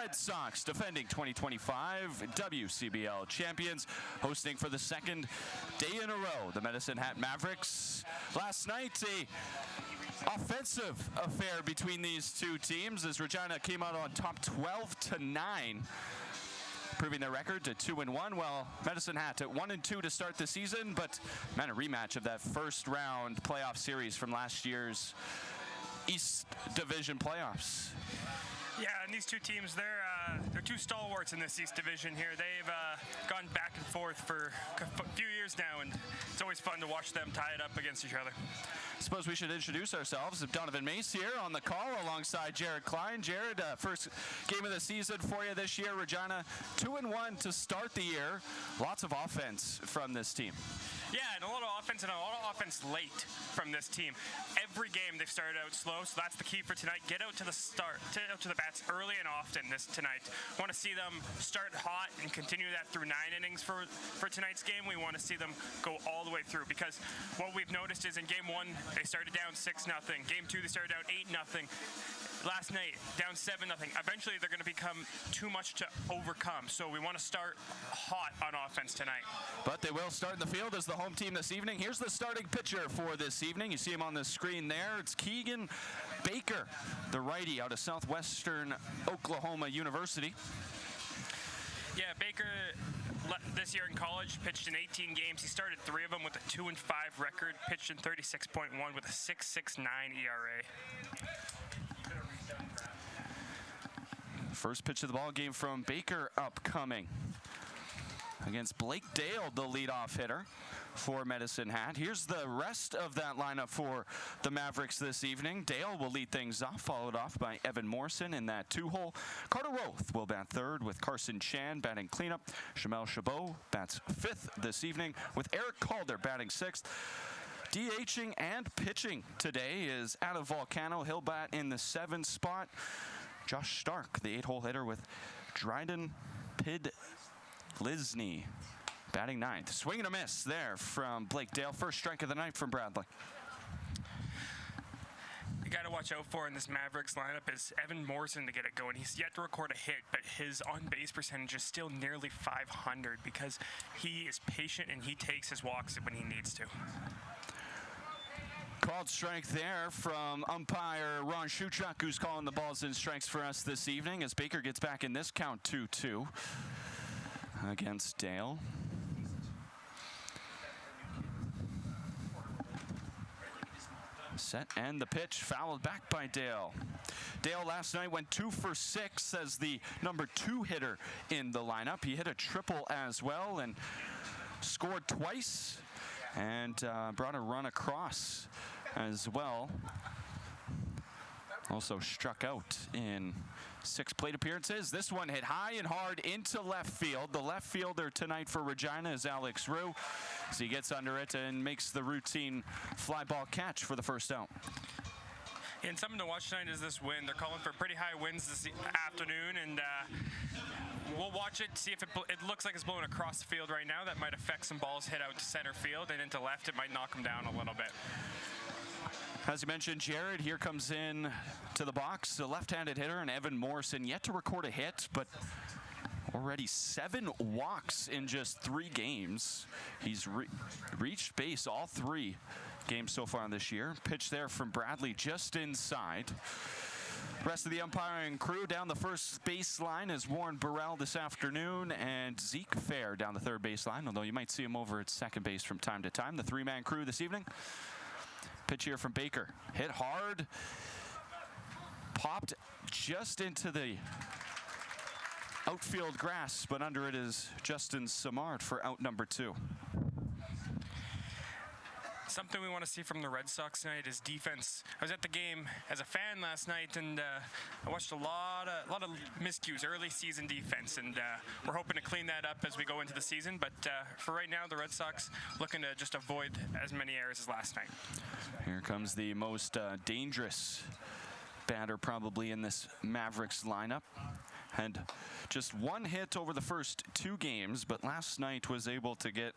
Red Sox, defending 2025 WCBL champions, hosting for the second day in a row the Medicine Hat Mavericks. Last night, a offensive affair between these two teams as Regina came out on top 12-9. Improving their record to 2-1, while Medicine Hat at 1-2 to start the season, but man, a rematch of that first round playoff series from last year's East Division playoffs. Yeah, and these two teams, they're two stalwarts in this East Division here. They've gone back and forth for a few years now, and it's always fun to watch them tie it up against each other. I suppose we should introduce ourselves. Donovan Mace here on the call alongside Jared Klein. Jared, first game of the season for you this year. Regina 2-1 to start the year. Lots of offense from this team. Yeah, and a lot of offense late from this team. Every game they've started out slow, so that's the key for tonight. Get out to the bats early and often tonight. Want to see them start hot and continue that through 9 innings for tonight's game. We want to see them go all the way through, because what we've noticed is in game 1 they started down 6-0. Game 2 they started down 8-0. Last night, down 7-0. Eventually, they're going to become too much to overcome. So we want to start hot on offense tonight. But they will start in the field as the home team this evening. Here's the starting pitcher for this evening. You see him on the screen there. It's Keegan Baker, the righty out of Southwestern Oklahoma University. Yeah, Baker this year in college pitched in 18 games. He started 3 of them with a 2-5 record, pitched in 36.1 with a 6.69 ERA. First pitch of the ball game from Baker upcoming against Blake Dale, the leadoff hitter for Medicine Hat. Here's the rest of that lineup for the Mavericks this evening. Dale will lead things off, followed off by Evan Morrison in that 2-hole. Carter Roth will bat third with Carson Chan batting cleanup. Shamel Chabot bats 5th this evening with Eric Calder batting 6th. DHing and pitching today is Adam Volcano. He'll bat in the 7th spot. Josh Stark, the 8-hole hitter with Dryden Pidlisny batting 9th. Swing and a miss there from Blake Dale. First strike of the night from Bradley. The guy to watch out for in this Mavericks lineup is Evan Morrison to get it going. He's yet to record a hit, but his on-base percentage is still nearly 500 because he is patient and he takes his walks when he needs to. Called strike there from umpire Ron Shuchuk, who's calling the balls and strikes for us this evening as Baker gets back in this count 2-2 against Dale. Set and the pitch fouled back by Dale. Dale last night went 2 for 6 as the number 2 hitter in the lineup. He hit a triple as well and scored twice and brought a run across as well. Also struck out in 6 plate appearances. This one hit high and hard into left field. The left fielder tonight for Regina is Alex Rue as he gets under it and makes the routine fly ball catch for the first out. And something to watch tonight is this wind. They're calling for pretty high winds this afternoon, and we'll watch it, see if it looks like it's blowing across the field right now. That might affect some balls hit out to center field, and into left, it might knock them down a little bit. As you mentioned, Jared here comes in to the box, the left-handed hitter, and Evan Morrison yet to record a hit, but already 7 walks in just 3 games. He's reached base all 3 games so far this year. Pitch there from Bradley just inside. Rest of the umpiring crew down the first baseline is Warren Burrell this afternoon and Zeke Fair down the third baseline, although you might see him over at second base from time to time. The 3-man crew this evening. Pitch here from Baker. Hit hard. Popped just into the outfield grass, but under it is Justin Samard for out number 2. Something we want to see from the Red Sox tonight is defense. I was at the game as a fan last night, and I watched a lot of miscues, early season defense, and we're hoping to clean that up as we go into the season. But for right now, the Red Sox looking to just avoid as many errors as last night. Here comes the most dangerous batter probably in this Mavericks lineup. Had just 1 hit over the first 2 games, but last night was able to get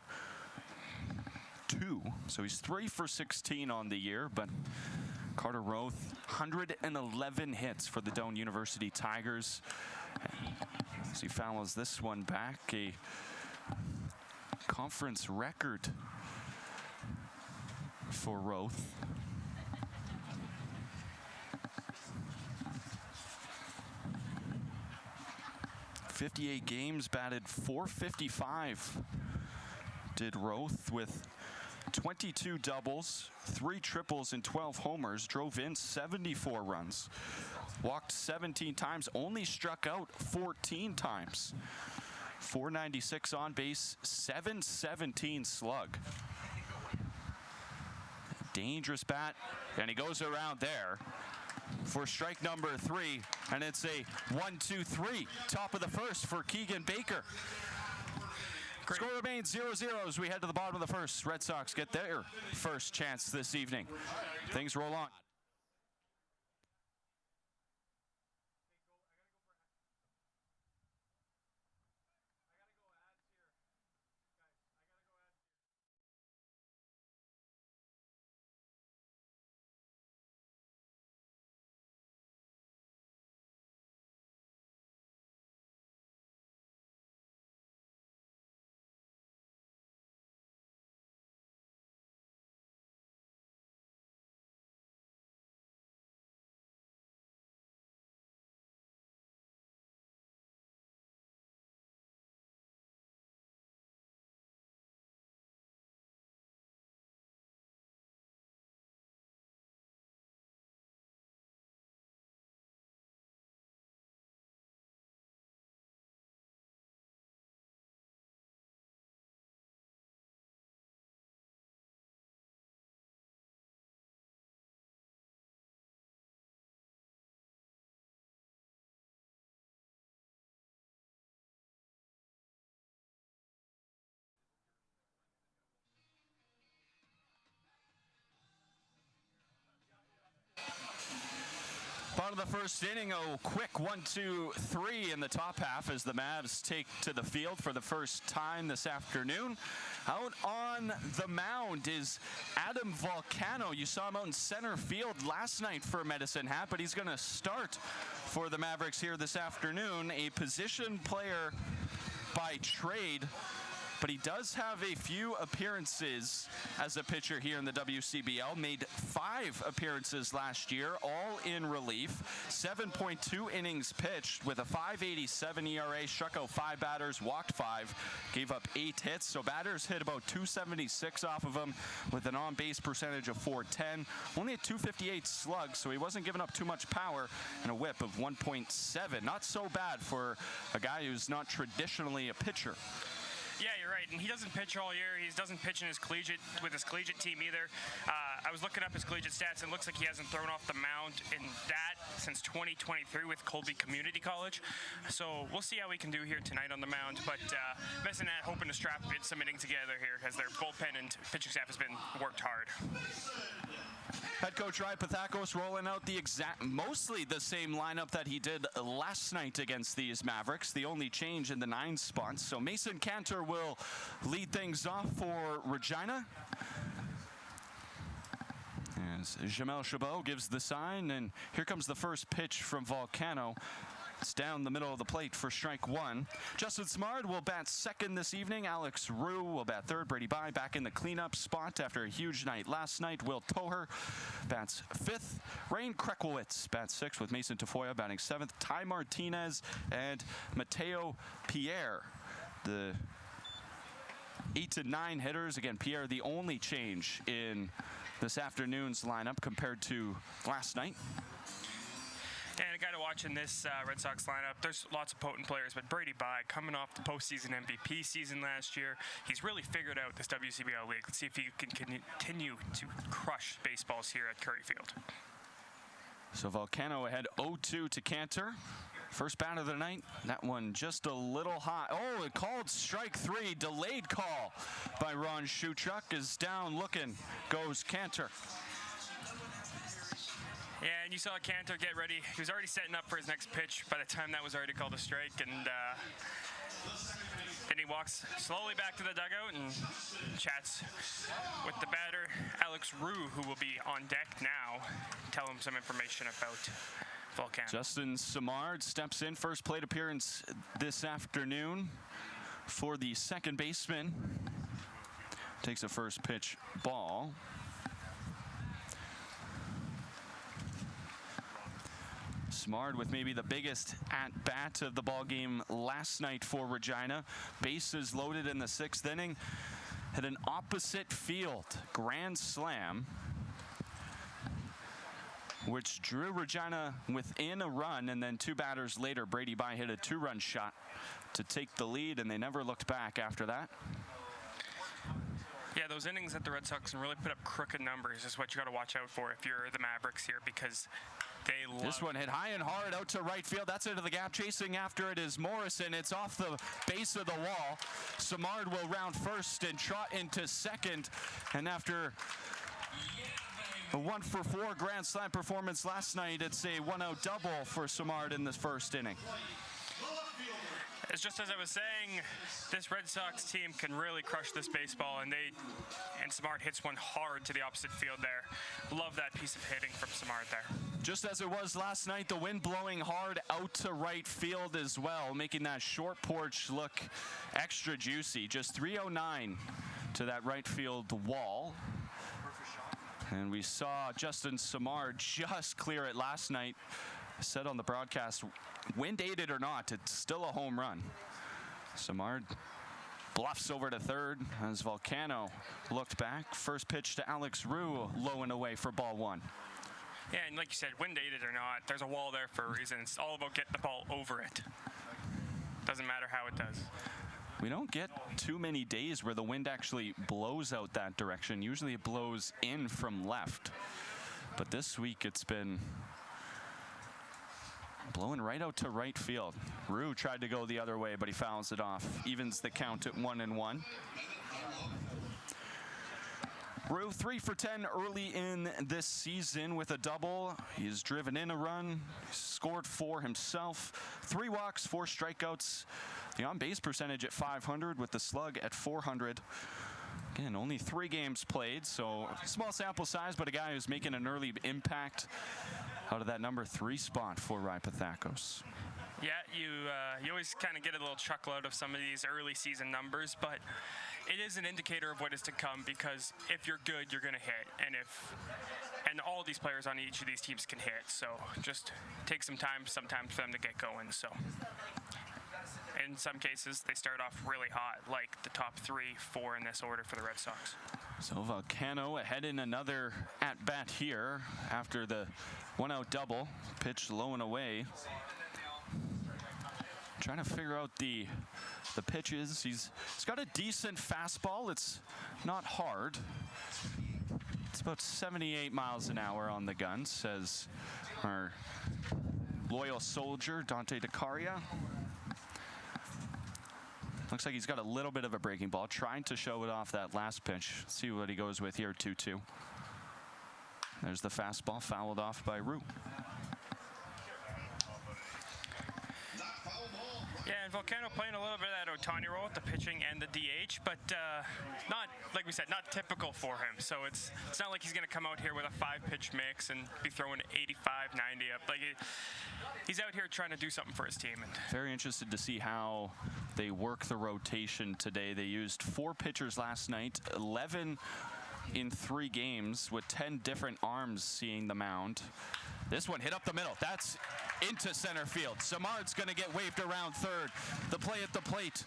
2, so he's 3 for 16 on the year. But Carter Roth, 111 hits for the Doane University Tigers. as he fouls this one back. A conference record for Roth. .58 games, batted .455. Did Roth with 22 doubles, 3 triples, and 12 homers. Drove in 74 runs. Walked 17 times, only struck out 14 times. .496 on base, .717 slug. Dangerous bat, and he goes around there for strike number 3, and it's a 1-2-3, top of the first for Keegan Baker. Great. Score remains 0-0 as we head to the bottom of the first. Red Sox get their first chance this evening. Things roll on. Bottom of the first inning, a quick 1-2-3 in the top half as the Mavs take to the field for the first time this afternoon. Out on the mound is Adam Volcano. You saw him out in center field last night for Medicine Hat, but he's going to start for the Mavericks here this afternoon. A position player by trade, but he does have a few appearances as a pitcher here in the WCBL. Made 5 appearances last year, all in relief. 7.2 innings pitched with a .587 ERA, struck out 5 batters, walked 5, gave up 8 hits. So batters hit about .276 off of him with an on-base percentage of .410. Only a .258 slug, so he wasn't giving up too much power, and a whip of 1.7. Not so bad for a guy who's not traditionally a pitcher. Yeah, you're right, and he doesn't pitch all year. He doesn't pitch in his collegiate team either. I was looking up his collegiate stats, and it looks like he hasn't thrown off the mound in that since 2023 with Colby Community College. So we'll see how we can do here tonight on the mound. But Medicine Hat hoping to strap some innings together here as their bullpen and pitching staff has been worked hard. Head coach Ryan Pathakos rolling out mostly the same lineup that he did last night against these Mavericks. The only change in the 9 spots. So Mason Cantor will lead things off for Regina. As Jamel Chabot gives the sign, and here comes the first pitch from Volcano. It's down the middle of the plate for strike 1. Justin Smart will bat second this evening. Alex Rue will bat third. Brady Bye back in the cleanup spot after a huge night last night. Will Toher bats 5th. Rain Krekowitz bats 6th with Mason Tafoya batting 7th. Ty Martinez and Mateo Pierre, the 8 to 9 hitters. Again, Pierre the only change in this afternoon's lineup compared to last night. And a guy to watch in this Red Sox lineup, there's lots of potent players, but Brady Bye coming off the postseason MVP season last year. He's really figured out this WCBL league. Let's see if he can continue to crush baseballs here at Curry Field. So Volcano ahead 0-2 to Cantor. First bat of the night, that one just a little high. Oh, it called strike 3, delayed call by Ron Shuchuk. Is down looking, goes Cantor. Yeah, and you saw Cantor get ready. He was already setting up for his next pitch by the time that was already called a strike. And then he walks slowly back to the dugout and chats with the batter, Alex Rue, who will be on deck now. Tell him some information about Volcano. Justin Simard steps in, first plate appearance this afternoon for the second baseman. Takes a first pitch ball. Simard with maybe the biggest at-bat of the ball game last night for Regina. Bases loaded in the 6th inning. Hit an opposite field grand slam, which drew Regina within a run, and then 2 batters later, Brady Bye hit a 2-run shot to take the lead, and they never looked back after that. Yeah, those innings that the Red Sox can really put up crooked numbers is what you got to watch out for if you're the Mavericks here, because they love. This one hit high and hard out to right field. That's into the gap. Chasing after it is Morrison. It's off the base of the wall. Simard will round first and trot into second. And after a 1-for-4 grand slam performance last night, it's a 1-out double for Simard in this first inning. It's just as I was saying, this Red Sox team can really crush this baseball, and Simard hits one hard to the opposite field there. Love that piece of hitting from Simard there. Just as it was last night, the wind blowing hard out to right field as well, making that short porch look extra juicy. Just 309 to that right field wall. And we saw Justin Simard just clear it last night. I said on the broadcast, wind aided or not, it's still a home run. Simard bluffs over to third as Volcano looked back. First pitch to Alex Roux, low and away for ball 1. Yeah, and like you said, wind aided or not, there's a wall there for a reason. It's all about getting the ball over it. Doesn't matter how it does. We don't get too many days where the wind actually blows out that direction. Usually it blows in from left. But this week it's been blowing right out to right field. Roux tried to go the other way, but he fouls it off. Evens the count at 1-1. Roux 3 for 10 early in this season with a double. He's driven in a run, scored 4 himself. 3 walks, 4 strikeouts. The on-base percentage at .500 with the slug at .400. Again, only 3 games played, so small sample size, but a guy who's making an early impact out of that number 3 spot for Rypathakos. Yeah, you always kind of get a little chuckle out of some of these early season numbers, but it is an indicator of what is to come, because if you're good, you're going to hit, and all these players on each of these teams can hit, so just take some time sometimes for them to get going. So in some cases, they start off really hot, like the top 3, 4 in this order for the Red Sox. So Volcano ahead in another at-bat here after the 1-out double. Pitch low and away. Trying to figure out the pitches. He's got a decent fastball. It's not hard. It's about 78 miles an hour on the gun, says our loyal soldier, Dante DeCaria. Looks like he's got a little bit of a breaking ball, trying to show it off that last pitch. See what he goes with here, 2-2. There's the fastball, fouled off by Roux. Yeah, and Volcano playing a little bit of that Ohtani role with the pitching and the DH, but not, like we said, not typical for him. So it's not like he's going to come out here with a 5-pitch mix and be throwing 85, 90 up. Like he's out here trying to do something for his team. And very interested to see how they work the rotation today. They used 4 pitchers last night, 11 in 3 games, with 10 different arms seeing the mound. This one hit up the middle. That's into center field. Simard's going to get waved around third. The play at the plate.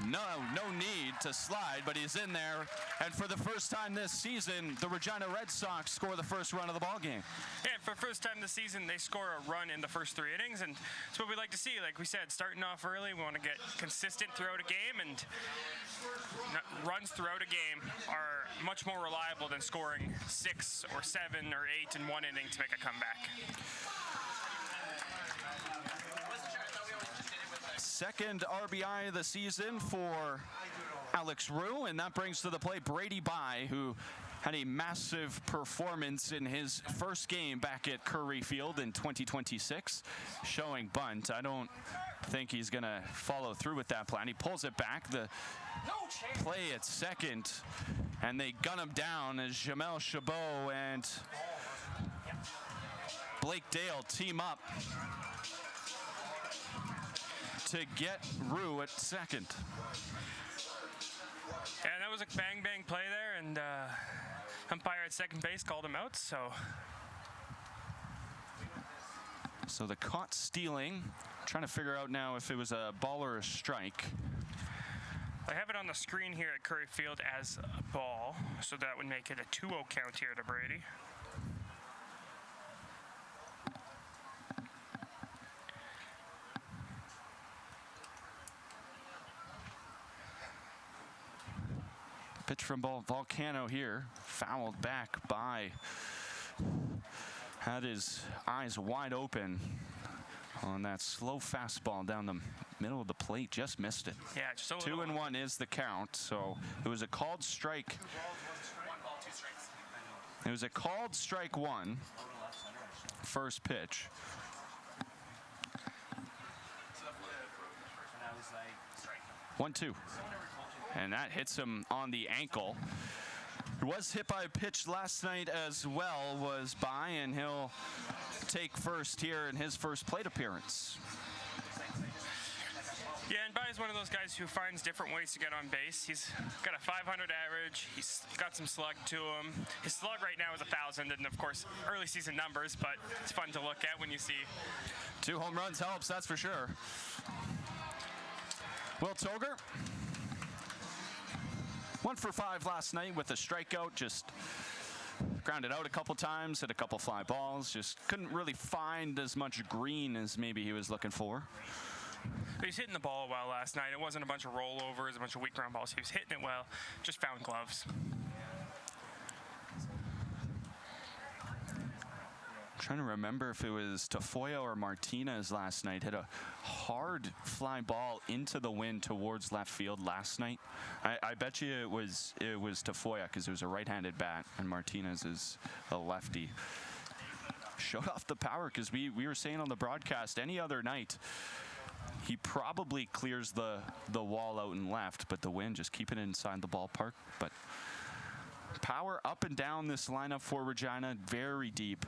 No need to slide, but he's in there. And for the first time this season, the Regina Red Sox score the first run of the ball game. Yeah, for the first time this season, they score a run in the first 3 innings, and it's what we like to see. Like we said, starting off early, we want to get consistent throughout a game, and runs throughout a game are much more reliable than scoring 6 or 7 or 8 in 1 inning to make a comeback. Second RBI of the season for Alex Roux, and that brings to the plate Brady Bye, who had a massive performance in his first game back at Curry Field in 2026, showing bunt. I don't think he's going to follow through with that plan. He pulls it back. The play at second, and they gun him down as Jamel Chabot, and Blake Dale team up to get Rue at second. Yeah, that was a bang play there, and umpire at second base called him out. So the caught stealing, trying to figure out now if it was a ball or a strike. I have it on the screen here at Curry Field as a ball, so that would make it a 2-0 count here to Brady. Pitch from Volcano here, fouled back by, had his eyes wide open on that slow fastball down the middle of the plate, just missed it. Yeah, just a little. 2-1 is the count, so it was a called strike. It was a called strike one, first pitch. One, two. And that hits him on the ankle. He was hit by a pitch last night as well, was by, and he'll take first here in his first plate appearance. Yeah, and Bai is one of those guys who finds different ways to get on base. He's got a 500 average. He's got some slug to him. His slug right now is 1,000, and of course, early season numbers, but it's fun to look at when you see. 2 home runs helps, that's for sure. Will Toger, 1 for 5 last night with a strikeout, just grounded out a couple times, hit a couple fly balls, just couldn't really find as much green as maybe he was looking for. He was hitting the ball well last night. It wasn't a bunch of rollovers, a bunch of weak ground balls. He was hitting it well, just found gloves. I'm trying to remember if it was Tafoya or Martinez last night. Hit a hard fly ball into the wind towards left field last night. I bet you it was Tafoya because it was a right-handed bat and Martinez is a lefty. Showed off the power because we were saying on the broadcast any other night he probably clears the wall out and left, but the wind just keeping it inside the ballpark. But power up and down this lineup for Regina, very deep.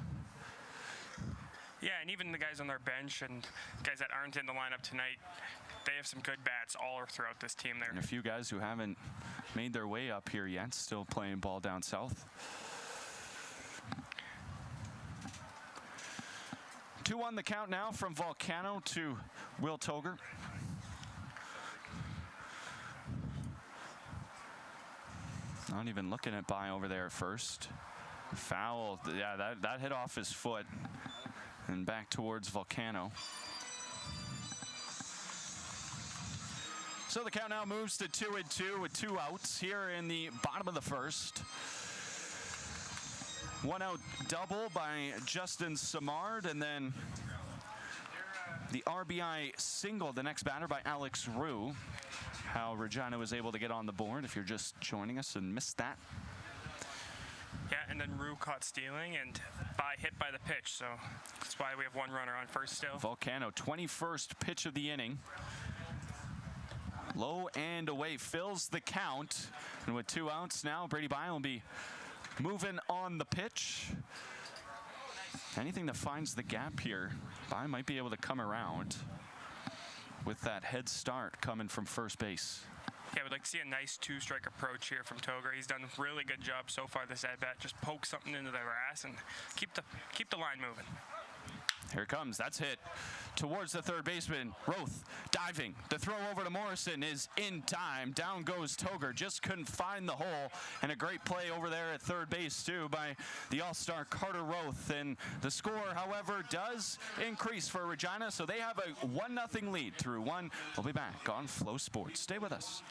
Yeah, and even the guys on their bench and guys that aren't in the lineup tonight, they have some good bats all throughout this team there. And a few guys who haven't made their way up here yet, still playing ball down south. 2-1 the count now from Volcano to Will Toger. Not even looking at Bai over there at first. Foul, yeah, that hit off his foot. And back towards Volcano. So the count now moves to 2-2 with 2 outs here in the bottom of the first. 1 out double by Justin Samard, and then the RBI single, the next batter by Alex Rue. How Regina was able to get on the board if you're just joining us and missed that. Yeah, and then Rue caught stealing and Bai hit by the pitch, so that's why we have 1 runner on first still. Volcano, 21st pitch of the inning. Low and away, fills the count. And with 2 outs now, Brady Bai will be moving on the pitch. Anything that finds the gap here, Bai might be able to come around with that head start coming from first base. Yeah, we'd like to see a nice 2-strike approach here from Toger. He's done a really good job so far this at-bat. Just poke something into the grass and keep the line moving. Here it comes. That's hit towards the third baseman. Roth diving. The throw over to Morrison is in time. Down goes Toger. Just couldn't find the hole. And a great play over there at third base, too, by the all-star Carter Roth. And the score, however, does increase for Regina. So they have a 1-0 lead through 1. We'll be back on Flow Sports. Stay with us.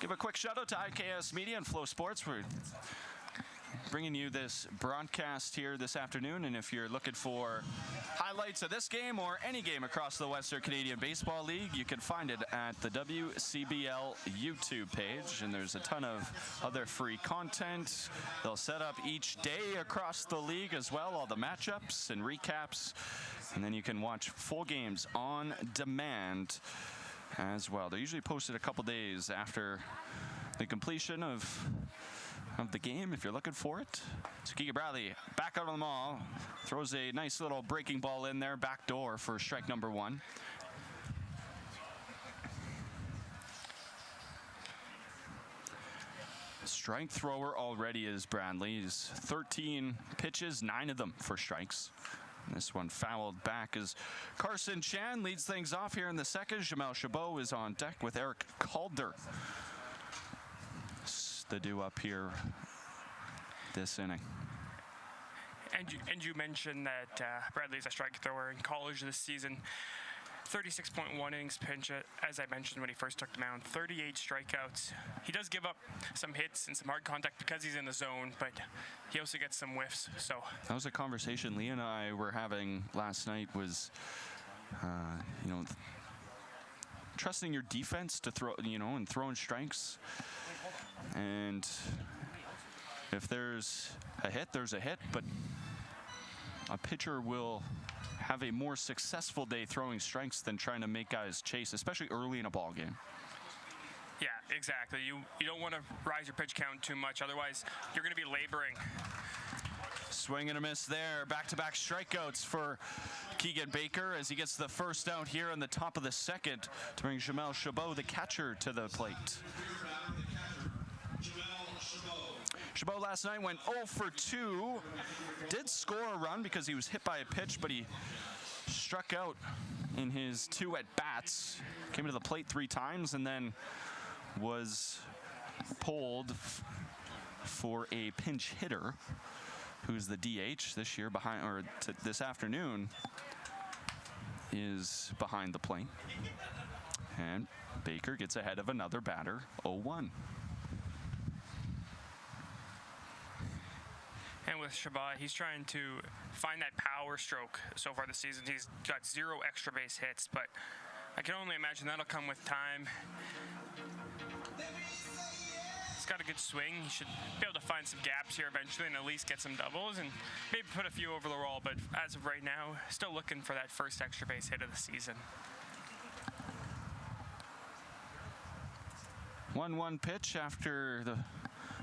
Give a quick shout out to IKS Media and Flow Sports. We're bringing you this broadcast here this afternoon, and if you're looking for highlights of this game or any game across the Western Canadian Baseball League, you can find it at the WCBL YouTube page, and there's a ton of other free content. They'll set up each day across the league as well, all the matchups and recaps, and then you can watch full games on demand as well. They're usually posted a couple days after the completion of the game, if you're looking for it. So Keegan Bradley back out on the mall, throws a nice little breaking ball in there, back door for strike number 1. Strike thrower already is Bradley. He's 13 pitches, 9 of them for strikes. This one fouled back as Carson Chan leads things off here in the second. Jamel Chabot is on deck with Eric Calder. The do up here this inning. And you mentioned that Bradley's a strike thrower in college this season. 36.1 innings pitched, as I mentioned when he first took the mound. 38 strikeouts. He does give up some hits and some hard contact because he's in the zone, but he also gets some whiffs. So that was a conversation Lee and I were having last night. Was trusting your defense to throw, and throwing strikes. And if there's a hit, there's a hit, but a pitcher will have a more successful day throwing strikes than trying to make guys chase, especially early in a ball game. Yeah, exactly. You don't want to rise your pitch count too much, otherwise you're going to be laboring. Swing and a miss there. Back-to-back strikeouts for Keegan Baker as he gets the first out here in the top of the second to bring Jamel Chabot, the catcher, to the plate. Chabot last night went 0 for 2. Did score a run because he was hit by a pitch, but he struck out in his 2 at-bats. Came to the plate 3 times and then was pulled for a pinch hitter who's the DH this year this afternoon is behind the plate. And Baker gets ahead of another batter, 0-1. And with Chabot, he's trying to find that power stroke so far this season. He's got 0 extra base hits, but I can only imagine that'll come with time. He's got a good swing. He should be able to find some gaps here eventually and at least get some doubles and maybe put a few over the wall. But as of right now, still looking for that first extra base hit of the season. 1-1 pitch after the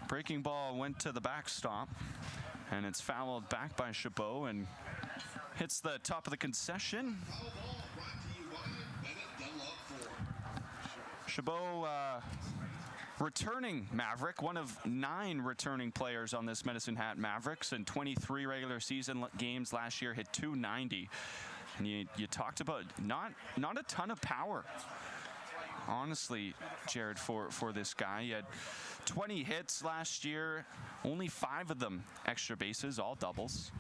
breaking ball went to the backstop. And it's fouled back by Chabot and hits the top of the concession. Chabot, returning Maverick, one of 9 returning players on this Medicine Hat Mavericks. In 23 regular season games last year, hit .290. And you talked about not a ton of power. Honestly, Jared, for this guy, he had 20 hits last year, only 5 of them extra bases, all doubles.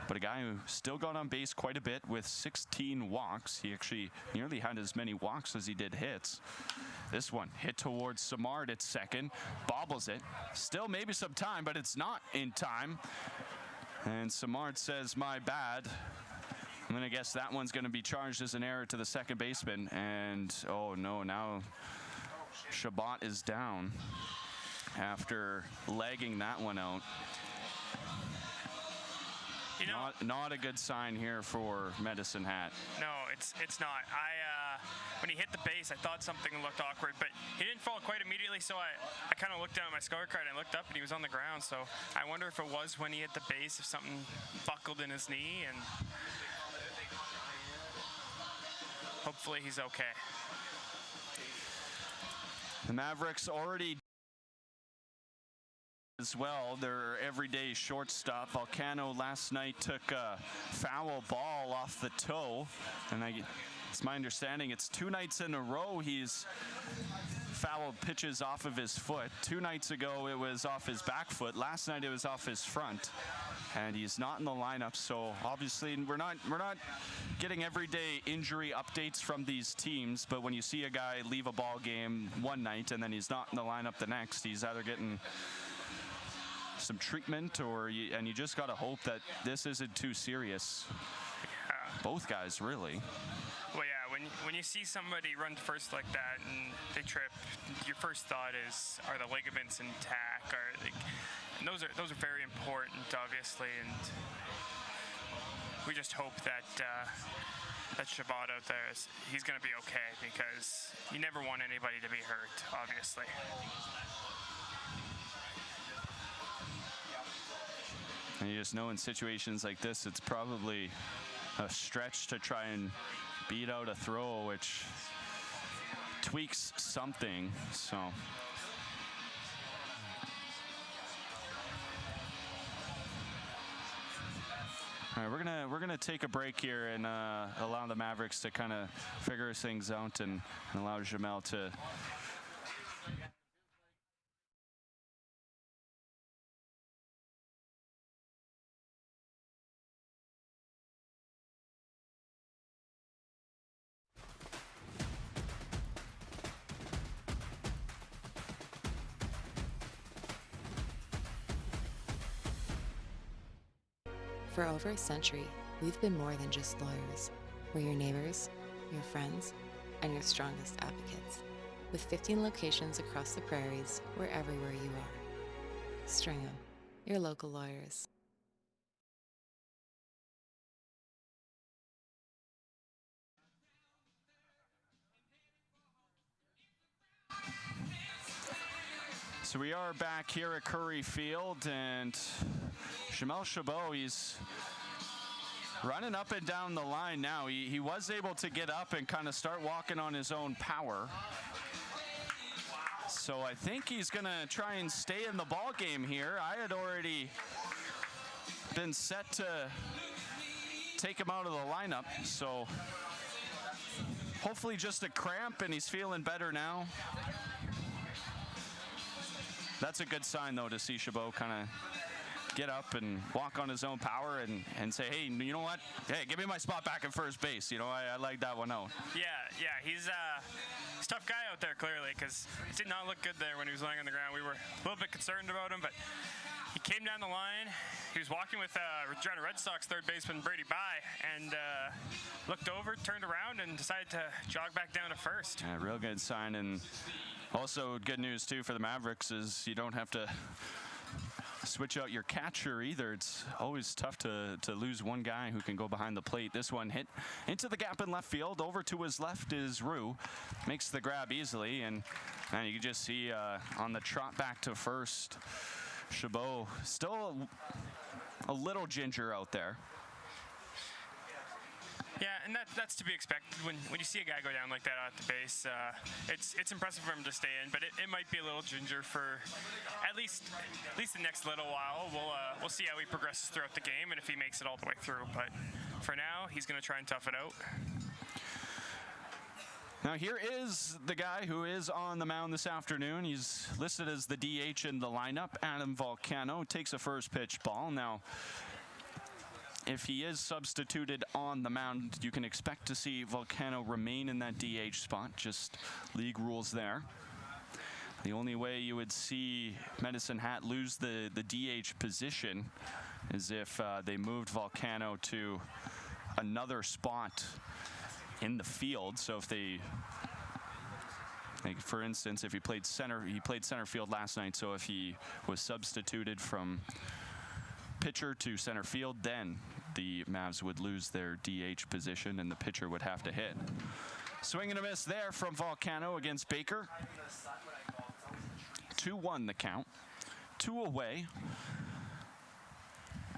But a guy who still got on base quite a bit with 16 walks. He actually nearly had as many walks as he did hits. This one hit towards Samard at second, bobbles it. Still maybe some time, but it's not in time. And Samard says, "My bad." I'm going to guess that one's going to be charged as an error to the second baseman. And, oh, no, now Chabot is down after legging that one out. Not a good sign here for Medicine Hat. No, it's not. When he hit the base, I thought something looked awkward, but he didn't fall quite immediately, so I kind of looked down at my scorecard and looked up, and he was on the ground. So I wonder if it was when he hit the base, if something buckled in his knee, and hopefully he's okay. The Mavericks already as well, their everyday shortstop. Volcano last night took a foul ball off the toe, and it's my understanding it's 2 nights in a row he's foul pitches off of his foot. 2 nights ago, it was off his back foot. Last night, it was off his front. And he's not in the lineup, so obviously we're not getting everyday injury updates from these teams, but when you see a guy leave a ball game one night and then he's not in the lineup the next, he's either getting some treatment and you just got to hope that this isn't too serious. Both guys, really. Well, yeah, when you see somebody run first like that and they trip, your first thought is, are the ligaments intact? And those are very important, obviously, and we just hope that that Chabot out there he's going to be okay, because you never want anybody to be hurt, obviously. And you just know in situations like this, it's probably a stretch to try and beat out a throw, which tweaks something. So. All right, we're gonna take a break here and allow the Mavericks to kind of figure things out and allow Jamel to. For over a century, we've been more than just lawyers. We're your neighbors, your friends, and your strongest advocates. With 15 locations across the prairies, we're everywhere you are. Stringham, your local lawyers. So we are back here at Curry Field, and Jamel Chabot, he's running up and down the line now. He was able to get up and kind of start walking on his own power. So I think he's going to try and stay in the ball game here. I had already been set to take him out of the lineup, so hopefully just a cramp and he's feeling better now. That's a good sign, though, to see Chabot kind of get up and walk on his own power and say, hey, you know what? Hey, give me my spot back at first base. You know, I like that one out. Yeah, he's a tough guy out there, clearly, because it did not look good there when he was laying on the ground. We were a little bit concerned about him, but he came down the line. He was walking with Regina Red Sox third baseman Brady Bye, and looked over, turned around, and decided to jog back down to first. Yeah, real good sign. And also good news, too, for the Mavericks is you don't have to switch out your catcher either. It's always tough to lose one guy who can go behind the plate. This one hit into the gap in left field. Over to his left is Rue. Makes the grab easily, and you can just see on the trot back to first, Chabot still a little ginger out there. Yeah, and that's to be expected when you see a guy go down like that at the base. It's impressive for him to stay in, but it might be a little ginger for at least the next little while. We'll see how he progresses throughout the game and if he makes it all the way through. But for now, he's going to try and tough it out. Now here is the guy who is on the mound this afternoon. He's listed as the DH in the lineup. Adam Volcano takes a first pitch ball. Now, if he is substituted on the mound, you can expect to see Volcano remain in that DH spot. Just league rules there. The only way you would see Medicine Hat lose the DH position is if they moved Volcano to another spot in the field. So if they, like for instance, if he played center field last night. So if he was substituted from pitcher to center field, then the Mavs would lose their DH position and the pitcher would have to hit. Swing and a miss there from Volcano against Baker. 2-1 the count. 2 away.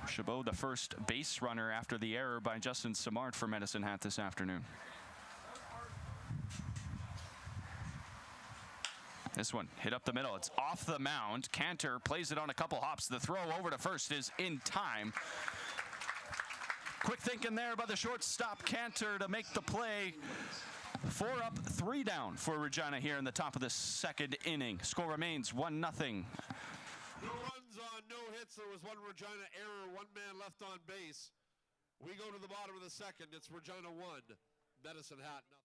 Chabot, the first base runner after the error by Justin Samart for Medicine Hat this afternoon. This one hit up the middle. It's off the mound. Cantor plays it on a couple hops. The throw over to first is in time. Quick thinking there by the shortstop Cantor to make the play 4 up, 3 down for Regina here in the top of the second inning. Score remains 1-0. No runs on no hits. There was one Regina error, one man left on base. We go to the bottom of the second. It's Regina 1, Medicine Hat nothing.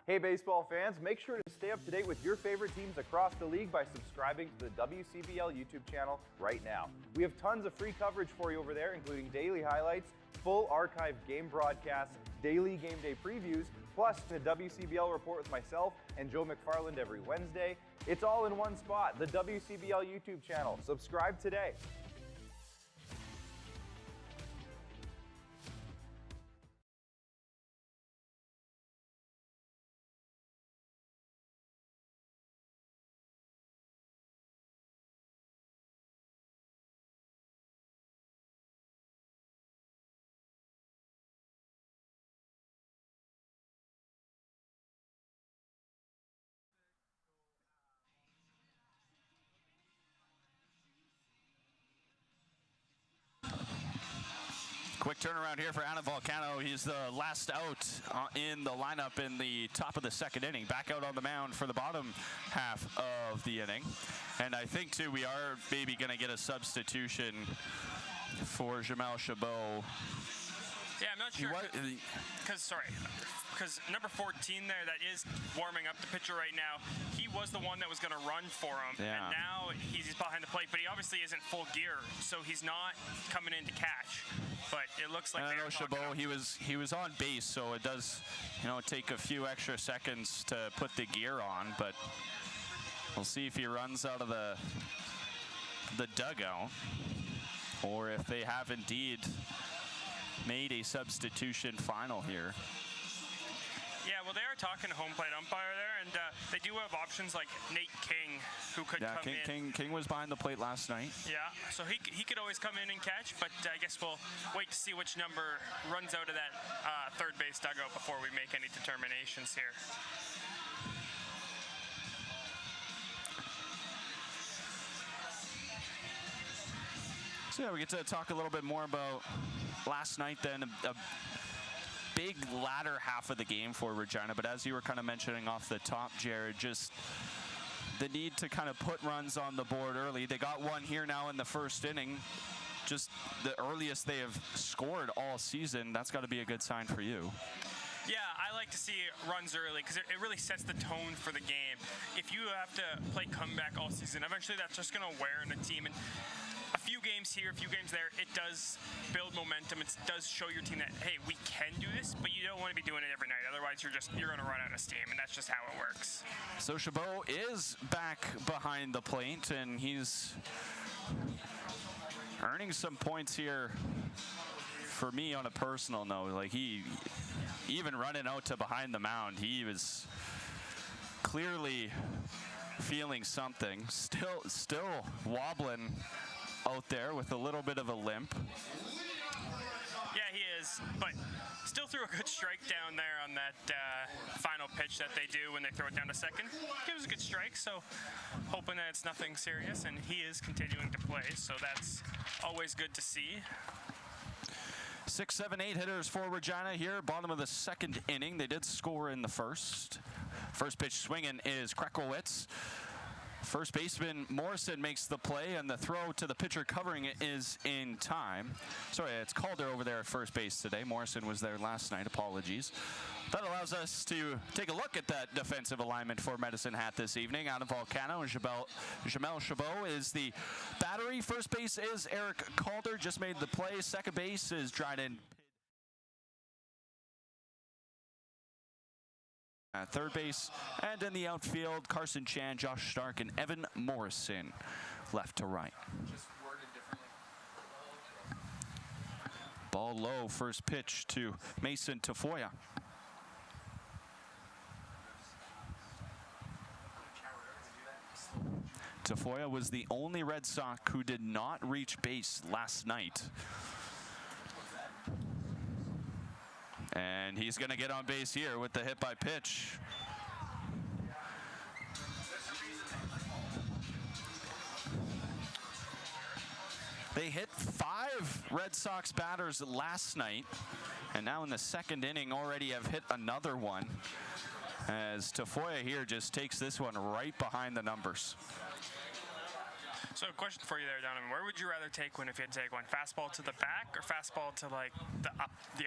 Hey baseball fans, make sure to stay up to date with your favorite teams across the league by subscribing to the WCBL YouTube channel right now. We have tons of free coverage for you over there, including daily highlights, full archived game broadcasts, daily game day previews, plus the WCBL report with myself and Joe McFarland every Wednesday. It's all in one spot, the WCBL YouTube channel. Subscribe today. Quick turnaround here for Adam Volcano. He's the last out in the lineup in the top of the second inning. Back out on the mound for the bottom half of the inning. And I think, too, we are maybe going to get a substitution for Jamel Chabot. Yeah, I'm not sure. Because number 14 there that is warming up the pitcher right now, he was the one that was going to run for him. Yeah. And now he's behind the plate, but he obviously isn't full gear, so he's not coming in to catch. But it looks like I know Chabot, he was on base, so it does, take a few extra seconds to put the gear on, but we'll see if he runs out of the dugout or if they have indeed made a substitution final here. Yeah, well, they are talking to home plate umpire there, and they do have options like Nate King, who could come in. King was behind the plate last night. Yeah, so he could always come in and catch, but I guess we'll wait to see which number runs out of that third base dugout before we make any determinations here. So yeah, we get to talk a little bit more about last night then. A big latter half of the game for Regina, but as you were kind of mentioning off the top, Jared, just the need to kind of put runs on the board early. They got one here now in the first inning, just the earliest they have scored all season. That's got to be a good sign for you. Yeah, I like to see runs early because it really sets the tone for the game. If you have to play comeback all season, eventually that's just going to wear on a team. And a few games here, a few games there, it does build momentum. It does show your team that, hey, we can do this, but you don't want to be doing it every night. Otherwise, you're going to run out of steam, and that's just how it works. So Chabot is back behind the plate, and he's earning some points here for me on a personal note. Like, he, even running out to behind the mound, he was clearly feeling something. Still wobbling out there with a little bit of a limp. Yeah, he is, but still threw a good strike down there on that final pitch that they do when they throw it down to second. It was a good strike, so hoping that it's nothing serious, and he is continuing to play, so that's always good to see. 6, 7, 8 hitters for Regina here, bottom of the second inning. They did score in the first. First pitch swinging is Krekowitz. First baseman Morrison makes the play, and the throw to the pitcher covering it is in time. Sorry, it's Calder over there at first base today. Morrison was there last night. Apologies. That allows us to take a look at that defensive alignment for Medicine Hat this evening. Adam Volcano and Jamel Chabot is the battery. First base is Eric Calder, just made the play. Second base is Dryden. At third base, and in the outfield, Carson Chan, Josh Stark, and Evan Morrison, left to right. Ball low, first pitch to Mason Tafoya. Tafoya was the only Red Sox who did not reach base last night. And he's going to get on base here with the hit by pitch. They hit 5 Red Sox batters last night, and now in the second inning already have hit another one, as Tafoya here just takes this one right behind the numbers. So a question for you there, Donovan. Where would you rather take one if you had to take one? Fastball to the back or fastball to like the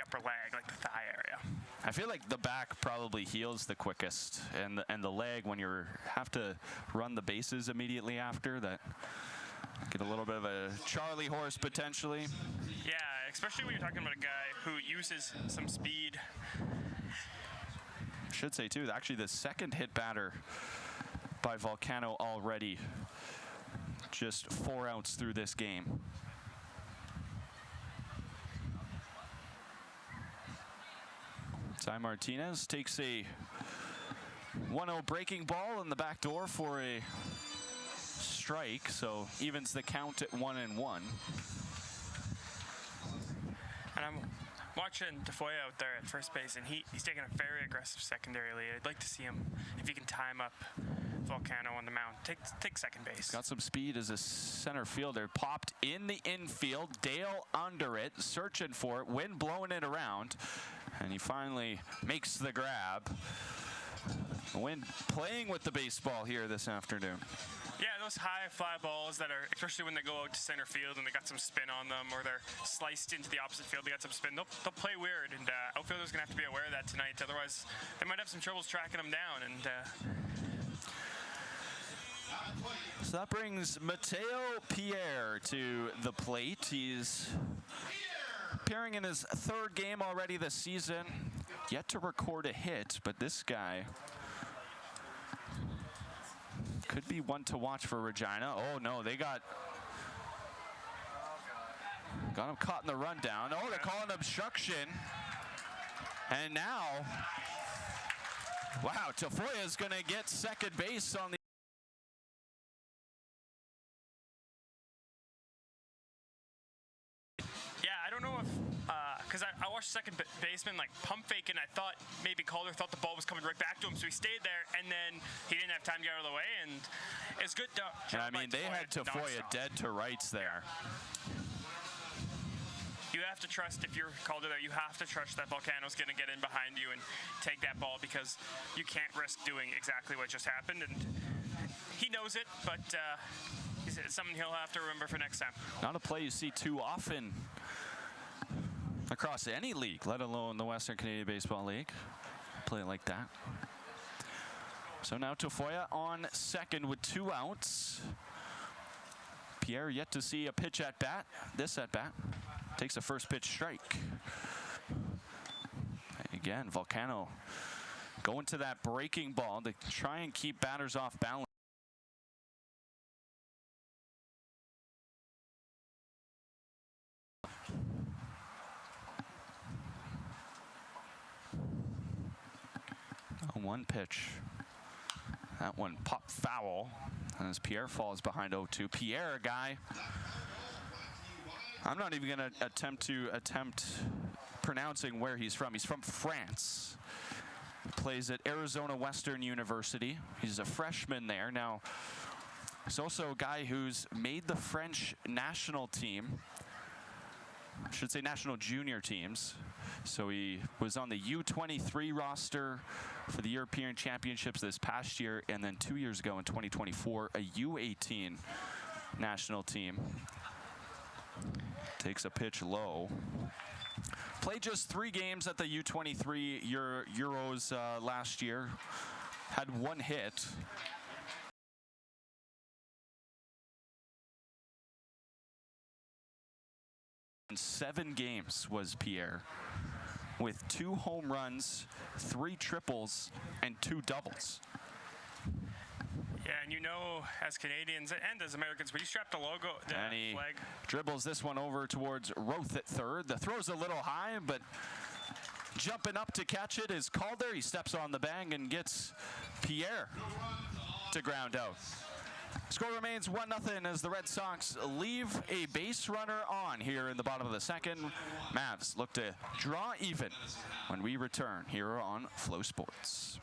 upper leg, like the thigh area? I feel like the back probably heals the quickest, and the leg, when you have to run the bases immediately after that, get a little bit of a Charlie horse potentially. Yeah, especially when you're talking about a guy who uses some speed. Should say too, actually the second hit batter by Volcano already. Just 4 outs through this game. Ty Martinez takes a 1-0 breaking ball in the back door for a strike, so evens the count at 1-1. And I'm watching Tafoya out there at first base, and he's taking a very aggressive secondary lead. I'd like to see him, if you can time up Volcano on the mound, take second base. Got some speed as a center fielder. Popped in the infield. Dale under it, searching for it. Wind blowing it around, and he finally makes the grab. Wind playing with the baseball here this afternoon. Yeah, those high fly balls that are, especially when they go out to center field and they got some spin on them, or they're sliced into the opposite field, they got some spin, they'll play weird, and outfielders going to have to be aware of that tonight. Otherwise, they might have some troubles tracking them down. And so that brings Mateo Pierre to the plate. He's appearing in his 3rd game already this season. Yet to record a hit, but this guy could be one to watch for Regina. Oh no, they got him caught in the rundown. Oh, they're calling obstruction. And now, wow, Tafoya is going to get second base on the I don't know if, because I watched second baseman like pump fake, and I thought maybe Calder thought the ball was coming right back to him, so he stayed there, and then he didn't have time to get out of the way, and it's good. And I mean, they had Tafoya dead to rights there. You have to trust, if you're Calder there, you have to trust that Volcano's going to get in behind you and take that ball, because you can't risk doing exactly what just happened, and he knows it, but it's something he'll have to remember for next time. Not a play you see too often across any league, let alone the Western Canadian Baseball League. Play it like that. So now Tafoya on second with 2 outs. Pierre yet to see a pitch at bat. This at bat takes a first pitch strike. Again, Volcano going to that breaking ball to try and keep batters off balance. One pitch. That one popped foul as Pierre falls behind 0-2. Pierre, a guy, I'm not even going to attempt pronouncing where he's from. He's from France. Plays at Arizona Western University. He's a freshman there. Now, he's also a guy who's made the French national team. I should say national junior teams. So he was on the U23 roster for the European Championships this past year, and then 2 years ago in 2024, a U18 national team. Takes a pitch low. Played just 3 games at the U23 Euros last year. Had 1 hit. In 7 games was Pierre, with 2 home runs, 3 triples, and 2 doubles. Yeah, and you know, as Canadians and as Americans, when you strap the logo, the and he flag, dribbles this one over towards Roth at third. The throw's a little high, but jumping up to catch it is Calder. He steps on the bang and gets Pierre to ground out. Score remains 1-0 as the Red Sox leave a base runner on here in the bottom of the second. Mavs look to draw even when we return here on Flow Sports.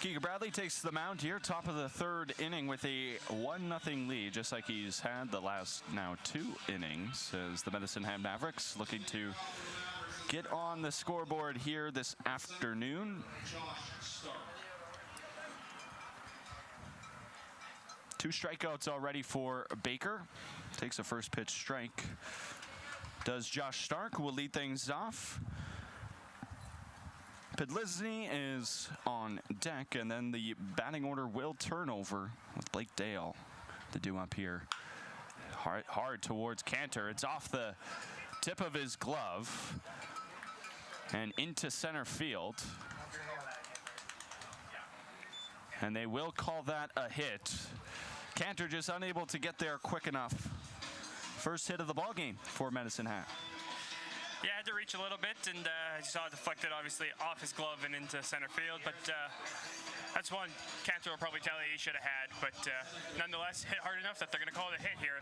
Keegan Bradley takes the mound here, top of the third inning with a 1-0 lead, just like he's had the last now 2 innings, as the Medicine Hat Mavericks looking to get on the scoreboard here this afternoon. 2 strikeouts already for Baker. Takes a first pitch strike. Does Josh Stark, who will lead things off. Pedlizny is on deck, and then the batting order will turn over with Blake Dale to do up here. Hard towards Cantor. It's off the tip of his glove and into center field. And they will call that a hit. Cantor just unable to get there quick enough. First hit of the ball game for Medicine Hat. Yeah, had to reach a little bit, and you saw it deflected, obviously, off his glove and into center field. But that's one Cantor will probably tell you he should have had. But nonetheless, hit hard enough that they're going to call it a hit here.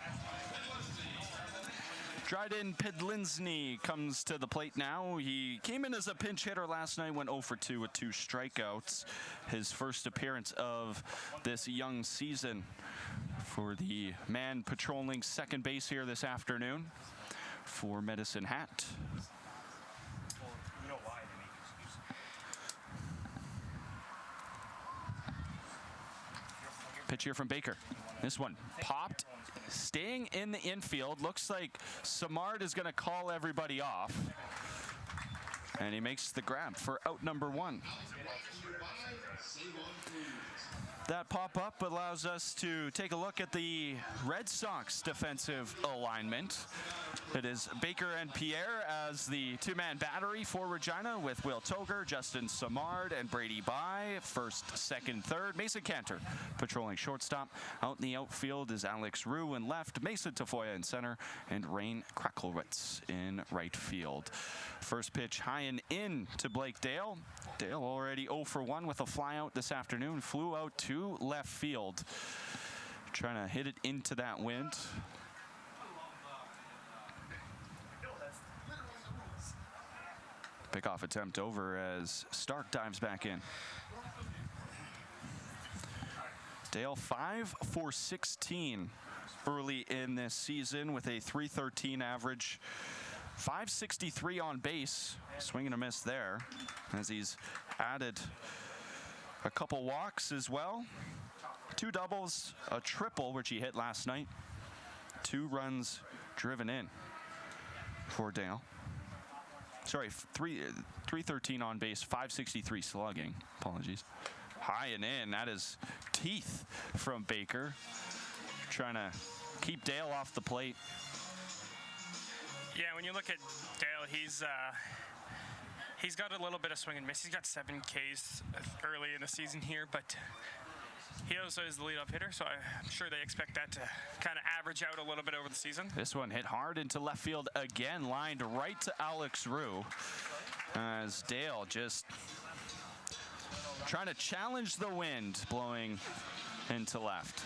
Dryden Pedlizny comes to the plate now. He came in as a pinch hitter last night, went 0 for 2 with 2 strikeouts. His first appearance of this young season for the man patrolling second base here this afternoon for Medicine Hat. Pitch here from Baker. This one popped, staying in the infield. Looks like Samard is going to call everybody off. And he makes the grab for out number 1. That pop-up allows us to take a look at the Red Sox defensive alignment. It is Baker and Pierre as the 2-man battery for Regina, with Will Toger, Justin Samard, and Brady By first, second, third. Mason Cantor patrolling shortstop. Out in the outfield is Alex Rue in left, Mason Tafoya in center, and Rain Krakelwitz in right field. First pitch high and in to Blake Dale. Dale already 0 for 1 with a flyout this afternoon. Flew out to left field, trying to hit it into that wind. Pickoff attempt over as Stark dives back in. Dale 5 for 16 early in this season with a .313 average. 563 on base. Swing and a miss there, as he's added a couple walks as well. 2 doubles, a triple, which he hit last night. 2 runs driven in for Dale. Sorry, 313 on base, 563 slugging. Apologies. High and in. That is teeth from Baker. trying to keep Dale off the plate. Yeah, when you look at Dale, he's got a little bit of swing and miss. He's got 7 Ks early in the season here, but he also is the leadoff hitter, so I'm sure they expect that to kind of average out a little bit over the season. This one hit hard into left field again, lined right to Alex Rue, as Dale just trying to challenge the wind blowing into left.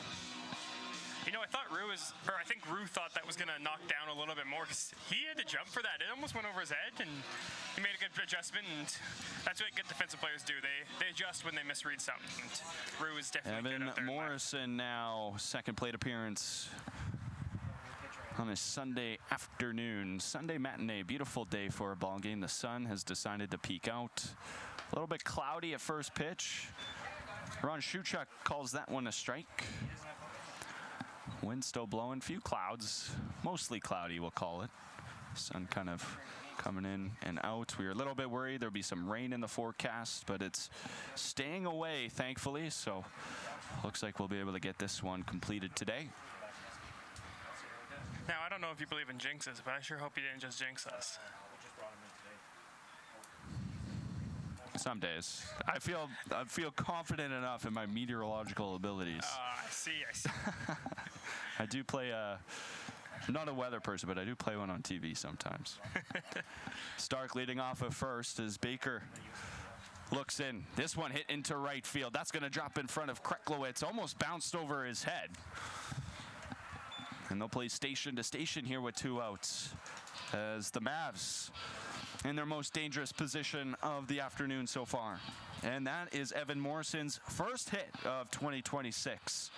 You know, I think Rue thought that was going to knock down a little bit more because he had to jump for that. It almost went over his head, and he made a good adjustment, and that's what good defensive players do. They adjust when they misread something, and Rue is definitely good out there. Evan Morrison now, second plate appearance on a Sunday afternoon. Sunday matinee, beautiful day for a ball game. The sun has decided to peek out. A little bit cloudy at first pitch. Ron Shuchuk calls that one a strike. Wind still blowing, few clouds, mostly cloudy we'll call it. Sun kind of coming in and out. We were a little bit worried there'd be some rain in the forecast, but it's staying away thankfully, so looks like we'll be able to get this one completed today. Now, I don't know if you believe in jinxes, but I sure hope you didn't just jinx us. Some days. I feel confident enough in my meteorological abilities. I see. I do play I'm not a weather person, but I do play one on TV sometimes. Stark leading off at first as Baker looks in. This one hit into right field. That's going to drop in front of Kreklowitz. Almost bounced over his head. And they'll play station to station here with 2 outs as the Mavs in their most dangerous position of the afternoon so far. And that is Evan Morrison's first hit of 2026.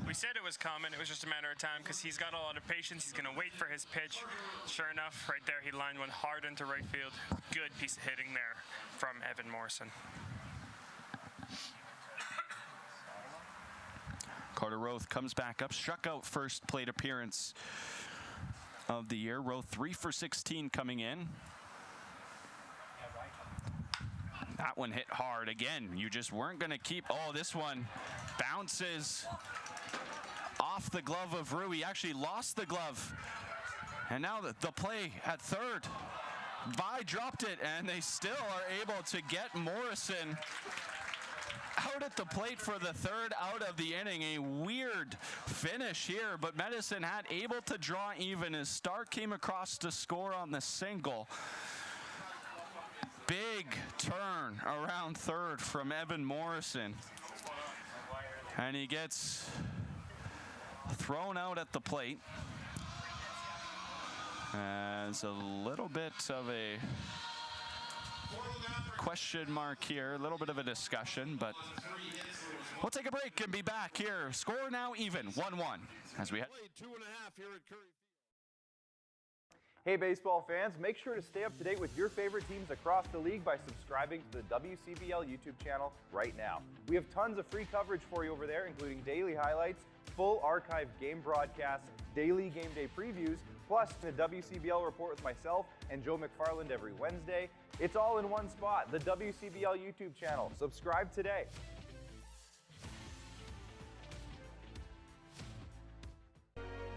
We said it was coming. It was just a matter of time because he's got a lot of patience. He's going to wait for his pitch. Sure enough, right there, he lined one hard into right field. Good piece of hitting there from Evan Morrison. Carter Roth comes back up, struck out first plate appearance of the year. Roth 3 for 16 coming in. That one hit hard again. You just weren't going to keep. Oh, this one bounces off the glove of Rue. He actually lost the glove. And now the play at third. Vi dropped it, and they still are able to get Morrison out at the plate for the third out of the inning. A weird finish here, but Medicine Hat able to draw even as Stark came across to score on the single. Big turn around third from Evan Morrison. And he gets thrown out at the plate. As a little bit of a question mark here, a little bit of a discussion, but we'll take a break and be back here. Score now even, 1-1 as we head. 2.5 here at Curry. Hey baseball fans, make sure to stay up to date with your favorite teams across the league by subscribing to the WCBL YouTube channel right now. We have tons of free coverage for you over there, including daily highlights, full archive game broadcasts, daily game day previews, plus the WCBL report with myself and Joe McFarland every Wednesday. It's all in one spot, the WCBL YouTube channel. Subscribe today.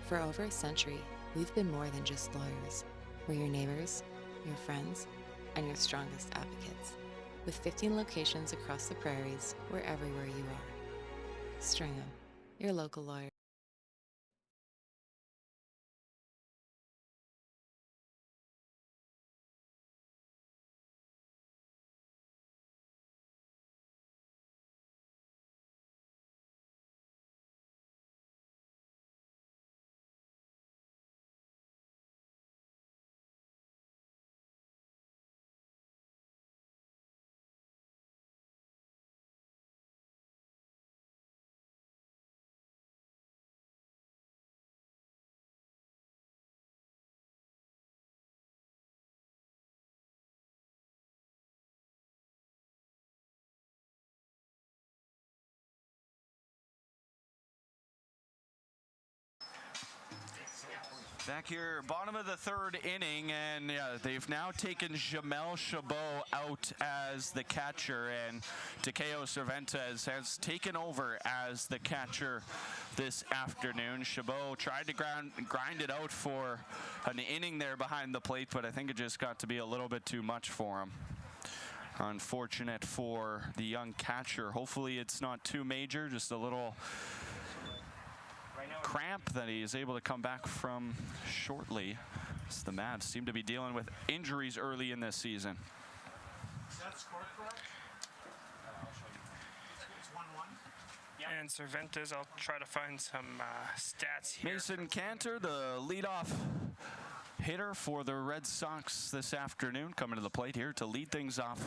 For over a century, we've been more than just lawyers. We're your neighbors, your friends, and your strongest advocates. With 15 locations across the prairies, we're everywhere you are. Stringham, your local lawyer. Back here, bottom of the third inning, and yeah, they've now taken Jamel Chabot out as the catcher, and Takeo Cervantes has taken over as the catcher this afternoon. Chabot tried to grind it out for an inning there behind the plate, but I think it just got to be a little bit too much for him. Unfortunate for the young catcher. Hopefully it's not too major, just a little cramp that he is able to come back from shortly. As the Mavs seem to be dealing with injuries early in this season. Is that score correct? It's 1-1. And Cervantes, I'll try to find some stats here. Mason Cantor, the leadoff hitter for the Red Sox this afternoon, coming to the plate here to lead things off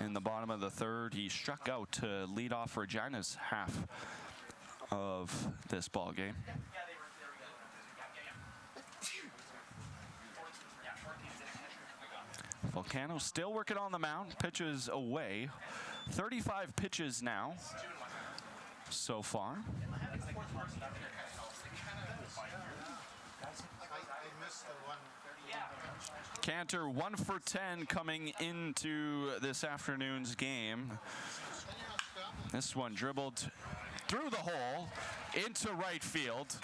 in the bottom of the third. He struck out to lead off Regina's half of this ball game. Volcano still working on the mound, pitches away. 35 pitches now so far. Cantor 1 for 10 coming into this afternoon's game. This one dribbled through the hole into right field.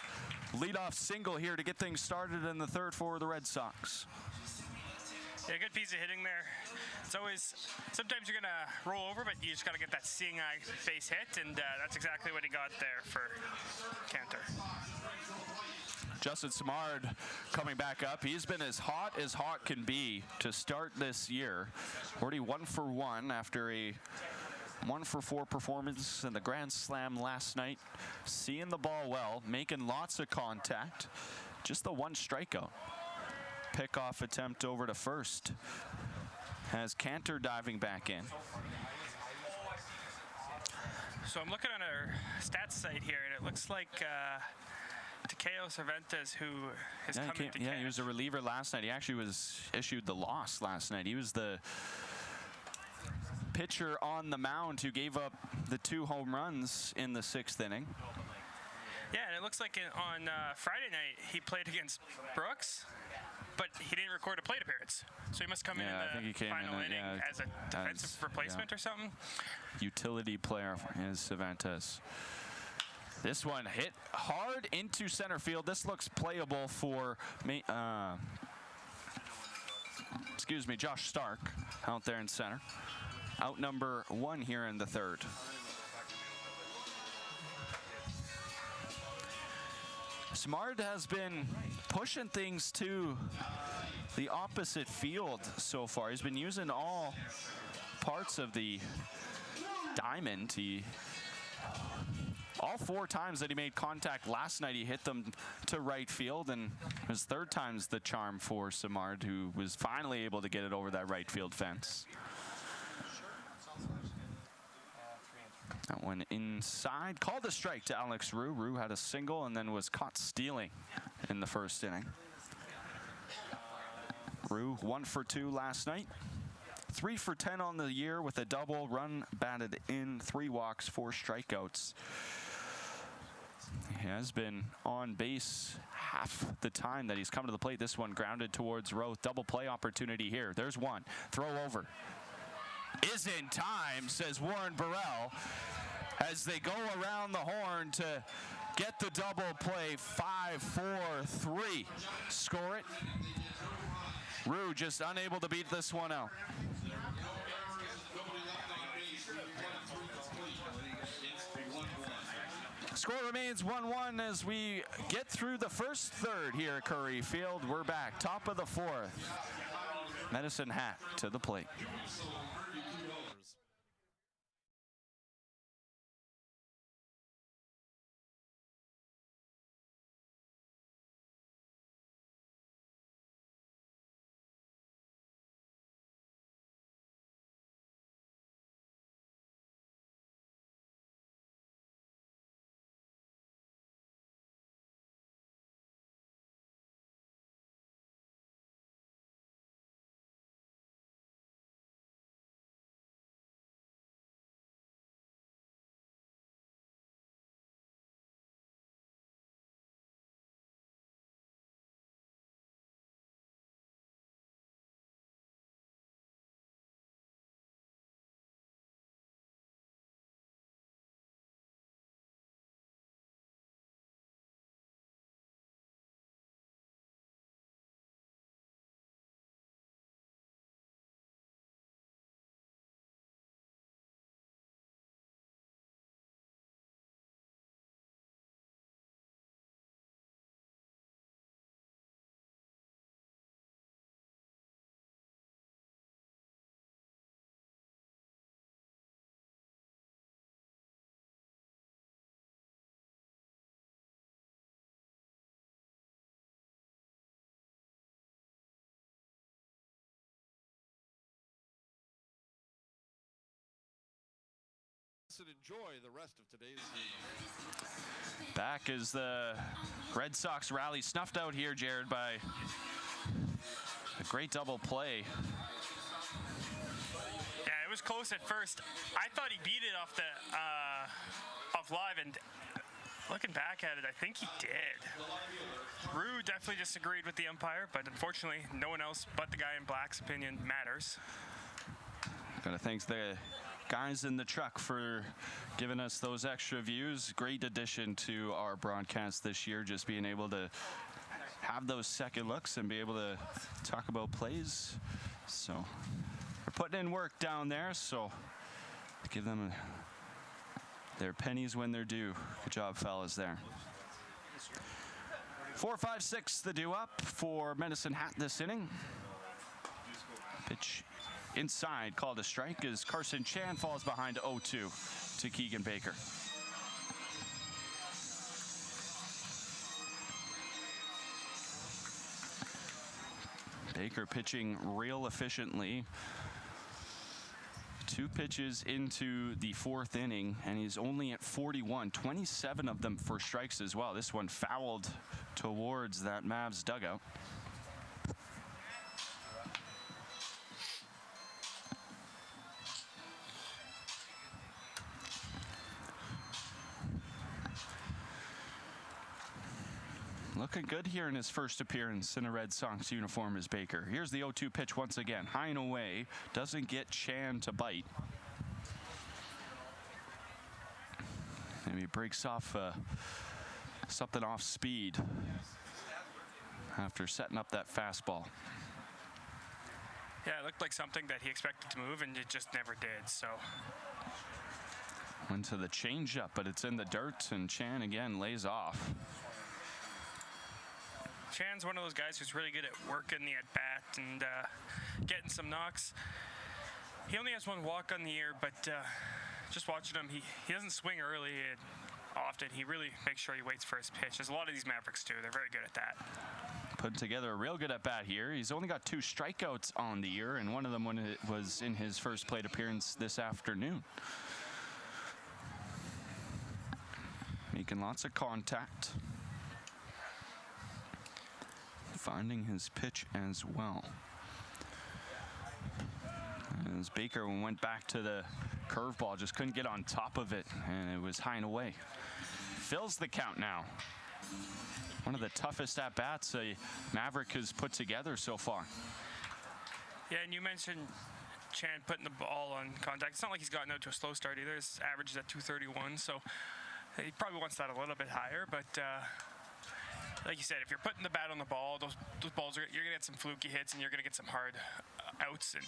Leadoff single here to get things started in the third for the Red Sox. Yeah, good piece of hitting there. It's always, sometimes you're gonna roll over, but you just gotta get that seeing eye base hit, and that's exactly what he got there for Cantor. Justin Simard coming back up. He's been as hot can be to start this year. Already 1 for 1 after a 1 for 4 performance in the Grand Slam last night. Seeing the ball well, making lots of contact. Just the one strikeout. Pickoff attempt over to first. Has Cantor diving back in. So I'm looking on our stats site here, and it looks like Takeo Cervantes, who has come into camp. Yeah, he was a reliever last night. He actually was issued the loss last night. He was the pitcher on the mound who gave up the 2 home runs in the 6th inning. Yeah, and it looks like on Friday night he played against Brooks, but he didn't record a plate appearance. So he must come in the final inning as a defensive replacement or something. Utility player is Cervantes. This one hit hard into center field. This looks playable for Josh Stark out there in center. Out number 1 here in the third. Smart has been pushing things to the opposite field so far. He's been using all parts of the diamond. All 4 times that he made contact last night, he hit them to right field, and his 3rd time's the charm for Simard, who was finally able to get it over that right field fence. That one inside, called a strike to Alex Roux. Roux had a single and then was caught stealing in the 1st inning. Roux 1 for 2 last night. 3 for 10 on the year with a double, run batted in, 3 walks, 4 strikeouts. He has been on base half the time that he's come to the plate. This one grounded towards Rowe. Double play opportunity here. There's one. Throw over. Is in time, says Warren Burrell, as they go around the horn to get the double play. 5-4-3. Score it. Roux just unable to beat this one out. Score remains 1-1 as we get through the first third here at Curry Field. We're back, top of the 4th. Medicine Hat to the plate. and enjoy the rest of today's game. Back is the Red Sox rally, snuffed out here, Jared, by a great double play. Yeah, it was close at first. I thought he beat it off the off live, and looking back at it, I think he did. Rue definitely disagreed with the umpire, but unfortunately, no one else but the guy in black's opinion matters. Gotta thank the guys in the truck for giving us those extra views. Great addition to our broadcast this year, just being able to have those second looks and be able to talk about plays. So they're putting in work down there, so give them their pennies when they're due. Good job, fellas, there. 4-5-6 the due up for Medicine Hat this inning. Pitch inside, called a strike as Carson Chan falls behind 0-2 to Keegan Baker. Baker pitching real efficiently. 2 pitches into the 4th inning, and he's only at 41, 27 of them for strikes as well. This one fouled towards that Mavs dugout. Looking good here in his first appearance in a Red Sox uniform is Baker. Here's the 0-2 pitch once again. High and away. Doesn't get Chan to bite. Maybe breaks off something off speed after setting up that fastball. Yeah, it looked like something that he expected to move, and it just never did, so. Went to the changeup, but it's in the dirt, and Chan again lays off. Chan's one of those guys who's really good at working the at-bat and getting some knocks. He only has 1 walk on the year, but just watching him, he doesn't swing early and often. He really makes sure he waits for his pitch. There's a lot of these Mavericks, too. They're very good at that. Put together a real good at-bat here. He's only got 2 strikeouts on the year, and one of them when it was in his first plate appearance this afternoon. Making lots of contact. Finding his pitch as well. As Baker went back to the curveball, just couldn't get on top of it, and it was high and away. Fills the count now. One of the toughest at-bats a Maverick has put together so far. Yeah, and you mentioned Chan putting the ball on contact. It's not like he's gotten out to a slow start either. His average is at 231, so he probably wants that a little bit higher, but like you said, if you're putting the bat on the ball, those balls you're gonna get some fluky hits, and you're gonna get some hard outs, and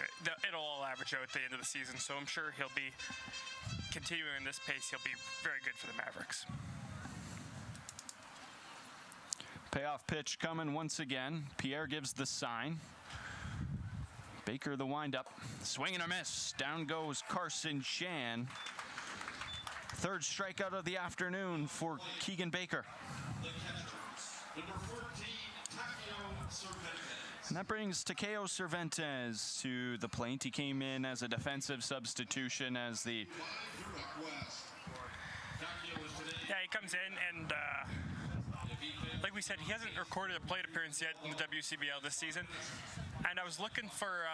it'll all average out at the end of the season. So I'm sure he'll be continuing this pace. He'll be very good for the Mavericks. Payoff pitch coming once again. Pierre gives the sign. Baker the windup. Swing and a miss. Down goes Carson Chan. 3rd strikeout of the afternoon for Keegan Baker. And that brings Takeo Cervantes to the plate. He came in as a defensive substitution as the... Yeah, he comes in and like we said, he hasn't recorded a plate appearance yet in the WCBL this season. And I was looking for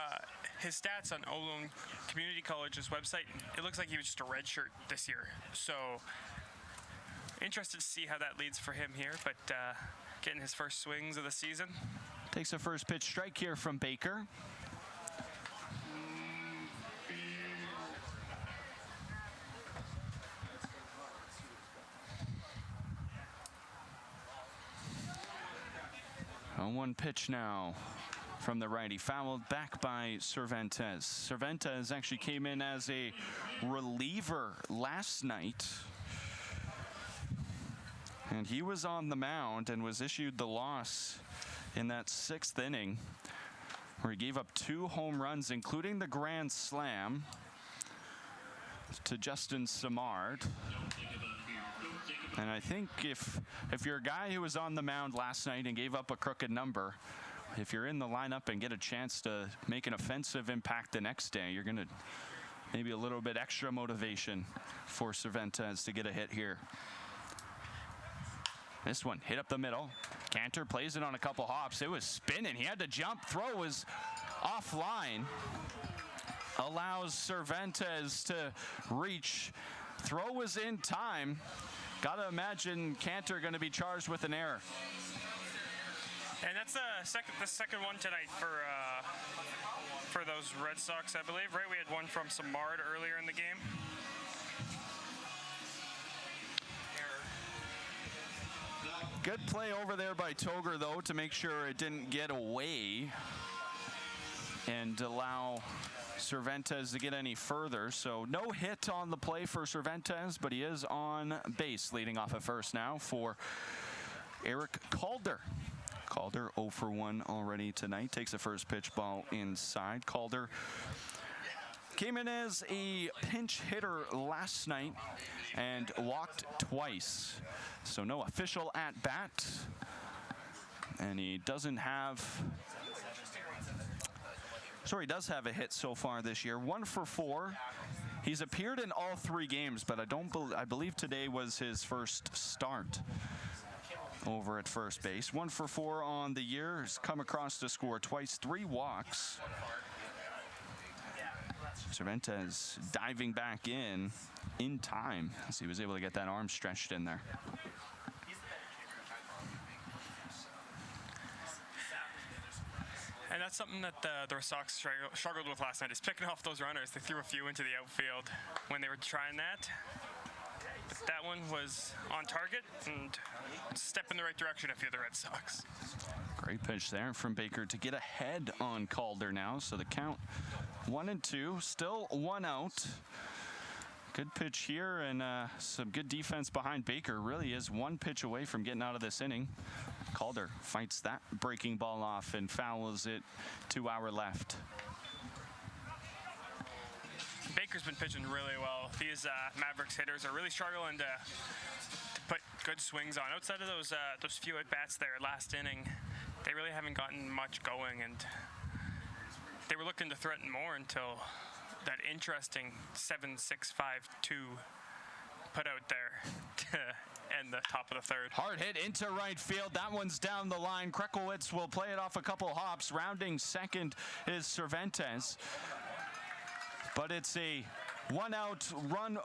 his stats on Olin Community College's website. It looks like he was just a redshirt this year. So interested to see how that leads for him here, but getting his first swings of the season. Takes a first pitch strike here from Baker. On 1 pitch now from the righty, fouled back by Cervantes. Cervantes actually came in as a reliever last night, and he was on the mound and was issued the loss in that 6th inning, where he gave up 2 home runs, including the grand slam to Justin Samard. And I think if you're a guy who was on the mound last night and gave up a crooked number, if you're in the lineup and get a chance to make an offensive impact the next day, you're going to maybe a little bit extra motivation for Cervantes to get a hit here. This one hit up the middle. Cantor plays it on a couple hops. It was spinning. He had to jump. Throw was offline. Allows Cervantes to reach. Throw was in time. Gotta imagine Cantor going to be charged with an error. And that's the second one tonight for those Red Sox, I believe, right? We had one from Samard earlier in the game. Good play over there by Toger, though, to make sure it didn't get away and allow Cervantes to get any further. So no hit on the play for Cervantes, but he is on base, leading off at first now for Eric Calder. Calder 0 for 1 already tonight. Takes the first pitch, ball inside. Calder came in as a pinch hitter last night and walked twice. So no official at bat. And he doesn't have... Sorry, he does have a hit so far this year. 1 for 4. He's appeared in all 3 games, but I believe today was his first start over at first base. 1 for 4 on the year. Has come across to score twice, 3 walks. Cervantes diving back in time as he was able to get that arm stretched in there. And that's something that the Sox struggled with last night, is picking off those runners. They threw a few into the outfield when they were trying that. But that one was on target and a step in the right direction if you're the Red Sox. Great pitch there from Baker to get ahead on Calder now. So the count 1-2, still 1 out. Good pitch here and some good defense behind Baker. Really is 1 pitch away from getting out of this inning. Calder fights that breaking ball off and fouls it 2 hours left. Baker's been pitching really well. These Mavericks hitters are really struggling to put good swings on. Outside of those few at-bats there last inning, they really haven't gotten much going, and they were looking to threaten more until that interesting 7-6-5-2 put out there to end the top of the third. Hard hit into right field. That one's down the line. Krekowitz will play it off a couple hops. Rounding second is Cervantes. But it's a 1-out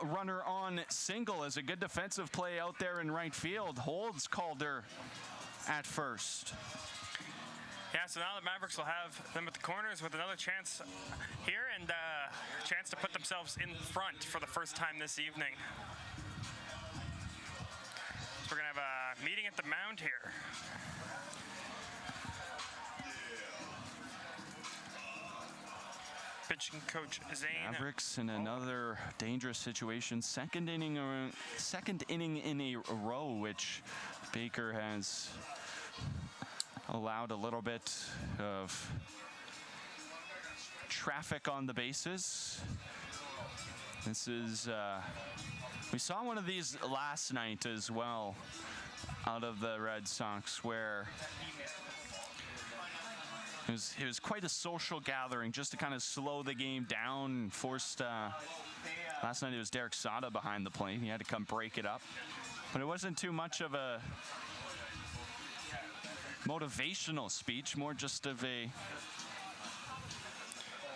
runner on single. Is a good defensive play out there in right field. Holds Calder at first. Yeah, so now the Mavericks will have them at the corners with another chance here and a chance to put themselves in front for the first time this evening. So we're going to have a meeting at the mound here. Pitching coach Zane. Mavericks in another dangerous situation. Second inning in a row, which Baker has allowed a little bit of traffic on the bases. This is we saw one of these last night as well out of the Red Sox, where it was quite a social gathering just to kind of slow the game down and forced last night it was Derek Sada behind the plate. He had to come break it up, but it wasn't too much of a motivational speech, more just of a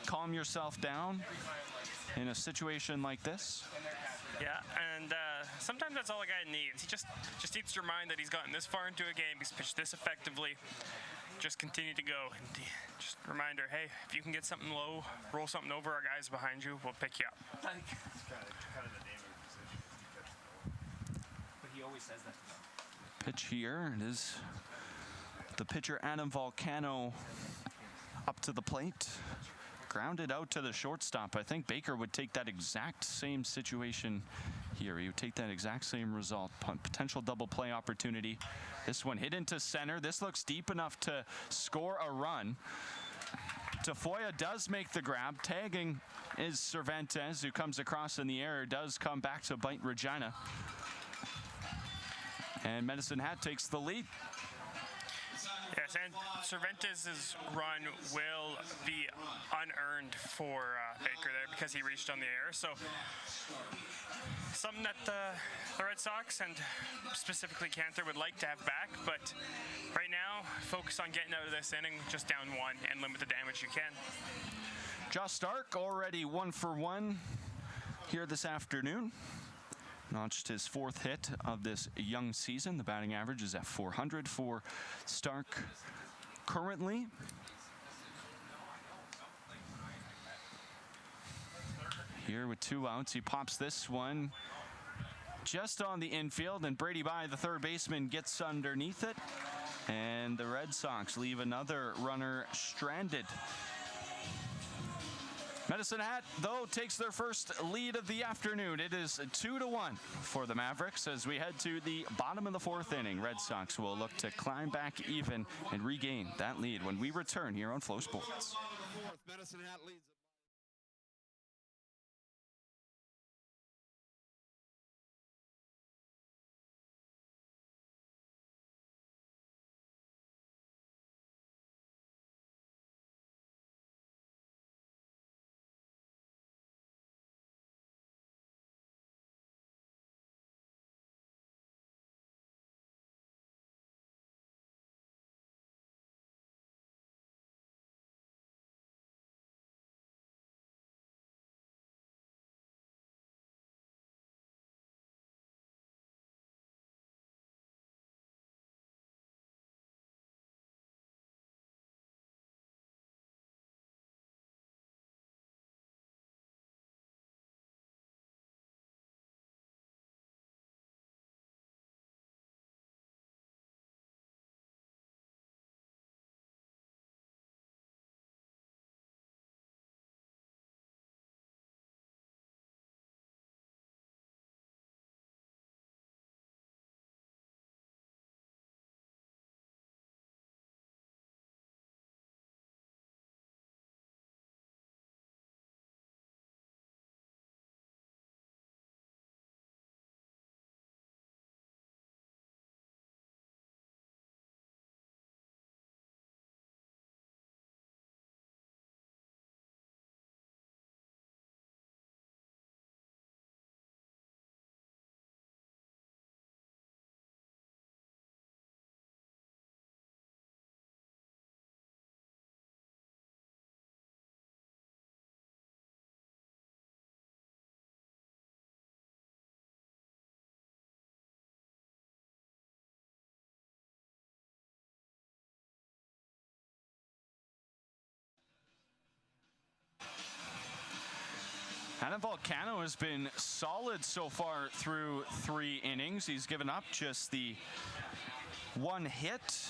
calm yourself down in a situation like this. Yeah, and sometimes that's all a guy needs. He just needs to remind that he's gotten this far into a game, he's pitched this effectively. Just continue to go. And just a reminder, hey, if you can get something low, roll something over our guys behind you, we'll pick you up. Kind of the name of the position. But he always says that to them. Pitch here, it is the pitcher Adam Volcano up to the plate. Grounded out to the shortstop. I think Baker would take that exact same situation here. He would take that exact same result. Potential double play opportunity. This one hit into center. This looks deep enough to score a run. Tafoya does make the grab. Tagging is Cervantes, who comes across in the air. Does come back to bite Regina. And Medicine Hat takes the lead. Yes, and Cervantes' run will be unearned for Baker there because he reached on the air. So something that the Red Sox and specifically Cantor would like to have back, but right now focus on getting out of this inning just down one and limit the damage you can. Josh Stark already 1 for 1 here this afternoon. Notched his 4th hit of this young season. The batting average is at .400 for Stark currently. Here with 2 outs, he pops this one just on the infield, and Brady Bye, the third baseman, gets underneath it, and the Red Sox leave another runner stranded. Medicine Hat, though, takes their first lead of the afternoon. It is 2-1 for the Mavericks as we head to the bottom of the 4th inning. Red Sox will look to climb back even and regain that lead when we return here on Flow Sports. Medicine Hat leads. Adam Volcano has been solid so far through 3 innings. He's given up just the 1 hit.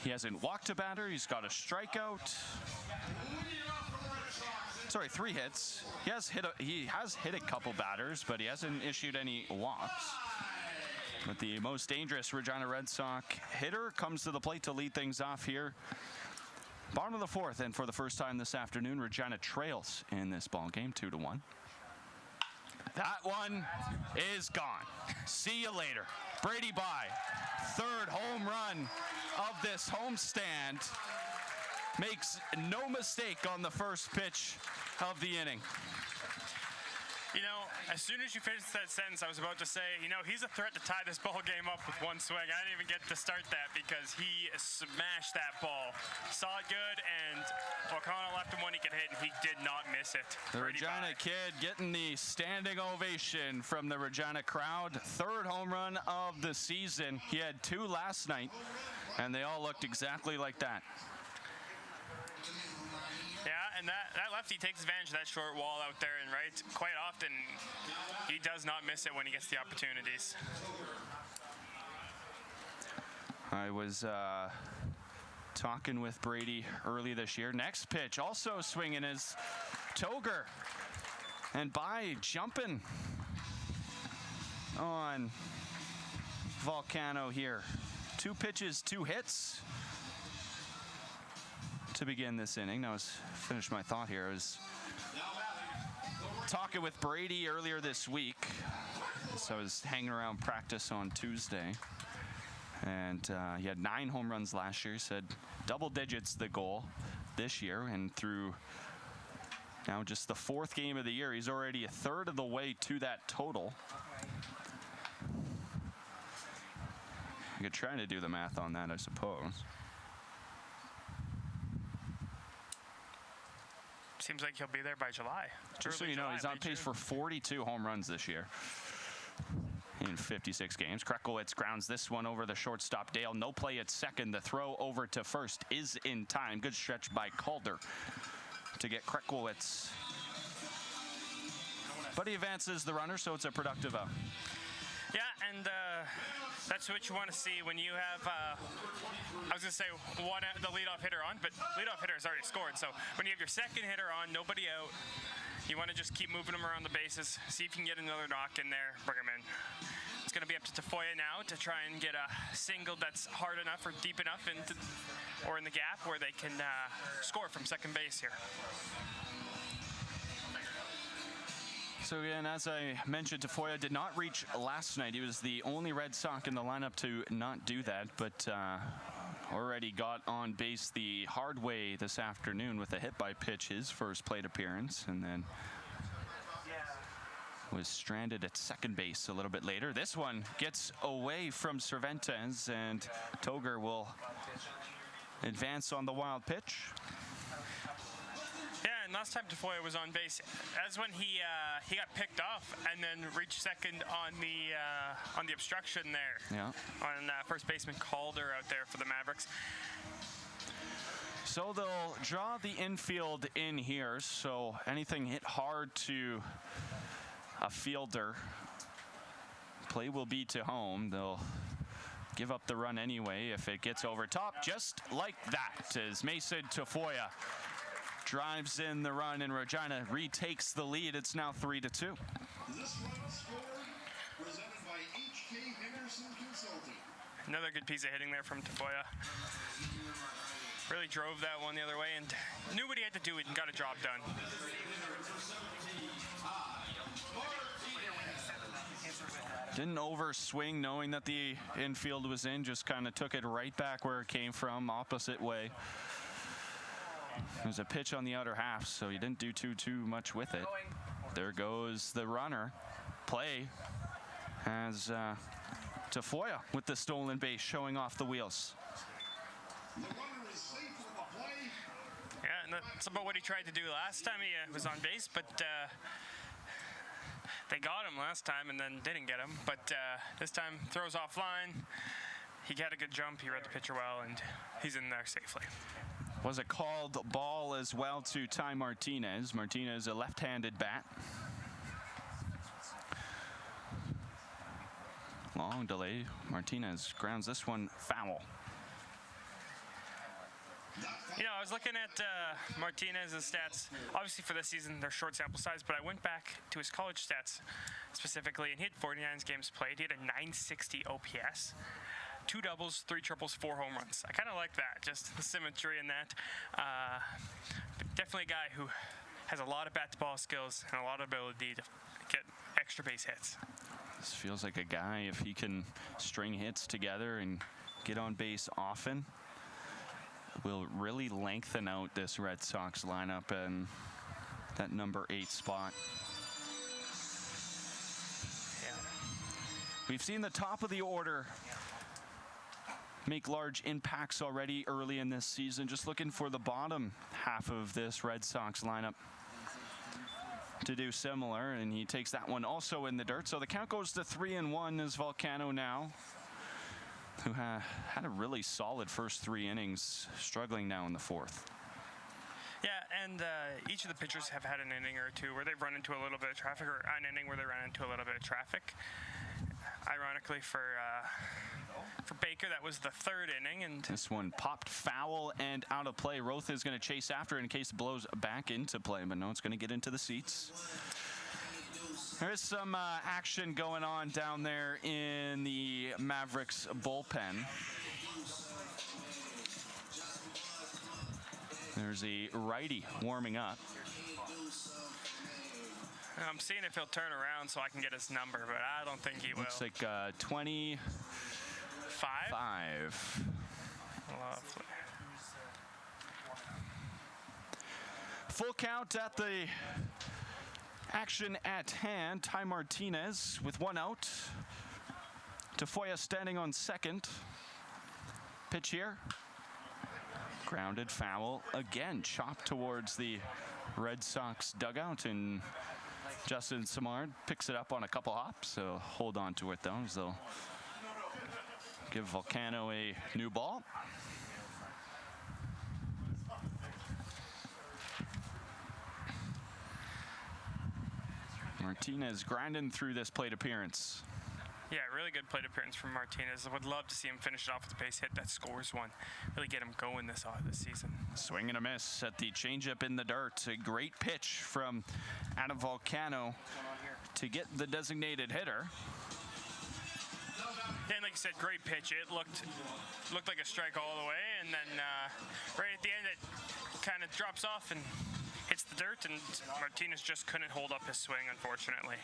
He hasn't walked a batter. He's got a strikeout. Sorry, 3 hits. He has hit a couple batters, but he hasn't issued any walks. But the most dangerous Regina Red Sox hitter comes to the plate to lead things off here. Bottom of the 4th, and for the first time this afternoon, Regina trails in this ball game 2-1. That one is gone. See you later. Brady Bye, 3rd home run of this homestand. Makes no mistake on the first pitch of the inning. You know, as soon as you finished that sentence, I was about to say, you know, he's a threat to tie this ball game up with 1 swing. I didn't even get to start that because he smashed that ball. Saw it good, and O'Connell left him when he could hit, and he did not miss it. The Regina kid getting the standing ovation from the Regina crowd. 3rd home run of the season. He had 2 last night, and they all looked exactly like that. Yeah, and that lefty takes advantage of that short wall out there, and quite often he does not miss it when he gets the opportunities. I was talking with Brady early this year. Next pitch, also swinging, is Toger. And Bye jumping on Volcano here. 2 pitches, 2 hits to begin this inning. Now, finish my thought here. I was talking with Brady earlier this week. So I was hanging around practice on Tuesday. And he had 9 home runs last year. Said double digits the goal this year. And through now just the 4th game of the year, he's already a third of the way to that total. I could try to do the math on that, I suppose. Seems like he'll be there by July. Just so you know, he's on pace for 42 home runs this year in 56 games. Krekowicz grounds this one over the shortstop Dale. No play at second. The throw over to first is in time. Good stretch by Calder to get Krekowicz. But he advances the runner, so it's a productive out. Yeah, and that's what you want to see when you have, I was going to say the leadoff hitter on, but leadoff hitter has already scored. So when you have your second hitter on, nobody out, you want to just keep moving them around the bases, see if you can get another knock in there, bring him in. It's going to be up to Tafoya now to try and get a single that's hard enough or deep enough or in the gap where they can score from second base here. So again, as I mentioned, Tafoya did not reach last night. He was the only Red Sox in the lineup to not do that, but already got on base the hard way this afternoon with a hit by pitch, his first plate appearance, and then was stranded at second base a little bit later. This one gets away from Cervantes, and Toger will advance on the wild pitch. Yeah, and last time Tafoya was on base, that's when he got picked off and then reached second on the obstruction there. Yeah. On first baseman Calder out there for the Mavericks. So they'll draw the infield in here. So anything hit hard to a fielder, play will be to home. They'll give up the run anyway if it gets over top, just like that, as Mason Tafoya drives in the run, and Regina retakes the lead. It's now 3-2. This run scored, presented by H.K. Henderson Consulting. Another good piece of hitting there from Tafoya. Really drove that one the other way and knew what he had to do and got a job done. Didn't overswing knowing that the infield was in, just kind of took it right back where it came from, opposite way. There's a pitch on the outer half, so you didn't do too much with it. There goes the runner. Play as Tafoya with the stolen base, showing off the wheels. Yeah, and that's about what he tried to do last time he was on base, but they got him last time and then didn't get him. But this time throws offline. He had a good jump. He read the pitcher well, and he's in there safely. Was a called ball as well to Ty Martinez. Martinez, a left-handed bat. Long delay. Martinez grounds this one foul. You know, I was looking at Martinez's stats. Obviously for this season, they're short sample size, but I went back to his college stats specifically, and he had 49 games played. He had a 960 OPS. 2 doubles, 3 triples, 4 home runs. I kind of like that, just the symmetry in that. But definitely a guy who has a lot of bat-to-ball skills and a lot of ability to get extra base hits. This feels like a guy, if he can string hits together and get on base often, will really lengthen out this Red Sox lineup and that number 8 spot. Yeah. We've seen the top of the order make large impacts already early in this season. Just looking for the bottom half of this Red Sox lineup to do similar, and he takes that one also in the dirt. So the count goes to 3-1 as Volcano now, who had a really solid first 3 innings, struggling now in the 4th. Yeah, and each of the pitchers have had an inning or two where they've run into a little bit of traffic, or an inning where they ran into a little bit of traffic. Ironically for Baker, that was the 3rd inning, and this one popped foul and out of play. Roth is going to chase after it in case it blows back into play, but no, it's going to get into the seats. There's some action going on down there in the Mavericks bullpen. There's a righty warming up. I'm seeing if he'll turn around so I can get his number, but I don't think he will. Looks like 25 5? 5. Lovely. Full count at the action at hand. Ty Martinez with 1 out. Tafoya standing on second. Pitch here. Grounded foul again. Chopped towards the Red Sox dugout, and Justin Samard picks it up on a couple hops. So hold on to it though, as they'll give Volcano a new ball. Martinez grinding through this plate appearance. Yeah, really good plate appearance from Martinez. I would love to see him finish it off with a base hit that scores one. Really get him going this season. Swing and a miss at the changeup in the dirt. A great pitch from Adam Volcano to get the designated hitter. Yeah, and like you said, great pitch. It looked like a strike all the way, and then right at the end, it kind of drops off and hits the dirt, and Martinez just couldn't hold up his swing, unfortunately.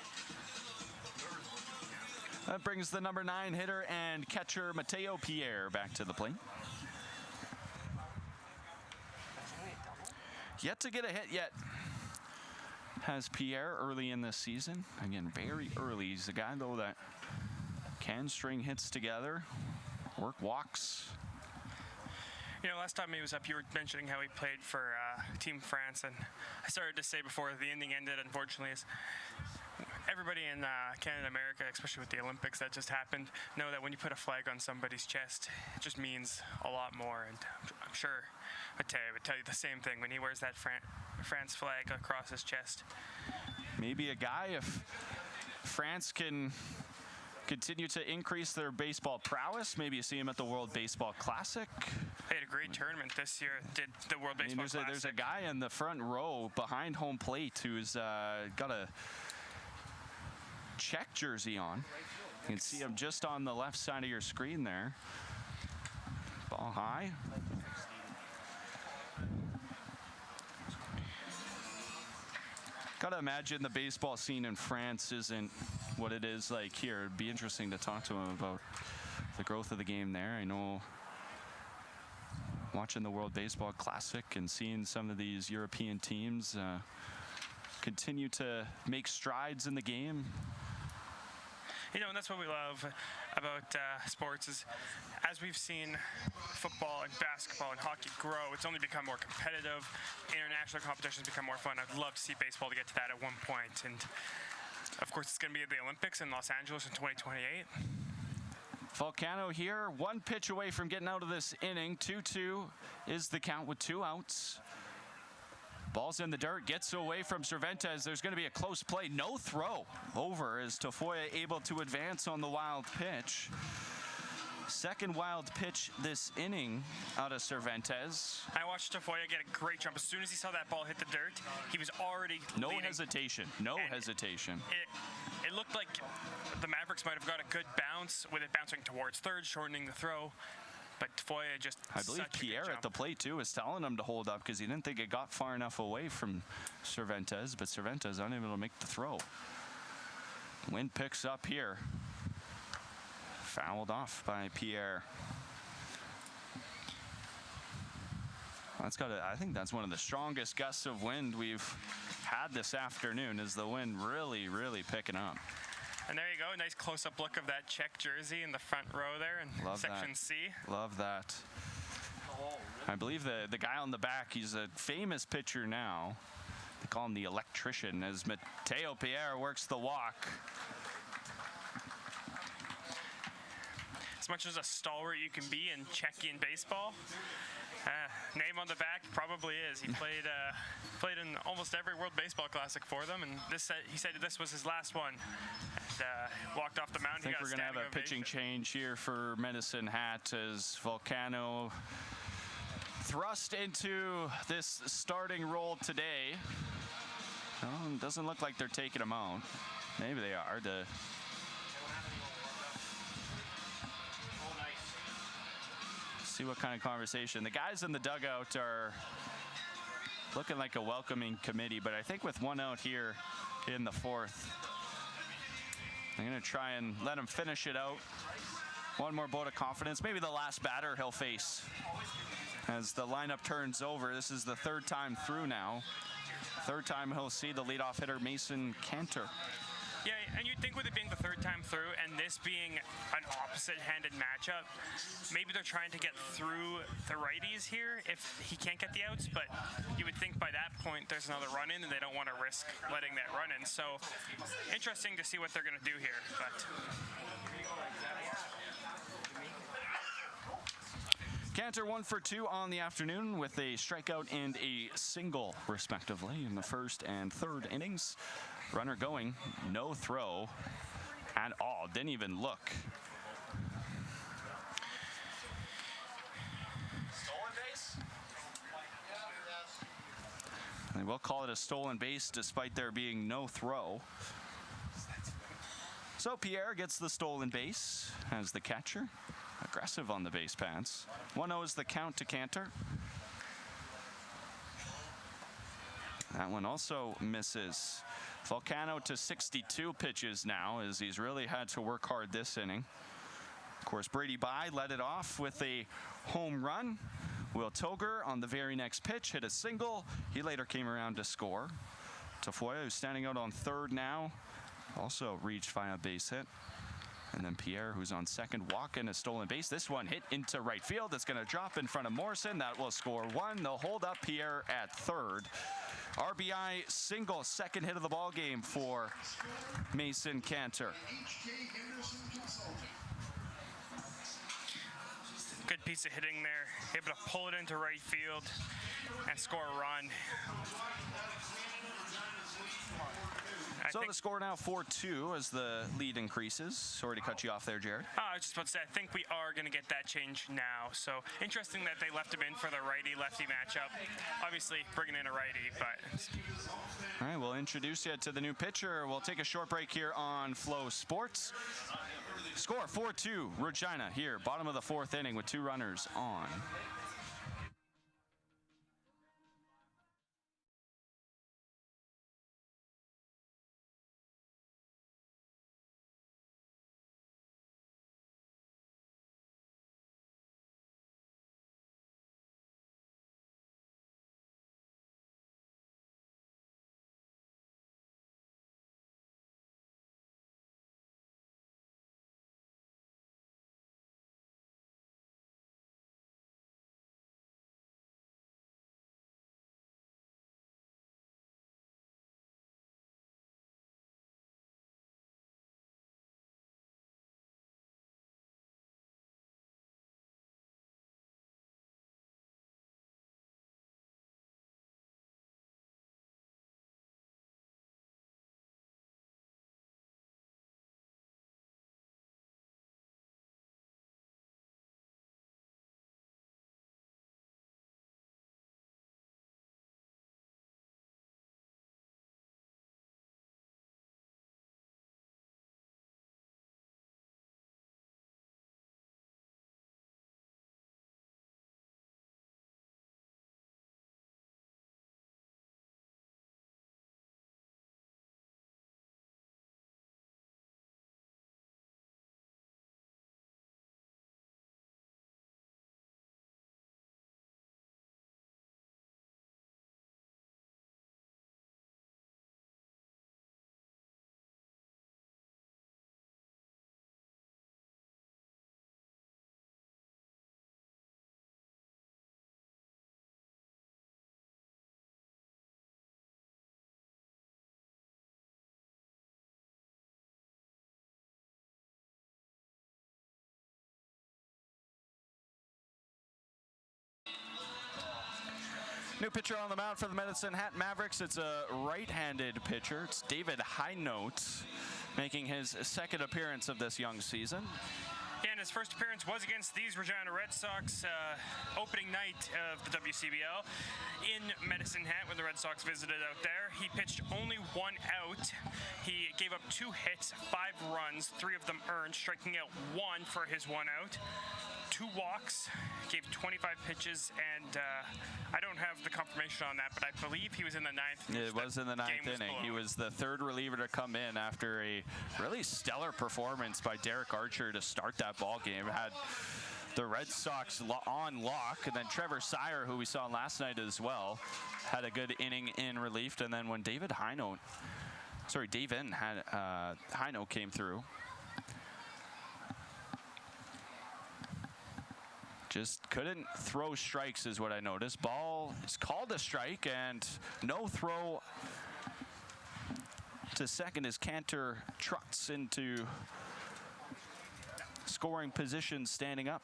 That brings the number 9 hitter and catcher Mateo Pierre back to the plate. Yet to get a hit yet has Pierre early in this season. Again, very early. He's a guy, though, that can string hits together, work walks. You know, last time he was up, you were mentioning how he played for Team France, and I started to say before the ending ended, unfortunately, is everybody in Canada and America, especially with the Olympics that just happened, know that when you put a flag on somebody's chest, it just means a lot more. And I'm sure Mateo would tell you the same thing when he wears that France flag across his chest. Maybe a guy, if France can continue to increase their baseball prowess, maybe you see him at the World Baseball Classic. They had a great tournament this year, did the World Baseball Classic. There's a guy in the front row behind home plate who's got a Czech jersey on. You can see him just on the left side of your screen there. Ball high. Gotta imagine the baseball scene in France isn't what it is like here. It'd be interesting to talk to him about the growth of the game there. I know watching the World Baseball Classic and seeing some of these European teams continue to make strides in the game. You know, and that's what we love about sports is, as we've seen football and basketball and hockey grow, it's only become more competitive. International competitions become more fun. I'd love to see baseball to get to that at one point. And, of course, it's going to be at the Olympics in Los Angeles in 2028. Volcano here, 1 pitch away from getting out of this inning. 2-2 is the count with 2 outs. Ball's in the dirt, gets away from Cervantes. There's going to be a close play. No throw over as Tafoya able to advance on the wild pitch. Second wild pitch this inning out of Cervantes. I watched Tafoya get a great jump. As soon as he saw that ball hit the dirt, he was already No leading. hesitation. No hesitation. It looked like the Mavericks might have got a good bounce with it bouncing towards third, shortening the throw. But Tafoya just I believe Pierre at the plate, too, was telling him to hold up because he didn't think it got far enough away from Cervantes, but Cervantes unable to make the throw. Wind picks up here. Fouled off by Pierre. I think that's one of the strongest gusts of wind we've had this afternoon, is the wind really, really picking up. And there you go, a nice close-up look of that Czech jersey in the front row there in Section C. Love that. I believe the guy on the back, he's a famous pitcher now. They call him the electrician, as Mateo Pierre works the walk. As much as a stalwart you can be in Czechian baseball, name on the back probably is. He played in almost every World Baseball Classic for them, and he said this was his last one. And, walked off the mound. I think we're going to have a pitching change here for Medicine Hat as Volcano thrust into this starting role today. Well, doesn't look like they're taking him out. Maybe they are. See what kind of conversation. The guys in the dugout are looking like a welcoming committee, but I think with 1 out here in the 4th, I'm going to try and let him finish it out. one more vote of confidence. Maybe the last batter he'll face as the lineup turns over. This is the third time through now. Third time he'll see the leadoff hitter Mason Cantor. Yeah, and you'd think with it being the third time through and this being an opposite-handed matchup, maybe they're trying to get through the righties here if he can't get the outs, but you would think by that point there's another run in and they don't want to risk letting that run in. So interesting to see what they're going to do here. But Cantor 1 for 2 on the afternoon with a strikeout and a single, respectively, in the first and third innings. Runner going, no throw at all. Didn't even look. Stolen base? They will call it a stolen base despite there being no throw. So Pierre gets the stolen base as the catcher. Aggressive on the base paths. 1-0 is the count to Cantor. That one also misses. Volcano to 62 pitches now as he's really had to work hard this inning. Of course, Brady Bye led it off with a home run. Will Toger on the very next pitch hit a single. He later came around to score. Tafoya, who's standing out on third now, also reached via base hit. And then Pierre, who's on second, walk in a stolen base. This one hit into right field. It's going to drop in front of Morrison. That will score one. They'll hold up Pierre at third. RBI single, second hit of the ball game for Mason Cantor. good piece of hitting there. Able to pull it into right field and score a run. So the score now 4-2 as the lead increases. Sorry to cut you off there, Jared. I was just about to say, I think we are going to get that change now. So interesting that they left him in for the righty-lefty matchup. Obviously, bringing in a righty, but... All right, we'll introduce you to the new pitcher. We'll take a short break here on Flow Sports. Score 4-2, Regina here, bottom of the fourth inning with 2 runners on. New pitcher on the mound for the Medicine Hat Mavericks. It's a right-handed pitcher. It's David Highnote making his second appearance of this young season. Yeah, and his first appearance was against these Regina Red Sox opening night of the WCBL in Medicine Hat when the Red Sox visited out there. He pitched only 1 out. He gave up 2 hits, 5 runs, 3 of them earned, striking out 1 for his 1 out. 2 walks, gave 25 pitches, and I don't have the confirmation on that, but I believe he was in the 9th. It was in the 9th inning. He was the 3rd reliever to come in after a really stellar performance by Derek Archer to start that ball ball game. Had the Red Sox on lock, and then Trevor Sire, who we saw last night as well, had a good inning in relief. And then when David Heino came through, just couldn't throw strikes is what I noticed. Ball is called a strike and no throw to second as Cantor trots into scoring position standing up.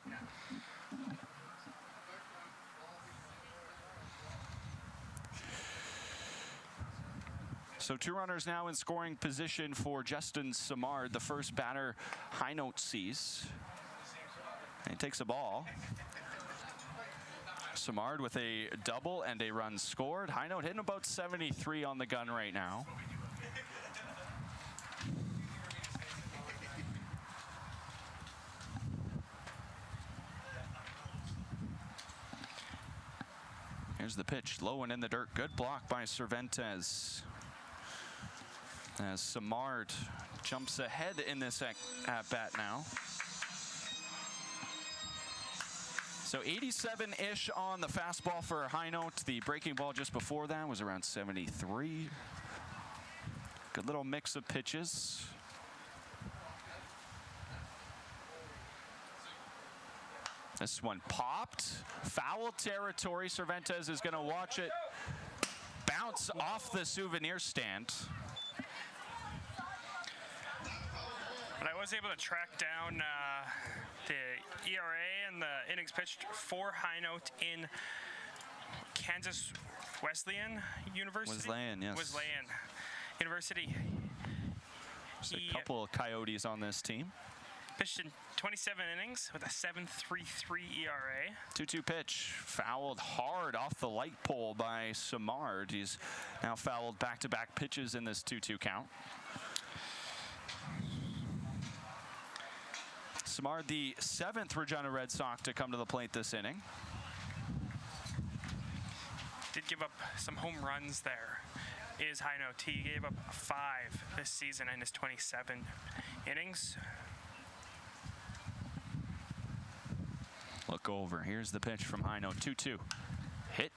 So 2 runners now in scoring position for Justin Simard. The first batter Heinold sees. And he takes a ball. Simard with a double and a run scored. Heinold hitting about 73 on the gun right now. Here's the pitch, low and in the dirt. Good block by Cervantes. As Simard jumps ahead in this at-bat now. So 87-ish on the fastball for Heinold. The breaking ball just before that was around 73. Good little mix of pitches. This one popped. Foul territory. Cervantes is going to watch it bounce off the souvenir stand. But I was able to track down the ERA and the innings pitched for Heinold in Kansas Wesleyan University. Wesleyan, yes. Wesleyan University. There's a couple of Coyotes on this team. Pitched in 27 innings with a 7.33 ERA. 2-2 pitch, fouled hard off the light pole by Simard. He's now fouled back-to-back pitches in this 2-2 count. Simard, the 7th Regina Red Sox to come to the plate this inning. Did give up some home runs there. Is Heinold. He gave up 5 this season in his 27 innings. Look over. Here's the pitch from Heinold. 2-2. Hit.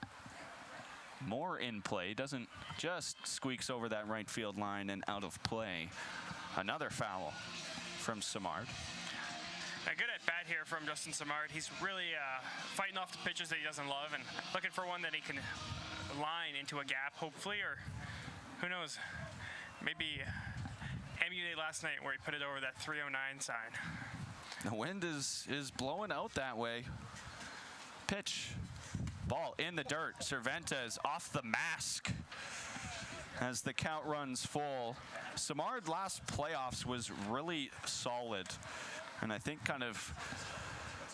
More in play. Doesn't just squeaks over that right field line and out of play. Another foul from Simard. A good at bat here from Justin Simard. He's really fighting off the pitches that he doesn't love and looking for one that he can line into a gap, hopefully, or who knows, maybe emulate last night where he put it over that 309 sign. The wind is blowing out that way. Pitch. Ball in the dirt. Cervantes off the mask as the count runs full. Simard last playoffs was really solid, and I think kind of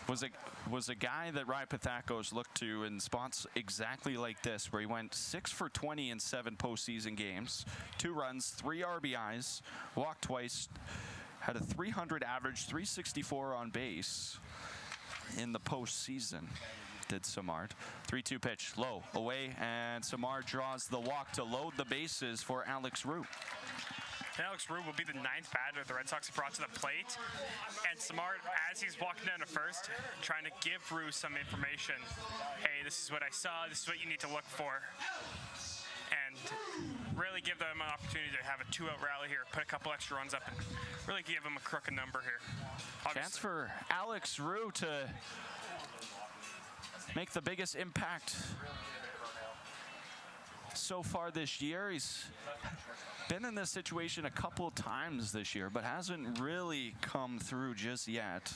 was a guy that Ryan Pathakos looked to in spots exactly like this, where he went 6 for 20 in 7 postseason games, 2 runs, 3 RBIs, walked twice, had a 300 average, 364 on base in the postseason. Did Simard. 3-2 pitch, low, away, and Simard draws the walk to load the bases for Alex Roux. Alex Roux will be the 9th batter the Red Sox have brought to the plate. And Simard, as he's walking down to first, trying to give Roux some information. Hey, this is what I saw. This is what you need to look for. And really give them an opportunity to have a 2-out rally here, put a couple extra runs up, and really give them a crooked number here. Obviously. Chance for Alex Roux to make the biggest impact so far this year. He's been in this situation a couple times this year, but hasn't really come through just yet.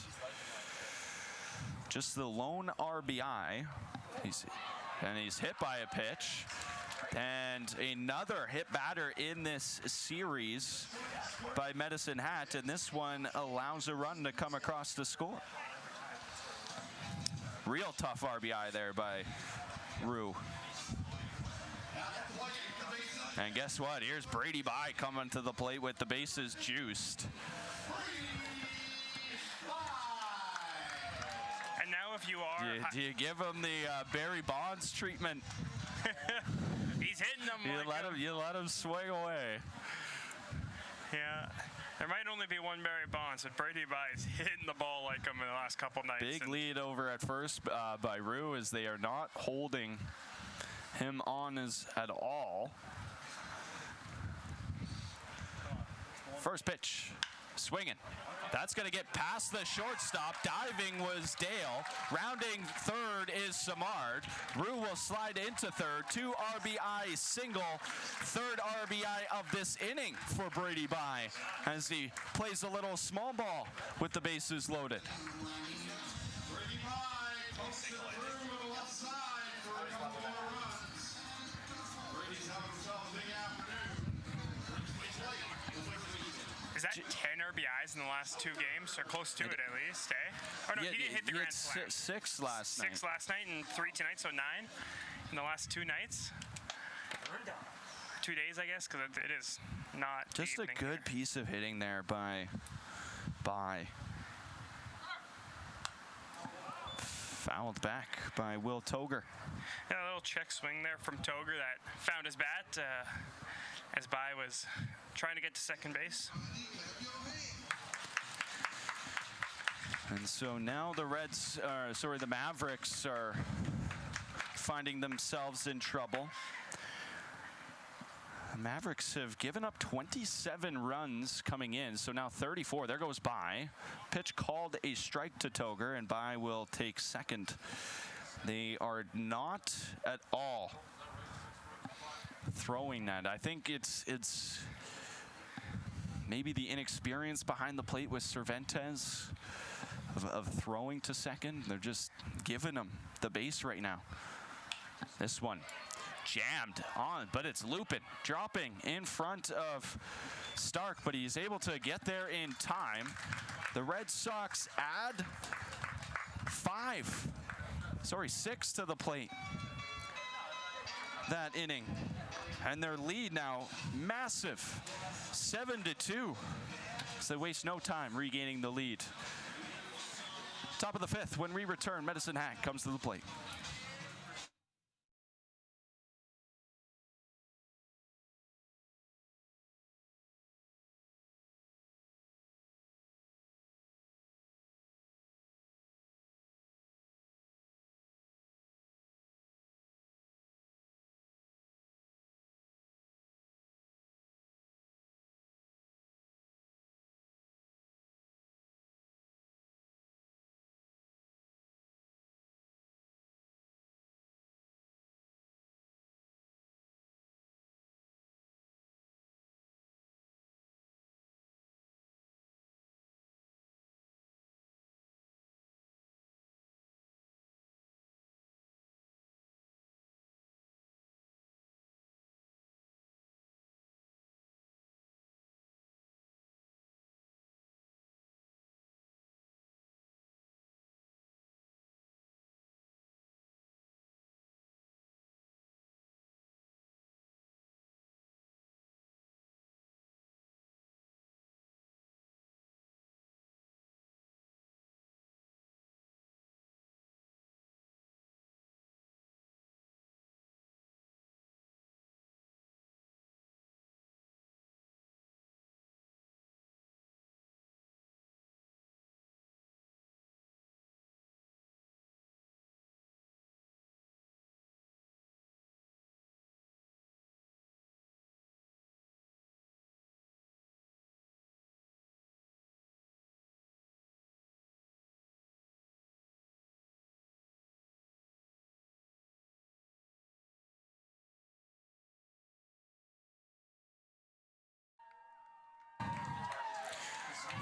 Just the lone RBI. He's hit by a pitch. And another hit batter in this series by Medicine Hat, and this one allows a run to come across to score. Real tough RBI there by Roux. And guess what? Here's Brady Bye coming to the plate with the bases juiced. And now if you are... Do you give him the Barry Bonds treatment? He's hitting them. You let him swing away. Yeah. There might only be one Barry Bonds, but Brady Bye is hitting the ball like him in the last couple nights. Big lead over at first by Rue, as they are not holding him on at all. First pitch, swinging. That's going to get past the shortstop. Diving was Dale. Rounding third is Samard. Rue will slide into third. 2 RBI single. Third RBI of this inning for Brady Bye as he plays a little small ball with the bases loaded. Brady Bye posted through to the left side for a couple more runs. Brady's having himself a big afternoon. Is that 10 RBIs in the last 2 games, or close to it at least, eh? Or no, he didn't hit the grand slam. 6 last night. 6 last night and 3 tonight, so 9 in the last 2 nights. 2 days, I guess, because it is not Just a good piece of hitting there by fouled back by Will Toger. Yeah, a little check swing there from Toger that found his bat as Bye was trying to get to second base. And so now the the Mavericks are finding themselves in trouble. The Mavericks have given up 27 runs coming in, so now 34. There goes Bye. Pitch called a strike to Toger, and Bye will take second. They are not at all throwing that. I think it's maybe the inexperience behind the plate with Cervantes of throwing to second. They're just giving him the base right now. This one jammed on, but it's looping, dropping in front of Stark, but he's able to get there in time. The Red Sox add 6 to the plate that inning, and their lead now massive, 7-2. So they waste no time regaining the lead. Top of the 5th, when we return, Medicine Hat comes to the plate.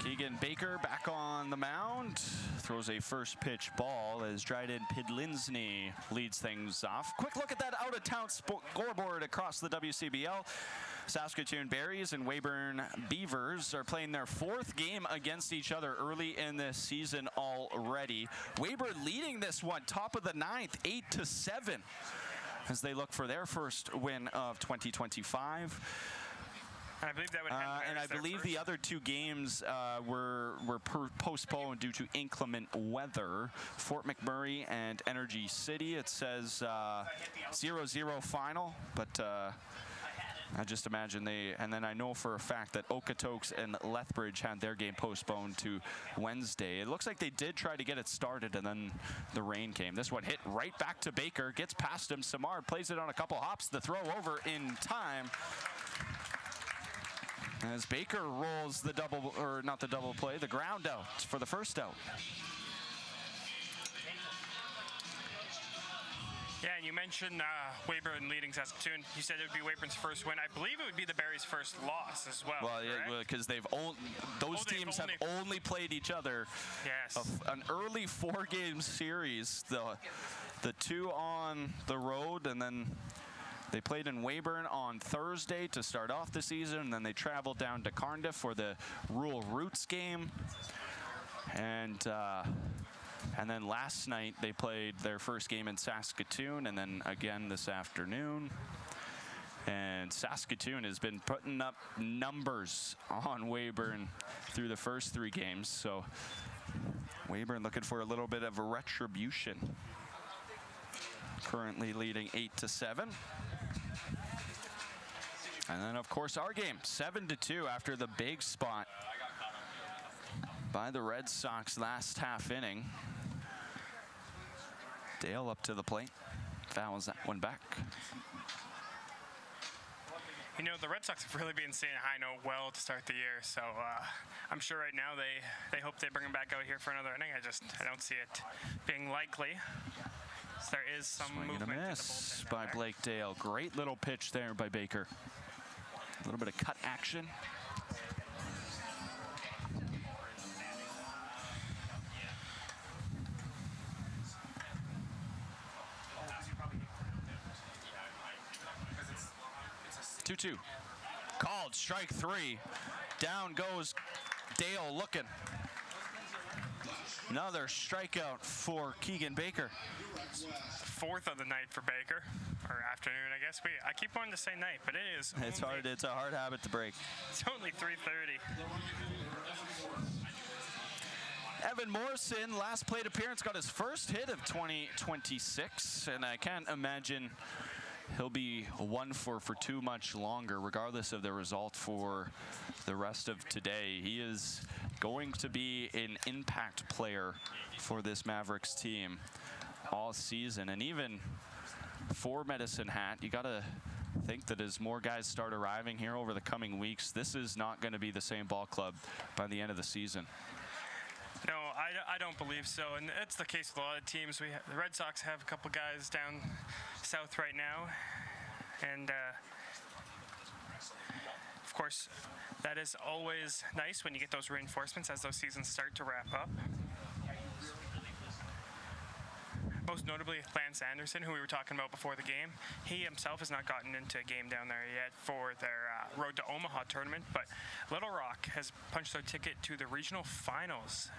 Keegan Baker back on the mound, throws a first pitch ball as Dryden Pidlinsny leads things off. Quick look at that out-of-town scoreboard across the WCBL. Saskatchewan Berries and Weyburn Beavers are playing their 4th game against each other early in this season already. Weyburn leading this one, top of the 9th, 8-7, as they look for their first win of 2025. I believe that would and I believe the other 2 games were postponed due to inclement weather. Fort McMurray and Energy City. It says 0-0 final, but I just imagine and then I know for a fact that Okotoks and Lethbridge had their game postponed to Wednesday. It looks like they did try to get it started, and then the rain came. This one hit right back to Baker, gets past him. Samard plays it on a couple hops. The throw over in time. As Baker rolls the double, or not the double play, the ground out for the first out. Yeah, and you mentioned Weyburn leading Saskatoon. You said it would be Weyburn's first win. I believe it would be the Berries' first loss as well. Well, yeah, because those teams have only played each other. Yes. An early 4-game series. The 2 on the road, and then they played in Weyburn on Thursday to start off the season, and then they traveled down to Cardiff for the Rural Roots game. And then last night they played their first game in Saskatoon, and then again this afternoon. And Saskatoon has been putting up numbers on Weyburn through the first 3 games. So Weyburn looking for a little bit of a retribution. Currently leading 8-7. And then of course our game, 7-2 after the big spot by the Red Sox last half inning. Dale up to the plate, fouls that one back. You know, the Red Sox have really been staying high note well to start the year, so I'm sure right now they hope they bring him back out here for another inning. I don't see it being likely. So there is some movement in the miss bullpen by there. Blake Dale. Great little pitch there by Baker. A little bit of cut action. Two. Called strike 3. Down goes Dale looking. Another strikeout for Keegan Baker. 4th of the night for Baker, or afternoon, I guess. I keep wanting to say night, but it is. It's hard. It's a hard habit to break. It's only 3:30. Evan Morrison, last plate appearance, got his first hit of 2026, and I can't imagine he'll be one for too much longer, regardless of the result for the rest of today. He is going to be an impact player for this Mavericks team all season. And even for Medicine Hat, you got to think that as more guys start arriving here over the coming weeks, this is not going to be the same ball club by the end of the season. No, I don't believe so, and that's the case with a lot of teams. The Red Sox have a couple guys down south right now, and of course, that is always nice when you get those reinforcements as those seasons start to wrap up. Most notably, Lance Anderson, who we were talking about before the game. He himself has not gotten into a game down there yet for their Road to Omaha tournament, but Little Rock has punched their ticket to the regional finals.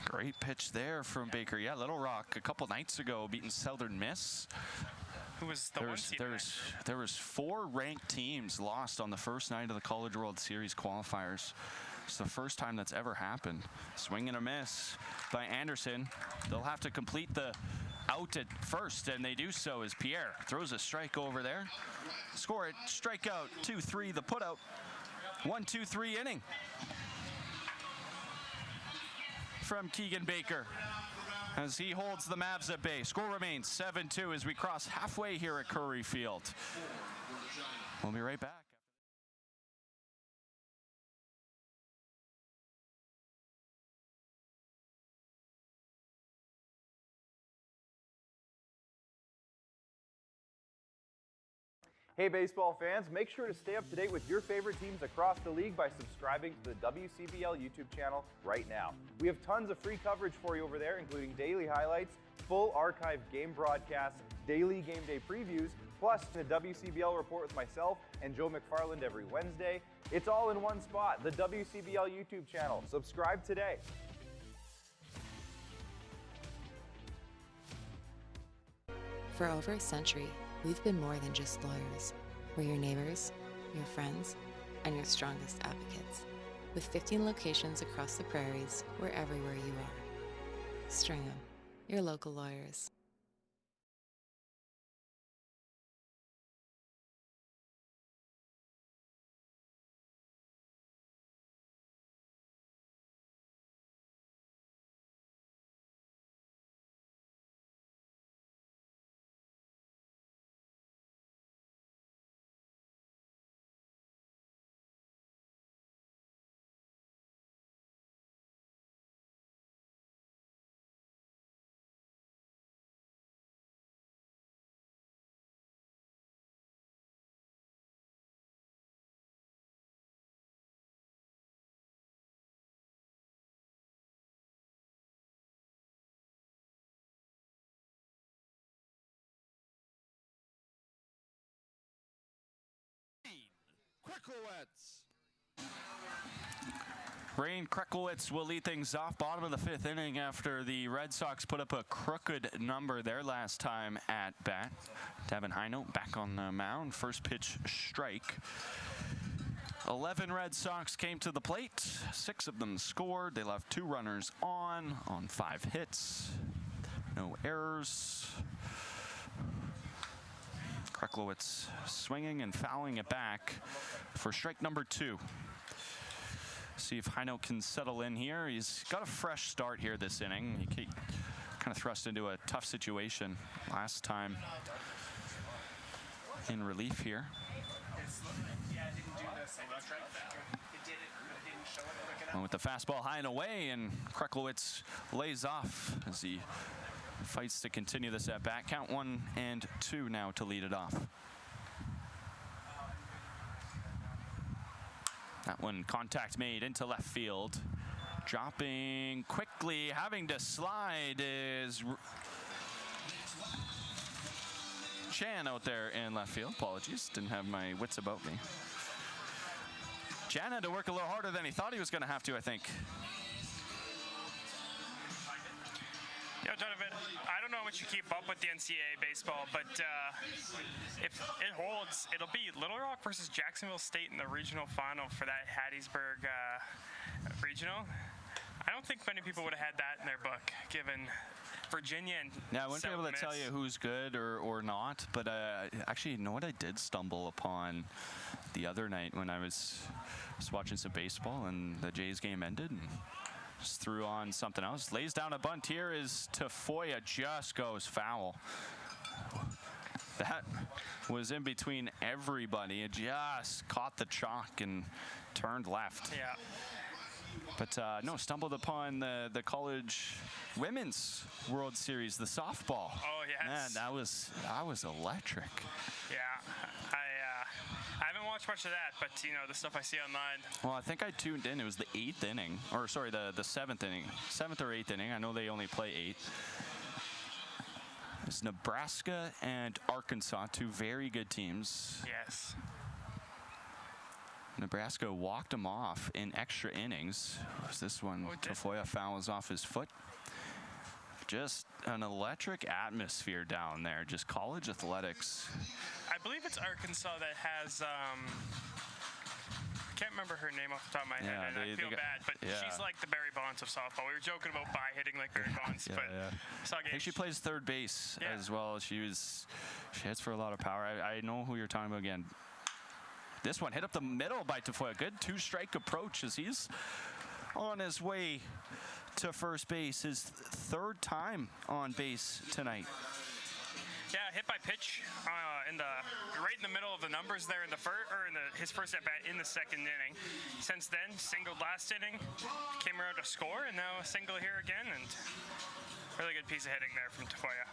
Great pitch there from Baker. Yeah, Little Rock a couple nights ago beating Southern Miss. Who was the one seed? There was 4 ranked teams lost on the first night of the College World Series qualifiers. It's the first time that's ever happened. Swing and a miss by Anderson. They'll have to complete the out at first, and they do so as Pierre throws a strike over there. Score it, strikeout, 2-3, the putout. 1-2-3 inning from Keegan Baker as he holds the Mavs at bay. Score remains 7-2 as we cross halfway here at Curry Field. We'll be right back. Hey baseball fans, make sure to stay up to date with your favorite teams across the league by subscribing to the WCBL YouTube channel right now. We have tons of free coverage for you over there, including daily highlights, full archived game broadcasts, daily game day previews, plus the WCBL report with myself and Joe McFarland every Wednesday. It's all in one spot, the WCBL YouTube channel. Subscribe today. For over a century, we've been more than just lawyers. We're your neighbors, your friends, and your strongest advocates. With 15 locations across the prairies, we're everywhere you are. Stringham, your local lawyers. Krekowitz. Rain Krekowitz will lead things off, bottom of the 5th inning after the Red Sox put up a crooked number their last time at bat. Devin Heino back on the mound, first pitch strike. 11 Red Sox came to the plate, 6 of them scored. They left 2 runners on 5 hits. No errors. Krekowitz swinging and fouling it back for strike number 2. See if Heino can settle in here. He's got a fresh start here this inning. He kind of thrust into a tough situation last time in relief here. And with the fastball high and away, and Krekowitz lays off as he fights to continue this at bat. Count 1-2 now to lead it off. That one, contact made into left field. Dropping quickly, having to slide is Chan out there in left field. Apologies, didn't have my wits about me. Chan had to work a little harder than he thought he was going to have to, I think. Yeah, Donovan, I don't know how much you keep up with the NCAA baseball, but if it holds, it'll be Little Rock versus Jacksonville State in the regional final for that Hattiesburg regional. I don't think many people would have had that in their book, given Virginia and yeah, I wouldn't be able to tell you who's good or not, but actually, you know what I did stumble upon the other night when I was watching some baseball and the Jays game ended, and just threw on something else. Lays down a bunt here is Tafoya, just goes foul. That was in between everybody. It just caught the chalk and turned left. Yeah. But no, stumbled upon the college women's World Series, the softball. Oh yes. Man, that was electric. Yeah, I haven't watched much of that, but you know the stuff I see online. Well, I think I tuned in. It was the 8th inning, or sorry, the 7th inning, 7th or 8th inning. I know they only play 8. It's Nebraska and Arkansas, 2 very good teams. Yes. Nebraska walked them off in extra innings. Was this one? Tafoya fouls off his foot. Just an electric atmosphere down there. Just college athletics. I believe it's Arkansas that has. I can't remember her name off the top of my head, and I feel bad, but she's like the Barry Bonds of softball. We were joking about hitting like Barry Bonds, but I think she plays third base as well. She hits for a lot of power. I know who you're talking about again. This one hit up the middle by Tafoya. Good 2-strike approach as he's on his way to first base. His 3rd time on base tonight. Yeah, hit by pitch right in the middle of the numbers there in the his first at bat in the 2nd inning. Since then, singled last inning, came around to score, and now a single here again, and really good piece of hitting there from Tafoya.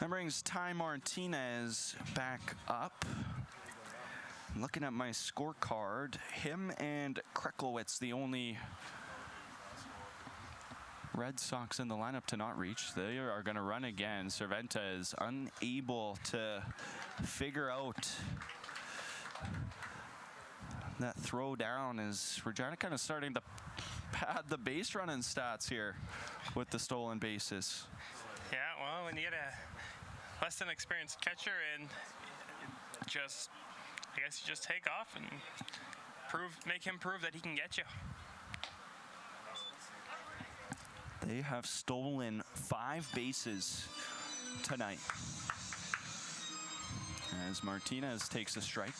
That brings Ty Martinez back up. Looking at my scorecard, him and Krekowitz, the only Red Sox in the lineup to not reach. They are going to run again. Cerventa is unable to figure out that throw down. Is Regina kind of starting to pad the base running stats here with the stolen bases? Yeah, well, when you get a less than experienced catcher and I guess you just take off and make him prove that he can get you. They have stolen 5 bases tonight as Martinez takes a strike.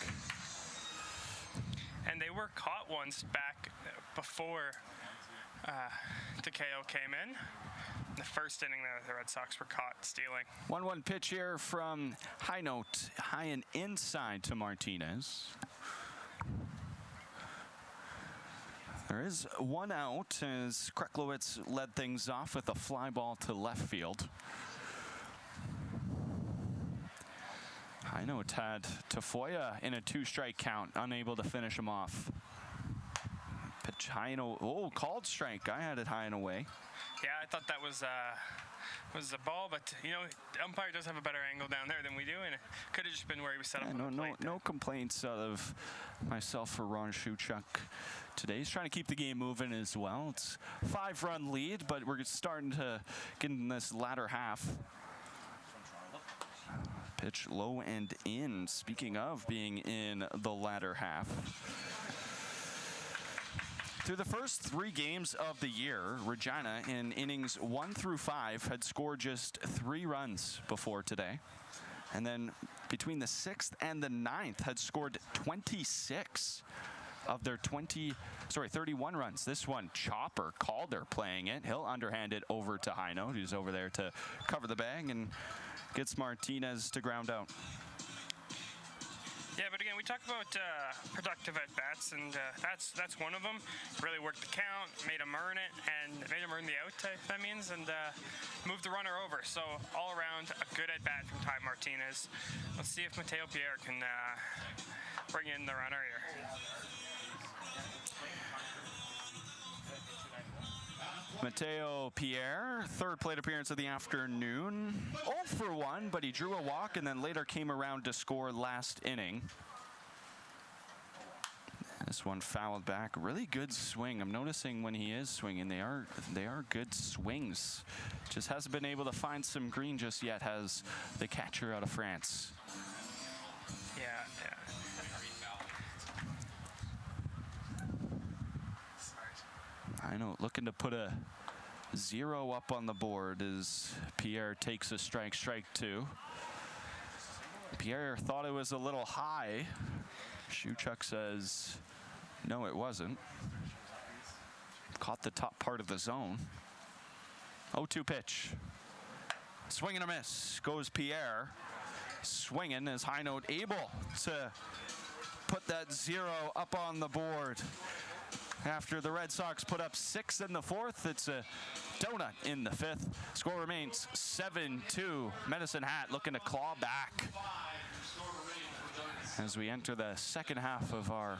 And they were caught once back before Takeo came in. The first inning, the Red Sox were caught stealing. 1-1 pitch here from high note, high and inside to Martinez. There is 1 out as Krekowitz led things off with a fly ball to left field. High note had Tafoya in a 2-strike count, unable to finish him off. Pitch high and called strike. I had it high and away. Yeah, I thought that was was the ball, but you know, the umpire does have a better angle down there than we do, and it could have just been where he was set up. No complaints out of myself for Ron Shuchuk today. He's trying to keep the game moving as well. It's a 5-run lead, but we're starting to get in this latter half. Pitch low and in. Speaking of being in the latter half. Through the first 3 games of the year, Regina in innings 1 through 5 had scored just 3 runs before today. And then between the 6th and the 9th had scored 26 of their 31 runs. This one, Chopper Calder playing it. He'll underhand it over to High Note, who's over there to cover the bag and gets Martinez to ground out. Yeah, but again, we talk about productive at-bats, and that's one of them. Really worked the count, made him earn it, and made him earn the out, that means, and moved the runner over. So all around, a good at-bat from Ty Martinez. Let's see if Mateo Pierre can bring in the runner here. Mateo Pierre, 3rd plate appearance of the afternoon. 0 for 1, but he drew a walk and then later came around to score last inning. This one fouled back. Really good swing. I'm noticing when he is swinging, they are good swings. Just hasn't been able to find some green just yet, has the catcher out of France. Yeah. I know, looking to put a 0 up on the board as Pierre takes a strike 2. Pierre thought it was a little high. Shuchuk says, no, it wasn't. Caught the top part of the zone. 0-2 pitch. Swing and a miss. Goes Pierre. Swinging as High Note able to put that 0 up on the board. After the Red Sox put up 6 in the 4th, it's a donut in the 5th. Score remains 7-2. Medicine Hat looking to claw back as we enter the second half of our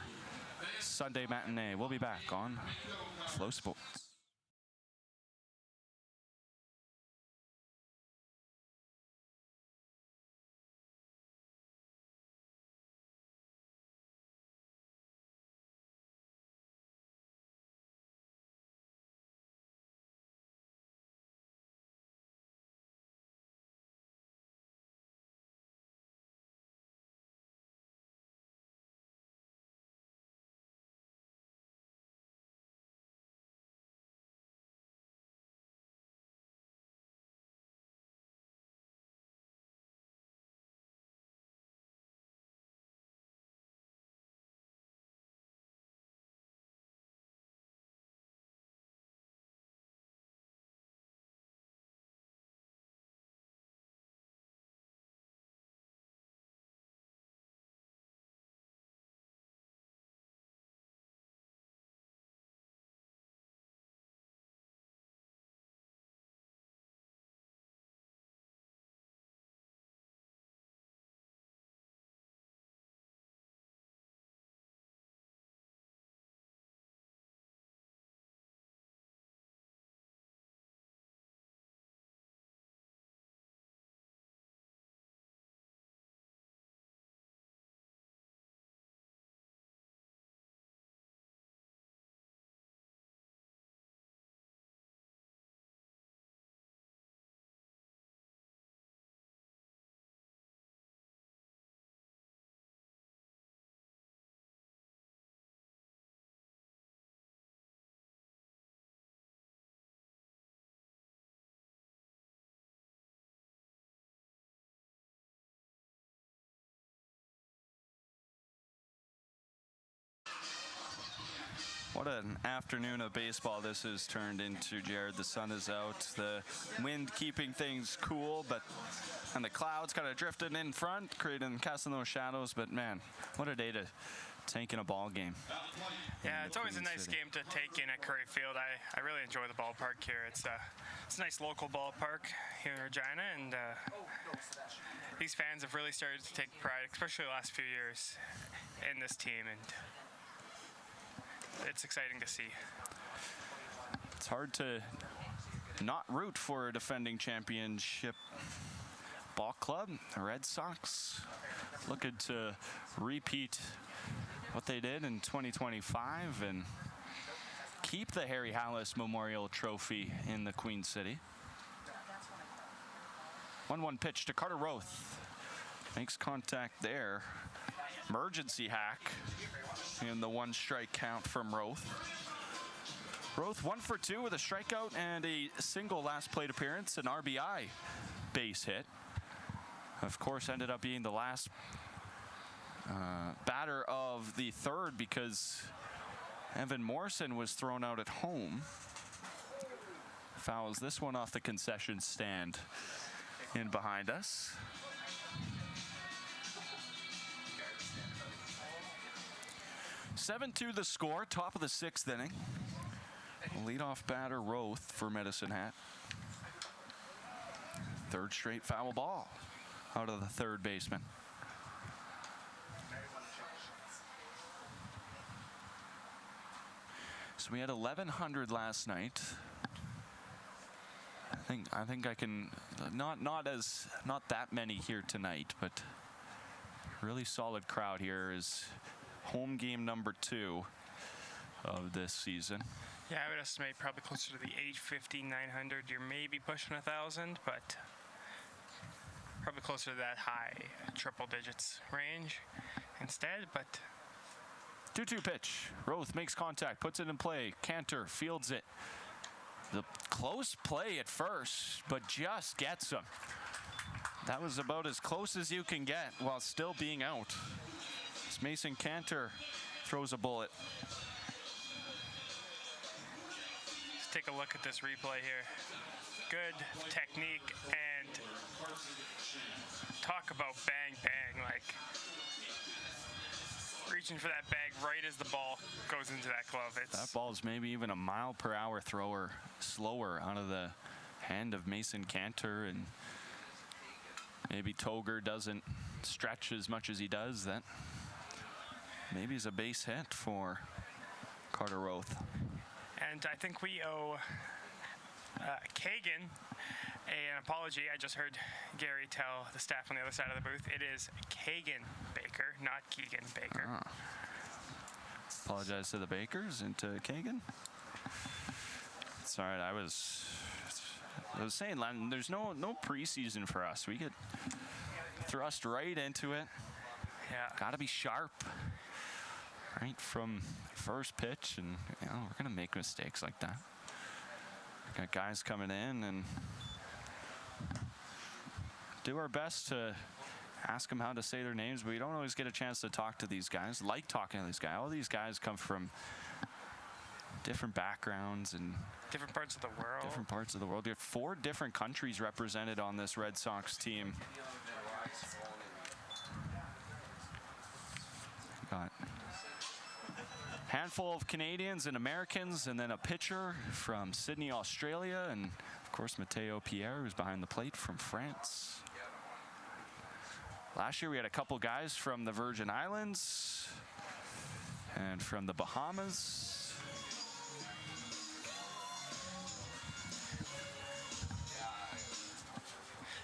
Sunday matinee. We'll be back on Flow Sports. What an afternoon of baseball this has turned into, Jared. The sun is out, the wind keeping things cool, and the clouds kind of drifting in front, casting those shadows. But man, what a day to take in a ball game. Yeah, it's always a nice game to take in at Curry Field. I really enjoy the ballpark here. It's a nice local ballpark here in Regina, and these fans have really started to take pride, especially the last few years, in this team, and it's exciting to see. It's hard to not root for a defending championship ball club. The Red Sox looking to repeat what they did in 2025 and keep the Harry Hallis Memorial Trophy in the Queen City. 1-1 pitch to Carter Roth. Makes contact there. Emergency hack in the 1 strike count from Roth. Roth 1 for 2 with a strikeout and a single last plate appearance, an RBI base hit. Of course, ended up being the last batter of the third because Evan Morrison was thrown out at home. Fouls this one off the concession stand in behind us. (7-2) the score, top of the 6th inning. Leadoff batter Roth for Medicine Hat. Third straight foul ball out of the third baseman. So we had 1,100 last night. I think I can not that many here tonight, but really solid crowd here is home game number 2 of this season. Yeah, I would estimate probably closer to the 850, 900. You're maybe pushing 1,000, but probably closer to that high triple digits range instead. But 2-2 pitch. Roth makes contact, puts it in play. Cantor fields it. The close play at first, but just gets him. That was about as close as you can get while still being out. As Mason Cantor throws a bullet. let's take a look at this replay here. Good technique and talk about bang, bang, like reaching for that bag right as the ball goes into that glove. That ball's maybe even a mile-per-hour thrower slower out of the hand of Mason Cantor, and maybe Toger doesn't stretch as much as he does. That maybe is a base hit for Carter Roth. And I think we owe Kagan an apology. I just heard Gary tell the staff on the other side of the booth it is Kagan Baker, not Keegan Baker. Apologize to the Bakers and to Kagan. It's all right. I was saying, Len, there's no preseason for us. We get thrust right into it. Yeah. Got to be sharp right from first pitch, and we're gonna make mistakes like that. Got guys coming in and do our best to ask them how to say their names, but we don't always get a chance to talk to these guys. Like talking to these guys. All these guys come from different backgrounds and different parts of the world. Different parts of the world. We have 4 different countries represented on this Red Sox team. Got a handful of Canadians and Americans, and then a pitcher from Sydney, Australia, and of course Mateo Pierre, who's behind the plate, from France. Last year we had a couple guys from the Virgin Islands and from the Bahamas.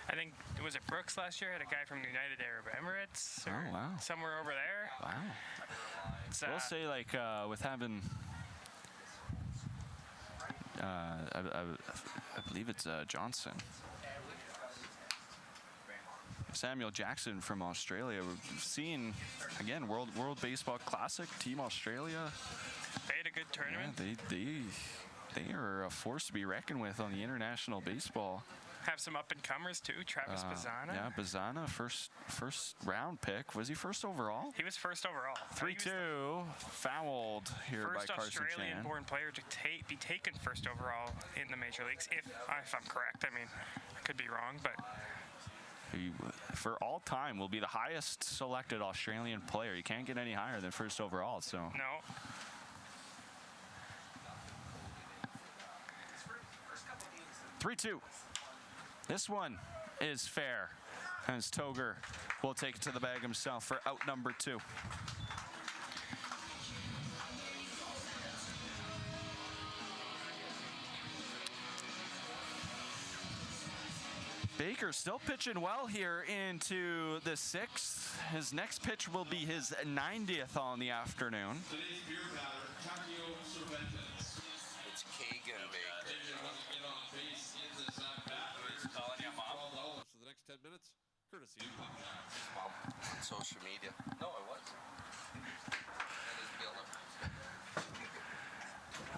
I think, was it Brooks last year? Had a guy from the United Arab Emirates. Oh, wow. Somewhere over there. Wow. We'll say, like, with having, I believe it's Johnson. Samuel Jackson from Australia. We've seen, again, World Baseball Classic, Team Australia. They had a good tournament. Yeah, they are a force to be reckoned with on the international baseball. Have some up-and-comers, too. Travis Bazzana. Yeah, Bazzana, first round pick. Was he first overall? He was first overall. 3-2, fouled here by Carson Chan. First Australian-born player to be taken first overall in the major leagues, if I'm correct. I mean, I could be wrong, but he, for all time, will be the highest selected Australian player. You can't get any higher than first overall, so. No. (3-2). This one is fair, as Toger will take it to the bag himself for out number 2. Baker still pitching well here into the 6th. His next pitch will be his 90th on the afternoon. Today's beer batter, Takio Cervantes. It's Kagan Baker. Get on base in this at-bat. Calling him up. $12 for the next 10 minutes. Courtesy of Comcast. Well, on social media. No, I was.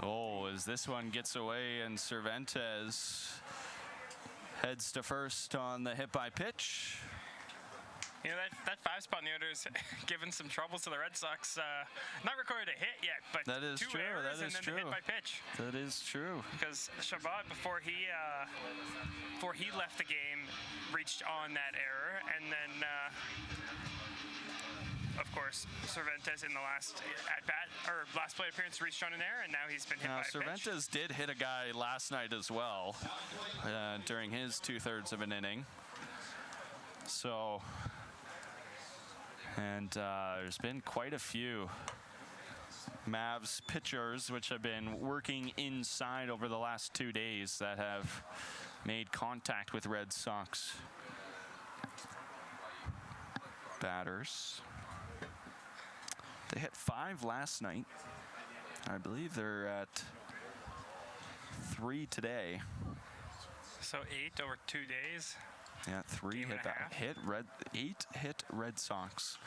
Oh, as this one gets away and Cervantes heads to first on the hit by pitch. You know, that 5-spot in the order is giving some trouble to the Red Sox. Not recorded a hit yet, but That is 2 true, errors that and is then true. the hit by pitch. That is true. Because Shabbat, before he left the game, reached on that error, and then of course Cervantes in the last at-bat or last plate appearance reached on an error, and now he's been hit by a pitch. Cervantes did hit a guy last night as well during his 2/3 of an inning. So, and there's been quite a few Mavs pitchers which have been working inside over the last 2 days that have made contact with Red Sox batters. They hit 5 last night. I believe they're at 3 today. So 8 over 2 days. Yeah, 3 Game and a half. 8 hit Red Sox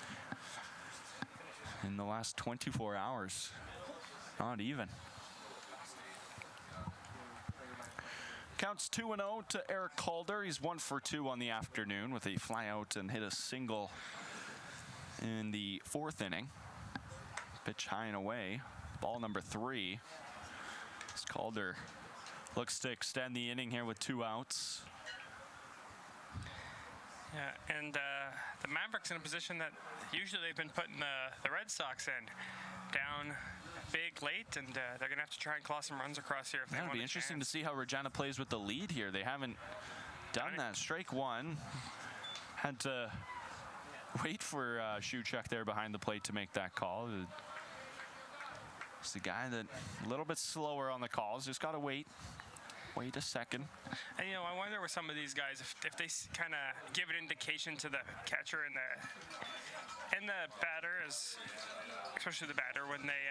in the last 24 hours. Not even. Counts 2-0 to Eric Calder. He's 1 for 2 on the afternoon with a fly out and hit a single in the 4th inning. Pitch high and away. Ball number 3. As Calder looks to extend the inning here with 2 outs. Yeah, and the Mavericks in a position that usually they've been putting the Red Sox in. Down big late, and they're going to have to try and claw some runs across here if they That'll want be a interesting chance. to see how Regina plays with the lead here. They haven't done that. Strike 1. Had to wait for Shuchuk there behind the plate to make that call. It's the guy that a little bit slower on the calls. Just got to wait a second. And you know, I wonder with some of these guys if they kind of give an indication to the catcher and the batter, especially the batter, when they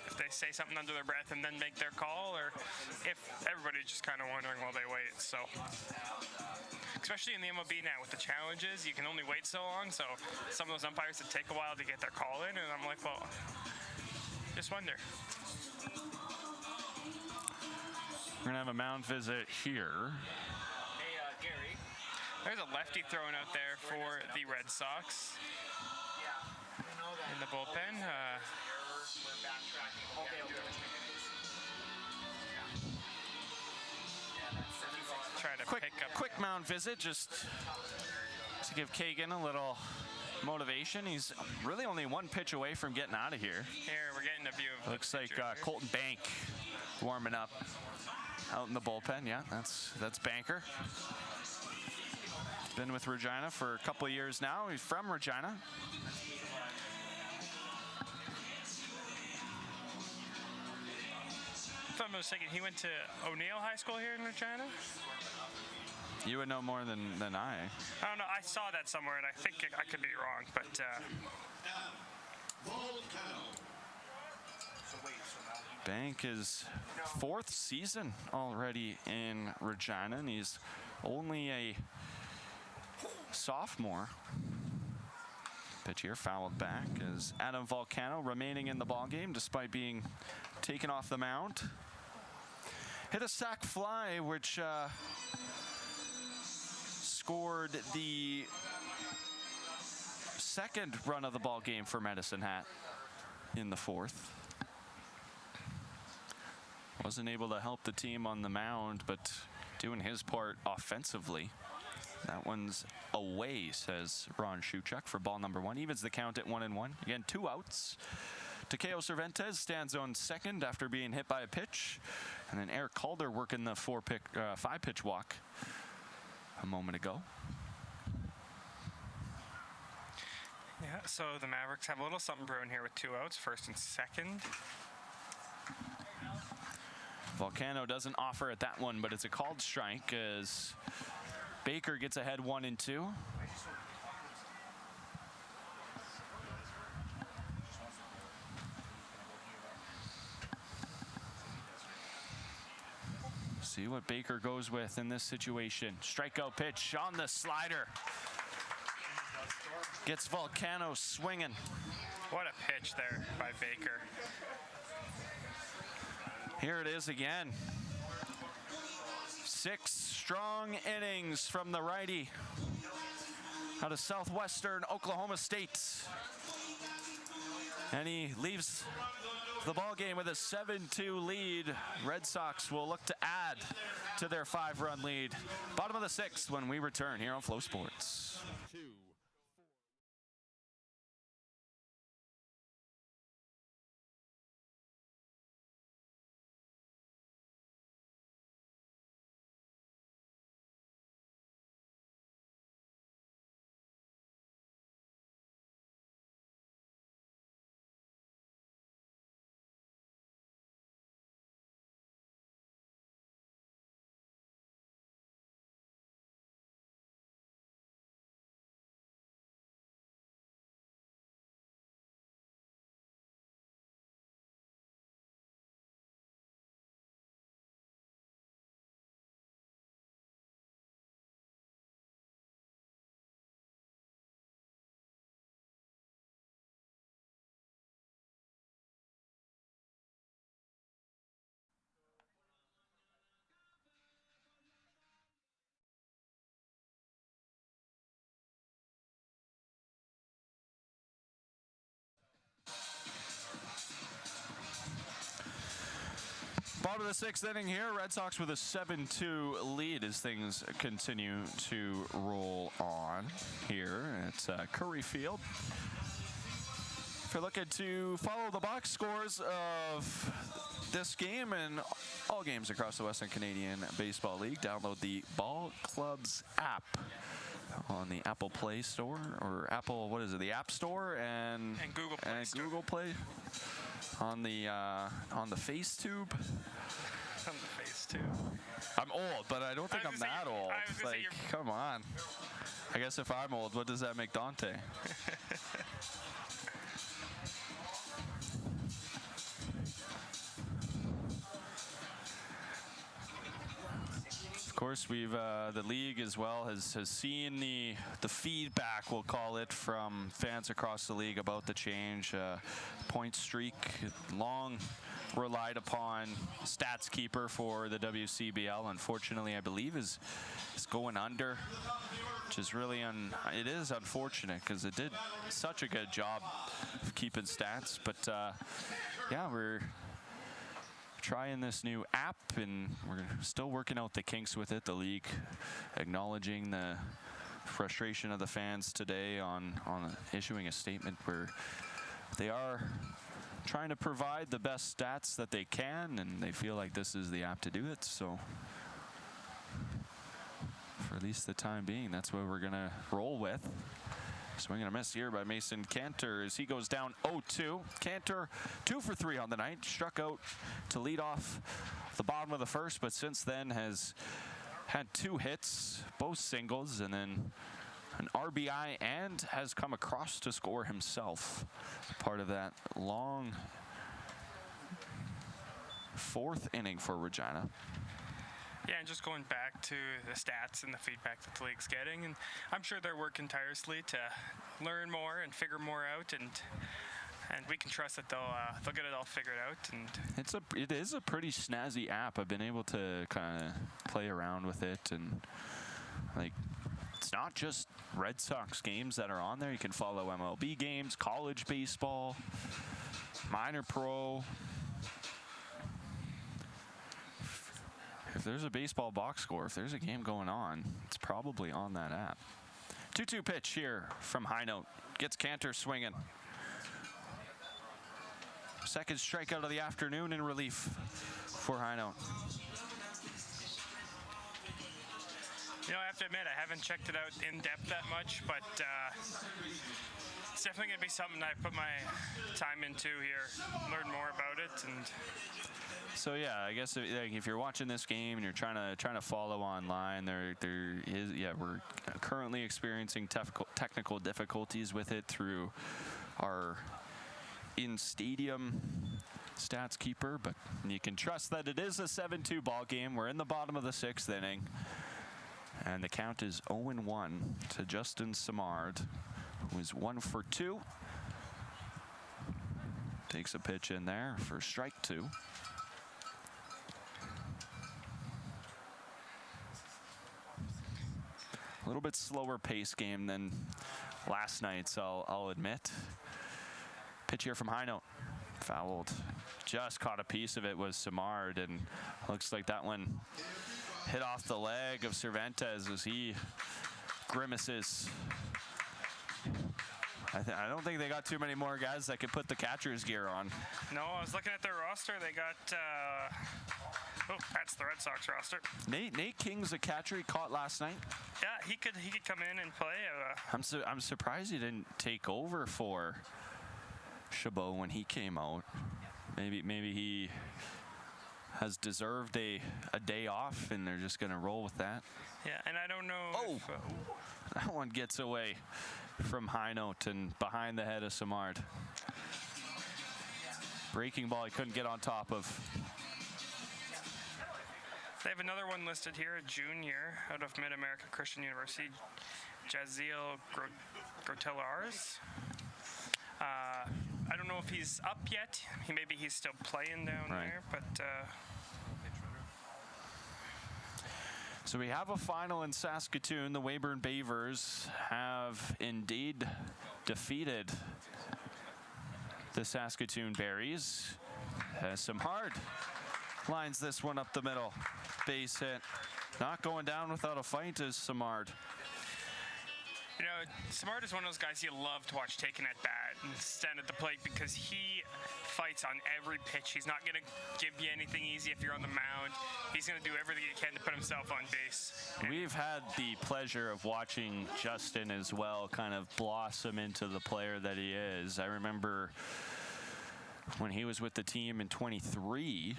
if they say something under their breath and then make their call, or if everybody's just kind of wondering while they wait. So, especially in the MLB now with the challenges, you can only wait so long. So some of those umpires that take a while to get their call in, and I'm like, well, just wonder. We're going to have a mound visit here. Hey, Gary. There's a lefty thrown out there for the Red Sox in the bullpen. Try to pick up. Quick mound visit just to give Kagan a little motivation. He's really only 1 pitch away from getting out of here. Here, we're getting a view of Looks the like pitcher here. Colton Bank warming up out in the bullpen. Yeah, that's Banker. Been with Regina for a couple of years now. He's from Regina. If I'm not mistaken, he went to O'Neill High School here in Regina? You would know more than I. I don't know. I saw that somewhere, and I think I could be wrong, but Bank is 4th season already in Regina, and he's only a sophomore. Pitch here fouled back as Adam Volcano remaining in the ballgame despite being taken off the mound. Hit a sac fly, which scored the 2nd run of the ball game for Medicine Hat in the 4th. Wasn't able to help the team on the mound, but doing his part offensively. That one's away, says Ron Shuchuk for ball number 1. Evens the count at 1-1. Again, 2 outs. Takeo Cervantes stands on 2nd after being hit by a pitch. And then Eric Calder working the 5-pitch walk a moment ago. yeah. So the Mavericks have a little something brewing here with 2 outs, 1st and 2nd. Volcano doesn't offer at that one, but it's a called strike as Baker gets ahead 1-2. See what Baker goes with in this situation. Strikeout pitch on the slider. Gets Volcano swinging. What a pitch there by Baker. Here it is again. 6 strong innings from the righty out of southwestern Oklahoma State. And he leaves the ball game with a 7-2 lead. Red Sox will look to add to their 5-run lead. Bottom of the 6th when we return here on Flow Sports. Bottom of the 6th inning here. Red Sox with a 7-2 lead as things continue to roll on here at Curry Field. If you're looking to follow the box scores of this game and all games across the Western Canadian Baseball League, download the Ball Clubs app on the Apple Play Store, or Apple, what is it, the App Store and Google Play Store. Google Play. On the FaceTube. On the FaceTube. I'm old, but I don't think I'm that old. Like, come on. I guess if I'm old, what does that make Dante? Of course, we've the league as well has seen the feedback, we'll call it, from fans across the league about the change. Point streak, long relied upon stats keeper for the WCBL. Unfortunately, I believe is going under, which is really it is unfortunate because it did such a good job of keeping stats. But yeah, we're trying this new app and we're still working out the kinks with it. The league acknowledging the frustration of the fans today on issuing a statement where they are trying to provide the best stats that they can, and they feel like this is the app to do it. So for at least the time being, that's what we're gonna roll with. Swing and a miss here by Mason Cantor as he goes down 0-2. Cantor 2 for 3 on the night. Struck out to lead off the bottom of the 1st, but since then has had 2 hits, both singles, and then an RBI, and has come across to score himself. Part of that long 4th inning for Regina. Yeah, and just going back to the stats and the feedback that the league's getting, and I'm sure they're working tirelessly to learn more and figure more out, and we can trust that they'll get it all figured out. And it is a pretty snazzy app. I've been able to kind of play around with it, and like, it's not just Red Sox games that are on there. You can follow MLB games, college baseball, minor pro. If there's a baseball box score, if there's a game going on, it's probably on that app. 2-2 pitch here from High Note. Gets Cantor swinging. Second strikeout of the afternoon in relief for High Note. You know, I have to admit, I haven't checked it out in depth that much, but it's definitely going to be something I put my time into here, learn more about it, and. So yeah, I guess if you're watching this game and you're trying to follow online, there is we're currently experiencing technical difficulties with it through our in-stadium stats keeper, but you can trust that it is a 7-2 ball game. We're in the bottom of the 6th inning, and the count is 0-1 to Justin Simard, who is 1 for 2. Takes a pitch in there for strike 2. A little bit slower pace game than last night's, I'll admit. Pitch here from high note. Fouled. Just caught a piece of it was Simard, and looks like that one hit off the leg of Cervantes as he grimaces. I don't think they got too many more guys that could put the catcher's gear on. No, I was looking at their roster. They got, oh, that's the Red Sox roster. Nate King's a catcher he caught last night. Yeah, he could come in and play. I'm surprised he didn't take over for Chabot when he came out. Maybe he has deserved a day off and they're just gonna roll with that. Yeah, and I don't know. Oh, that one gets away from high note and behind the head of Simard. Breaking ball he couldn't get on top of. They have another one listed here, a junior out of Mid-America Christian University, Jaziel Grotellars. I don't know if he's up yet. Maybe he's still playing down there, but. So we have a final in Saskatoon. The Weyburn Beavers have indeed defeated the Saskatoon Berries. Simard lines this one up the middle. Base hit. Not going down without a fight is Simard. You know, Simard is one of those guys you love to watch taking at bat and stand at the plate because he fights on every pitch. He's not going to give you anything easy if you're on the mound. He's going to do everything he can to put himself on base. We've had the pleasure of watching Justin as well kind of blossom into the player that he is. I remember when he was with the team in 23,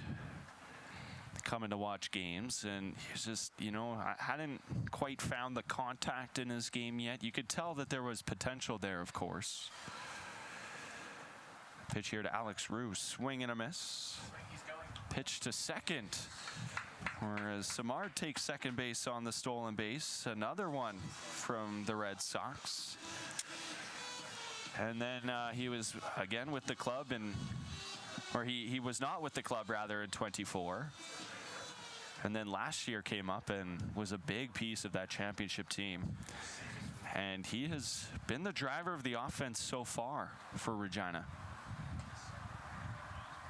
coming to watch games, and he's just, you know, I hadn't quite found the contact in his game yet. You could tell that there was potential there, of course. Pitch here to Alex Roux, swing and a miss. Pitch to second, whereas Simard takes second base on the stolen base. Another one from the Red Sox. And then he was again with the club, or he was not with the club rather in 24. And then last year came up and was a big piece of that championship team. And he has been the driver of the offense so far for Regina.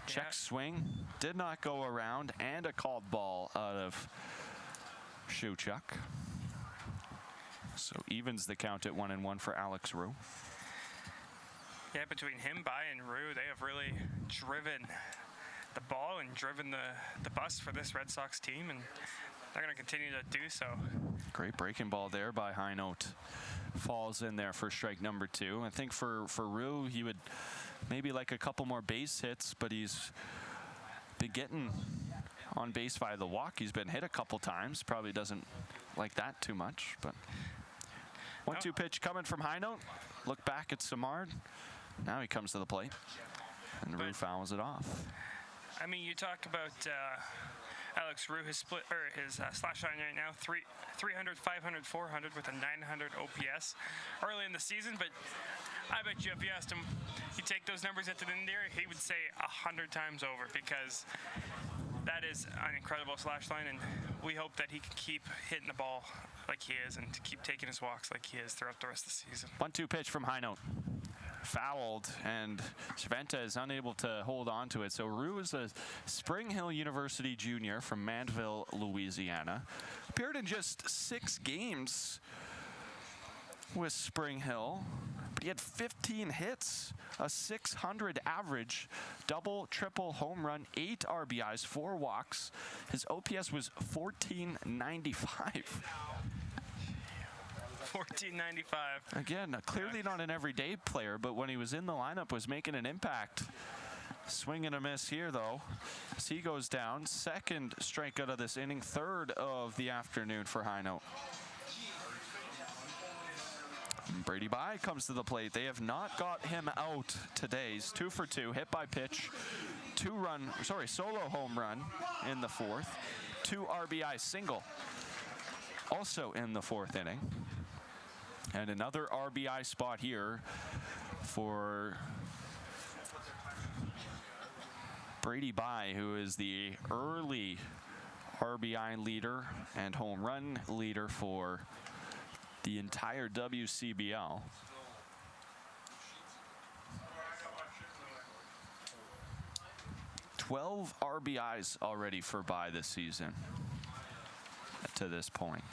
Check swing, did not go around, and a called ball out of Shuchuk. So evens the count at 1-1 for Alex Roux. Yeah, between him, Bai, and Roux, they have really driven the ball and driven the bus for this Red Sox team, and they're going to continue to do so. Great breaking ball there by high note. Falls in there for strike number 2. I think for Roux, he would maybe like a couple more base hits, but he's been getting on base via the walk. He's been hit a couple times. Probably doesn't like that too much, but 1-2 pitch coming from high note. Look back at Simard. Now he comes to the plate, and Roux fouls it off. I mean, you talk about Alex Roux, his split or his slash line right now, 300, 500, 400 with a 900 OPS early in the season. But I bet you if you asked him, you take those numbers into the end there, he would say 100 times over, because that is an incredible slash line, and we hope that he can keep hitting the ball like he is and to keep taking his walks like he is throughout the rest of the season. 1-2 pitch from high note. Fouled, and Cervantes unable to hold on to it. So Roux is a Spring Hill University junior from Mandeville, Louisiana. Appeared in just 6 games with Spring Hill, but he had 15 hits, a 600 average, double, triple, home run, 8 RBIs, 4 walks. His OPS was 1495. 1995. Again, clearly not an everyday player, but when he was in the lineup was making an impact. Swing and a miss here, though. As he goes down. Second strikeout of this inning, third of the afternoon for High Note. Brady Bye comes to the plate. They have not got him out today. He's 2 for 2, hit by pitch, solo home run in the fourth, 2 RBI single, also in the fourth inning. And another RBI spot here for Brady Bye, who is the early RBI leader and home run leader for the entire WCBL. "12 RBIs already for Bye this season to this point.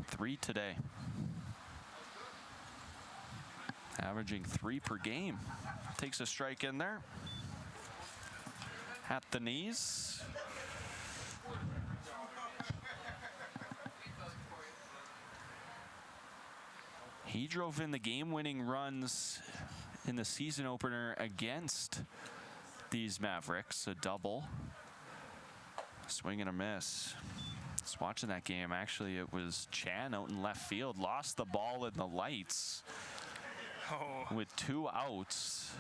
3 today. Averaging 3 per game. Takes a strike in there. At the knees. He drove in the game-winning runs in the season opener against these Mavericks, a double. Swing and a miss. Just watching that game, actually, it was Chan out in left field, lost the ball in the lights with 2 outs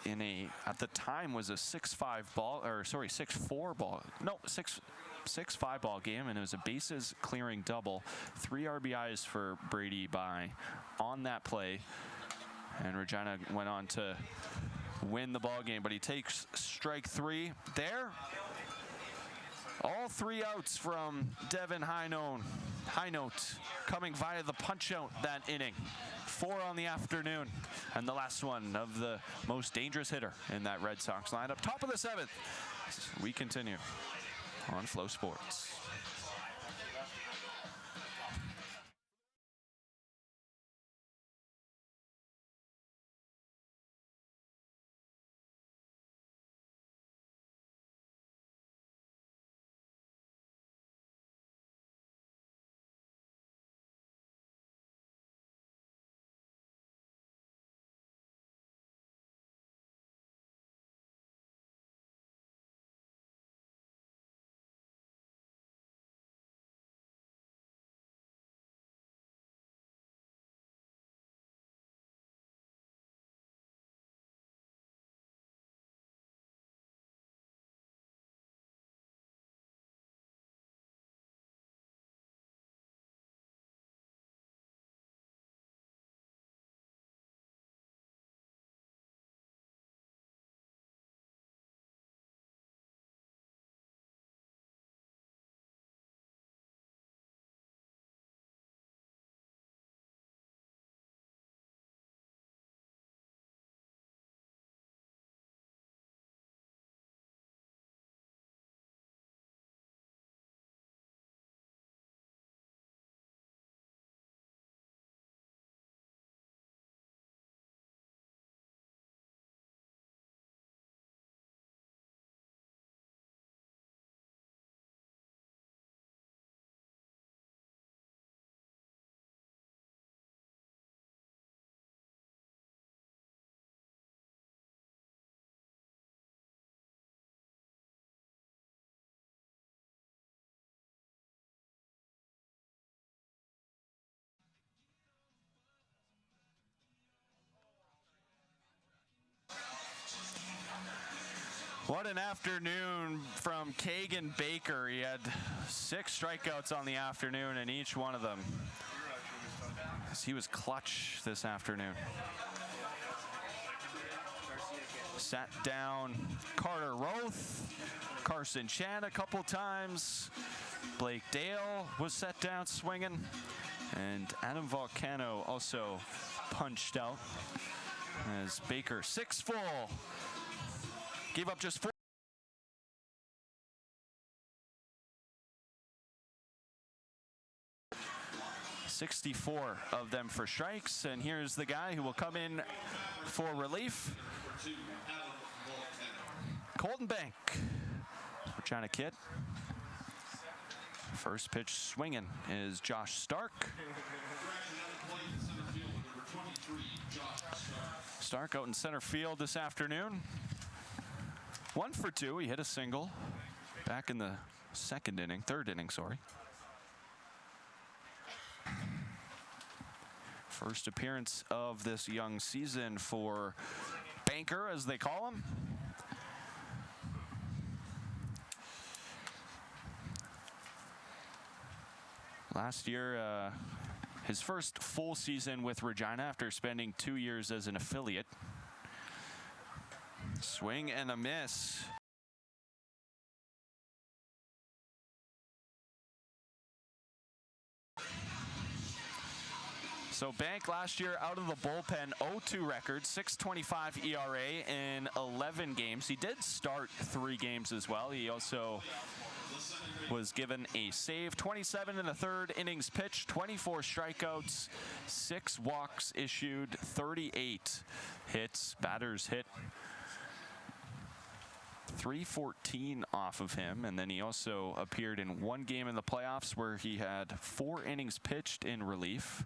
in a, at the time was a 6-5 ball, or sorry, 6-4 ball, no, 6-5 ball game, and it was a bases clearing double. 3 RBIs for Brady Bye on that play, and Regina went on to win the ball game, but he takes strike 3 there. All 3 outs from Devin High Note coming via the punch out that inning. 4 on the afternoon, and the last one of the most dangerous hitter in that Red Sox lineup. Top of the 7th. We continue on Flow Sports. What an afternoon from Kagan Baker. He had 6 strikeouts on the afternoon, and each one of them, he was clutch this afternoon. Sat down Carter Roth, Carson Chan a couple times. Blake Dale was set down swinging, and Adam Volcano also punched out as Baker 6 full. Gave up just 4. .64 of them for strikes, and here's the guy who will come in for relief. Colton Bank, Regina kid, First pitch swinging is Josh Stark. Stark out in center field this afternoon. 1 for 2. He hit a single back in the third inning, sorry. First appearance of this young season for Banker, as they call him. Last year, his first full season with Regina after spending 2 years as an affiliate. Swing and a miss. So Bank last year out of the bullpen, 0-2 record, 6.25 ERA in 11 games. He did start 3 games as well. He also was given a save. 27 in the third innings pitched, 24 strikeouts, 6 walks issued, 38 hits. Batters hit 314 off of him, and then he also appeared in 1 game in the playoffs where he had 4 innings pitched in relief.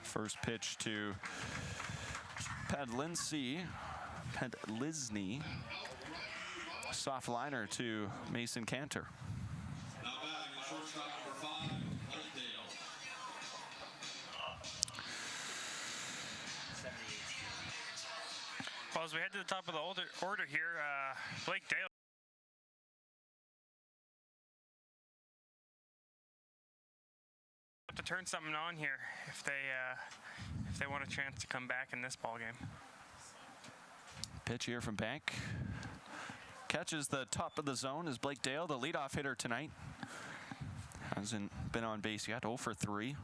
First pitch to Padlisny. Soft liner to Mason Cantor. Now batting at shortstop number 5, Blakedale. Well, as we head to the top of the order here, Blake Dale. Have to turn something on here if they want a chance to come back in this ball game. Pitch here from Bank. Catches the top of the zone is Blake Dale, the leadoff hitter tonight. Hasn't been on base yet, 0 for 3.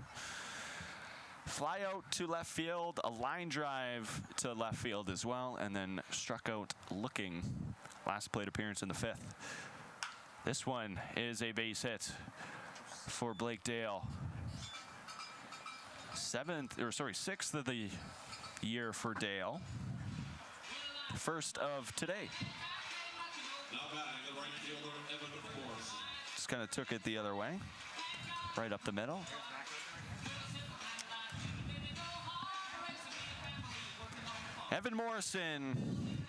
Fly out to left field, a line drive to left field as well, and then struck out looking. Last plate appearance in the 5th. This one is a base hit for Blake Dale. 6th of the year for Dale. First of today. Now batting the right fielder, Evan Morrison. Just kind of took it the other way. Right up the middle. Evan Morrison,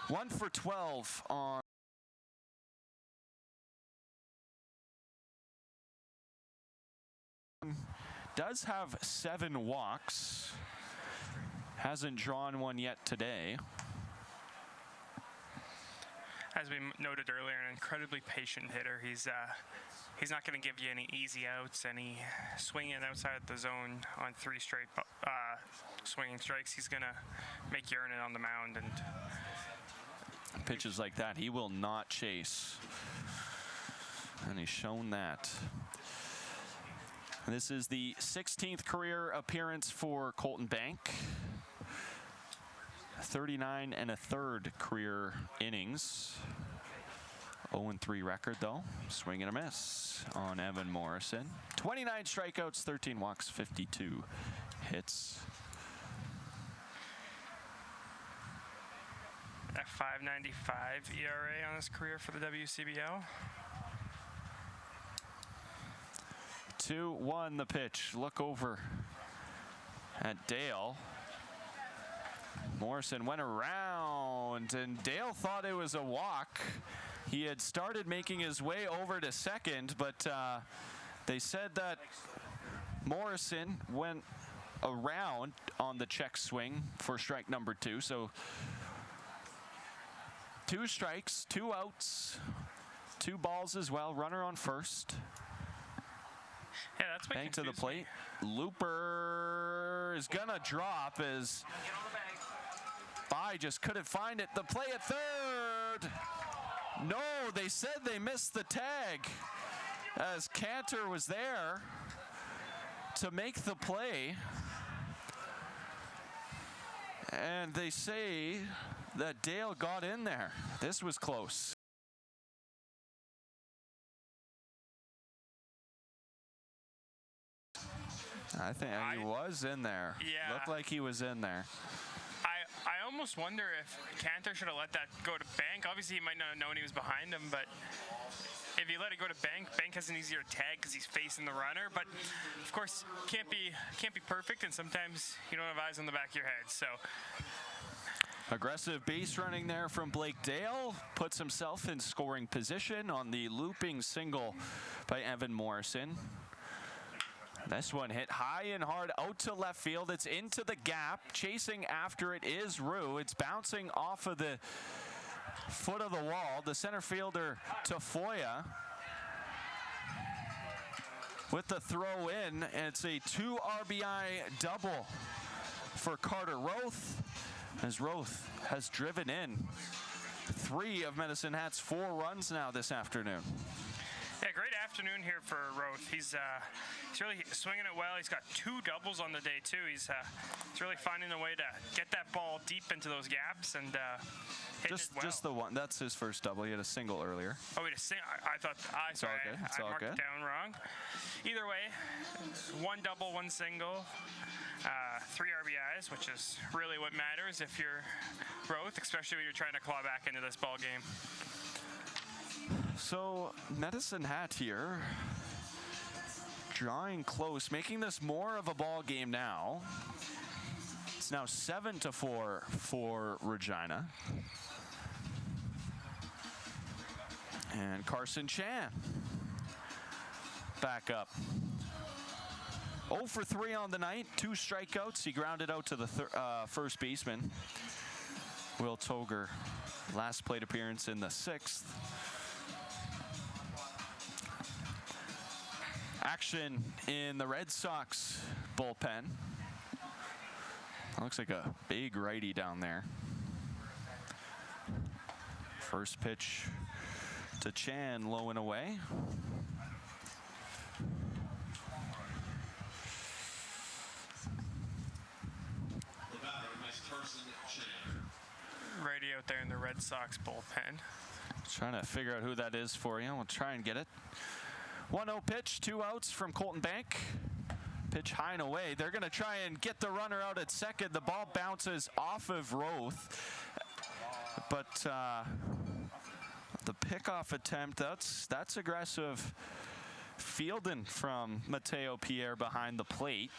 1 for 12 on. Does have 7 walks. Hasn't drawn one yet today. As we noted earlier, an incredibly patient hitter. He's not going to give you any easy outs, any swinging outside the zone on 3 straight swinging strikes. He's going to make you earn it on the mound. And pitches like that, he will not chase. And he's shown that. This is the 16th career appearance for Colton Bank. 39 1/3 career innings. 0-3 record though. Swing and a miss on Evan Morrison. 29 strikeouts, 13 walks, 52 hits. At 5.95 ERA on his career for the WCBL. 2-1 the pitch. Look over at Dale. Morrison went around, and Dale thought it was a walk. He had started making his way over to second, but they said that Morrison went around on the check swing for strike number 2. So 2 strikes, 2 outs, 2 balls as well. Runner on first. Yeah, that's what Bank to the plate. Looper is gonna drop as By just couldn't find it. The play at third. No, they said they missed the tag as Cantor was there to make the play. And they say that Dale got in there. This was close. I think he was in there. Yeah. Looked like he was in there. I I almost wonder if Cantor should have let that go to Bank. Obviously, he might not have known he was behind him, but if you let it go to Bank, Bank has an easier tag because he's facing the runner. But of course, can't be perfect, and sometimes you don't have eyes on the back of your head. So aggressive base running there from Blake Dale. Puts himself in scoring position on the looping single by Evan Morrison. This one hit high and hard out to left field. It's into the gap. Chasing after it is Rue. It's bouncing off of the foot of the wall. The center fielder, Tafoya, with the throw in. And it's a 2 RBI double for Carter Roth, as Roth has driven in 3 of Medicine Hat's 4 runs now this afternoon. Yeah, great afternoon here for Roth. He's really swinging it well. He's got 2 doubles on the day too. He's really finding a way to get that ball deep into those gaps and hitting it well. Just the one. That's his first double. He had a single earlier. Oh, wait, I thought It's all good. It's I all marked good. it down wrong. Either way, 1 double, 1 single, 3 RBIs, which is really what matters if you're Roth, especially when you're trying to claw back into this ball game. So Medicine Hat here drawing close, making this more of a ball game now. It's now 7-4 for Regina. And Carson Chan back up. 0 for 3 on the night, 2 strikeouts. He grounded out to the first baseman, Will Toger. Last plate appearance in the 6th. Action in the Red Sox bullpen. Looks like a big righty down there. First pitch to Chan, low and away. Righty out there in the Red Sox bullpen. Trying to figure out who that is for you. We'll try and get it. 1-0 pitch, 2 outs from Colton Bank. Pitch high and away. They're going to try and get the runner out at second. The ball bounces off of Roth. But the pickoff attempt, that's aggressive fielding from Mateo Pierre behind the plate.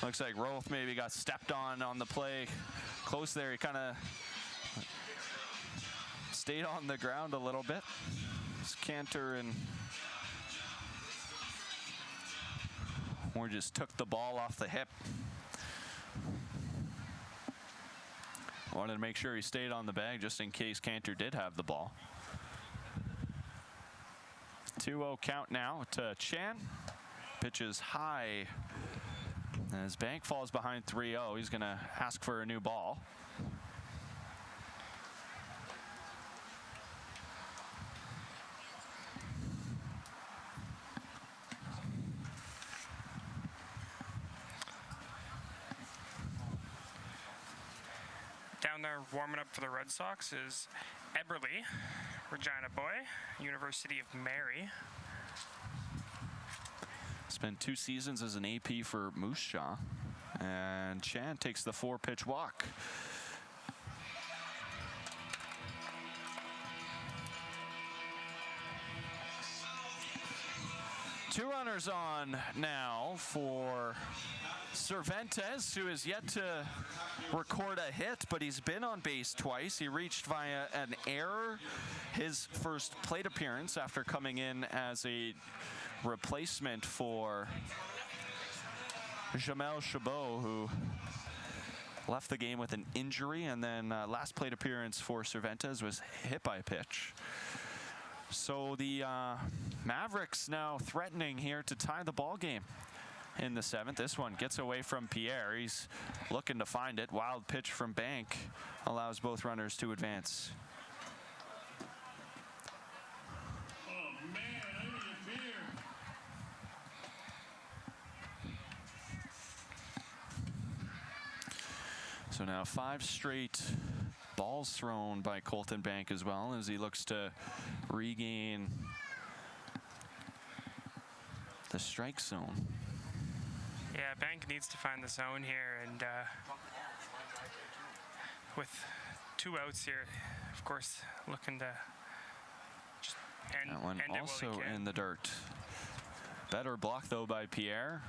Looks like Roth maybe got stepped on the play. Close there, he kind of stayed on the ground a little bit. Cantor and Moore just took the ball off the hip. Wanted to make sure he stayed on the bag just in case Cantor did have the ball. 2-0 count now to Chan. Pitches high. As Bank falls behind 3-0, he's going to ask for a new ball. Down there warming up for the Red Sox is Eberle, Regina boy, University of Mary. Spent 2 seasons as an AP for Moose Jaw. And Chan takes the 4-pitch walk. Two runners on now for Cervantes, who is yet to record a hit, but he's been on base twice. He reached via an error his first plate appearance after coming in as a replacement for Jamel Chabot, who left the game with an injury, and then last plate appearance for Cervantes was hit by a pitch. So the Mavericks now threatening here to tie the ball game in the 7th. This one gets away from Pierre. He's looking to find it. Wild pitch from Bank allows both runners to advance. So now 5 straight balls thrown by Colton Bank as well, as he looks to regain the strike zone. Yeah, Bank needs to find the zone here, and with 2 outs here, of course, looking to just end, That one end it while also he can. in the dirt. Better block though by Pierre.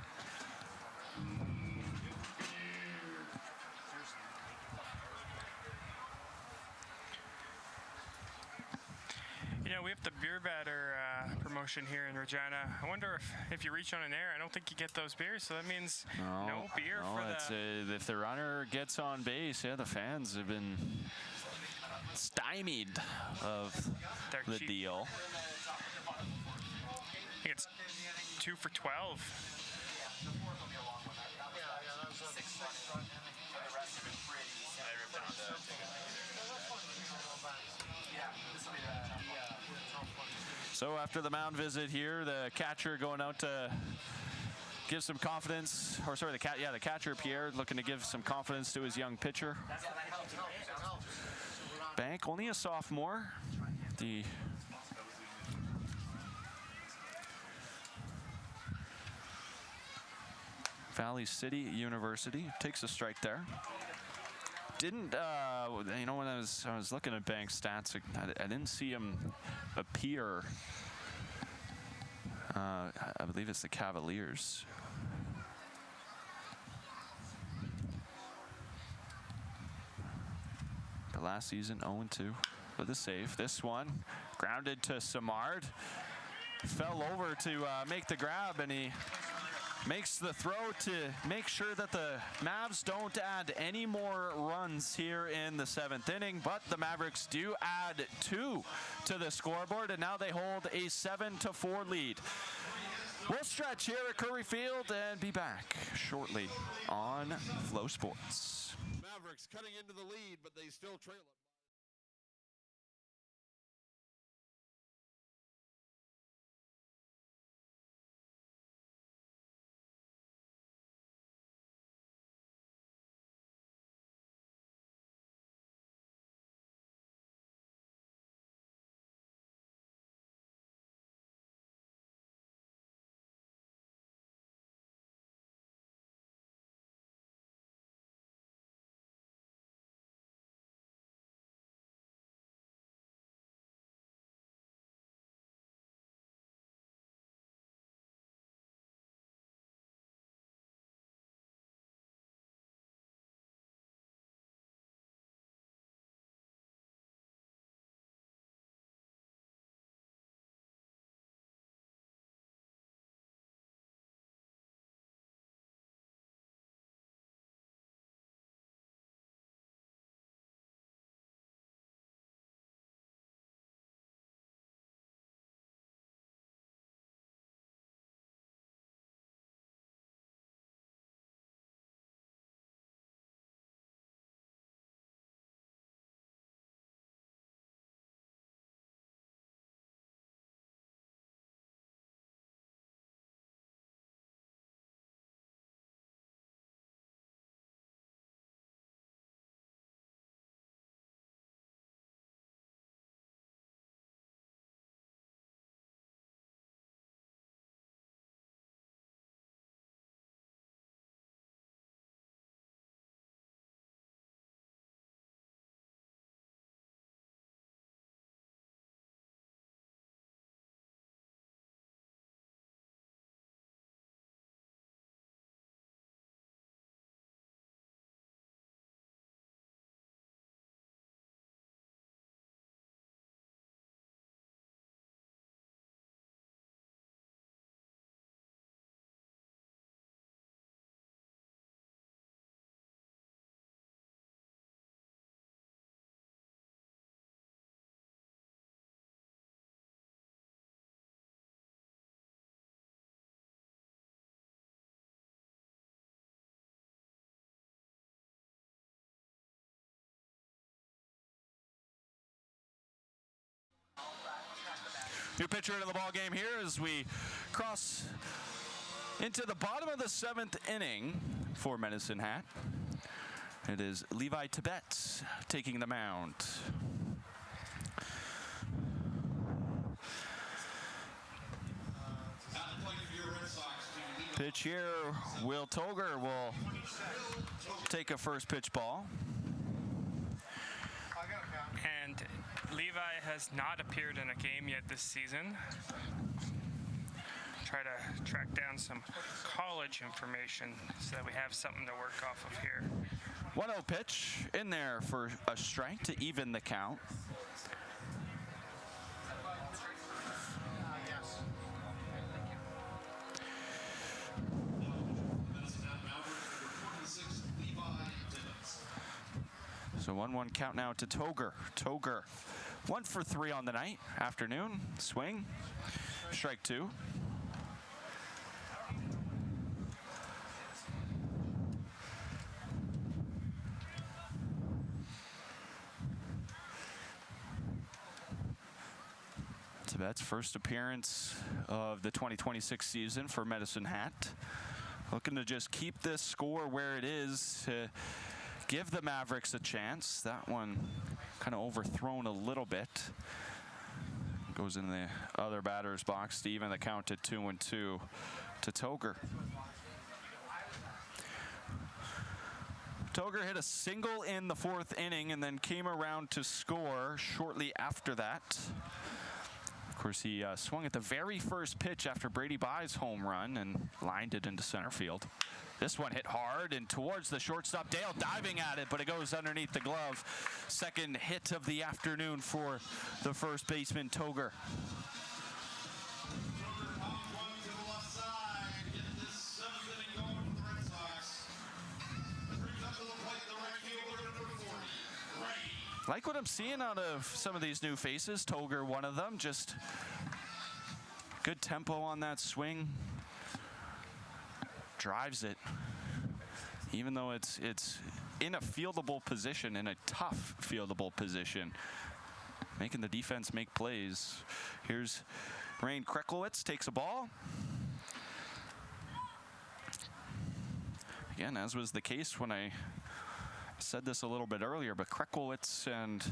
You know, we have the beer batter promotion here in Regina. I wonder if you reach on an air, I don't think you get those beers, so that means no beer for the... if the runner gets on base, yeah, the fans have been stymied of the deal. I think it's 2 for 12. So after the mound visit here, the catcher going out to give some confidence, or sorry, the catcher Pierre looking to give some confidence to his young pitcher. Bank, only a sophomore. The Valley City University takes a strike there. Didn't you know, when I was looking at Bank's stats, I didn't see him appear. I believe it's the Cavaliers. But last season 0-2 with a save. This one grounded to Samard. Fell over to make the grab, and he makes the throw to make sure that the Mavs don't add any more runs here in the 7th inning, but the Mavericks do add 2 to the scoreboard, and now they hold a 7-4 lead. We'll stretch here at Curry Field and be back shortly on Flow Sports. Mavericks cutting into the lead, but they still trail it. New pitcher into the ball game here as we cross into the bottom of the 7th inning for Medicine Hat. It is Levi Tibet taking the mound. At the plate for your Red Sox, Levi Pitch here, Will Toger will take a first pitch ball. And Levi has not appeared in a game yet this season. Try to track down some college information so that we have something to work off of here. 1-0 pitch in there for a strike to even the count. So 1-1 count now to Toger. Toger, 1 for 3 on the night. Afternoon, swing, strike 2. Tibet's first appearance of the 2026 season for Medicine Hat. Looking to just keep this score where it is to give the Mavericks a chance. That one kind of overthrown a little bit. Goes in the other batter's box to even the count at 2-2 to Toger. Toger hit a single in the 4th inning and then came around to score shortly after that. Of course, he swung at the very first pitch after Brady Bye's home run and lined it into center field. This one hit hard and towards the shortstop. Dale diving at it, but it goes underneath the glove. Second hit of the afternoon for the first baseman, Toger. Like what I'm seeing out of some of these new faces. Toger, one of them. Just good tempo on that swing. Drives it. Even though it's in a fieldable position, in a tough fieldable position. Making the defense make plays. Here's Rain Kreklowitz, takes a ball. Again, as was the case when I said this a little bit earlier, but Kreklowitz and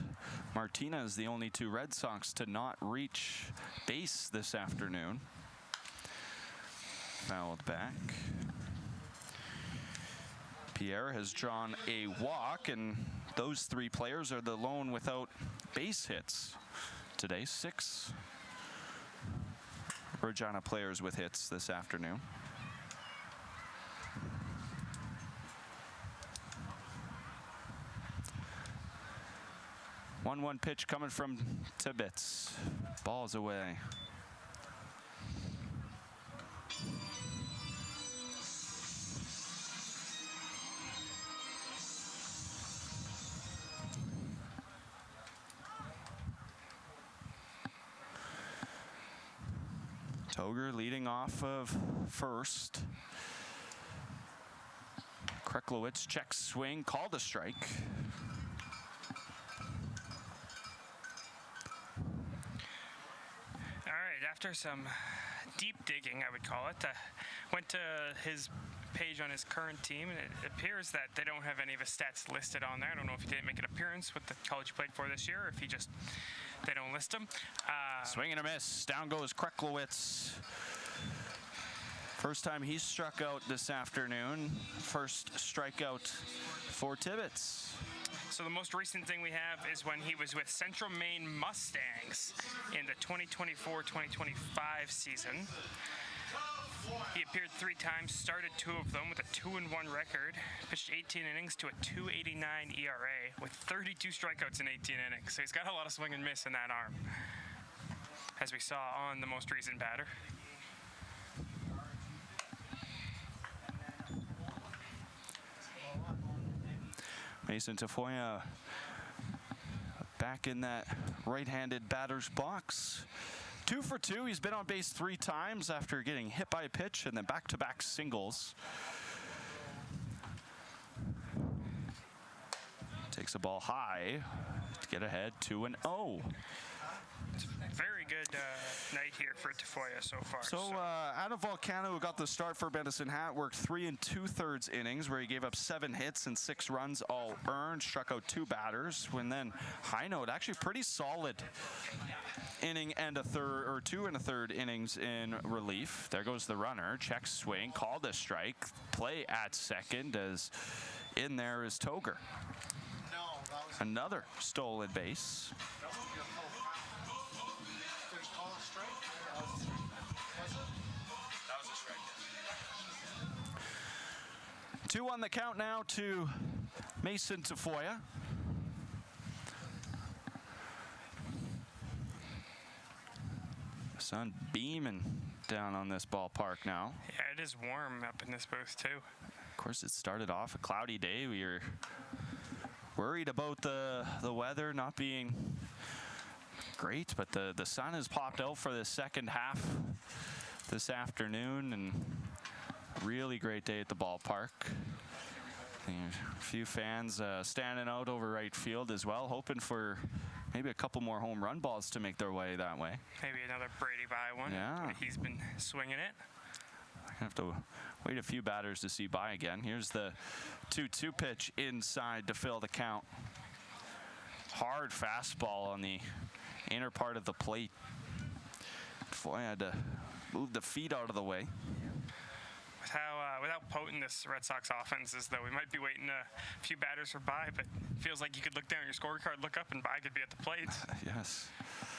Martinez, the only 2 Red Sox to not reach base this afternoon. Fouled back. Pierre has drawn a walk, and those 3 players are the lone without base hits today. 6 Regina players with hits this afternoon. One pitch coming from Tibbetts. Ball's away. Toger leading off of first. Kreklowitz checks swing, called a strike. After some deep digging, I would call it, went to his page on his current team, and it appears that they don't have any of his stats listed on there. I don't know if he didn't make an appearance with the college he played for this year, or if they don't list him. Swing and a miss. Down goes Kreklowitz. First time he's struck out this afternoon. First strikeout for Tibbetts. So the most recent thing we have is when he was with Central Maine Mustangs in the 2024-2025 season. He appeared 3 times, started 2 of them with a 2-1 record, pitched 18 innings to a 2.89 ERA with 32 strikeouts in 18 innings. So he's got a lot of swing and miss in that arm, as we saw on the most recent batter. Mason Tafoya back in that right-handed batter's box. 2 for 2. He's been on base 3 times after getting hit by a pitch and then back-to-back singles. Takes a ball high to get ahead 2-0. Very good night here for Tafoya so far. So Adam Volcano, who got the start for Medicine Hat, worked 3 2/3 innings where he gave up 7 hits and 6 runs all earned, struck out 2 batters. When then high note, actually pretty solid inning and a third, or 2 1/3 innings in relief. There goes the runner. Check swing, called a strike. Play at second as in there is Toger. Another stolen base. 2 on the count now to Mason Tafoya. Sun beaming down on this ballpark now. Yeah, it is warm up in this booth too. Of course, it started off a cloudy day. We were worried about the weather not being great, but the sun has popped out for the second half this afternoon, and really great day at the ballpark. A few fans standing out over right field as well, hoping for maybe a couple more home run balls to make their way that way. Maybe another Brady by one. Yeah. He's been swinging it. I have to wait a few batters to see by again. Here's the 2-2 pitch inside to fill the count. Hard fastball on the inner part of the plate. Foy had to move the feet out of the way. With how potent this Red Sox offense is, though, we might be waiting a few batters for By, but it feels like you could look down your scorecard, look up, and By could be at the plate. Yes.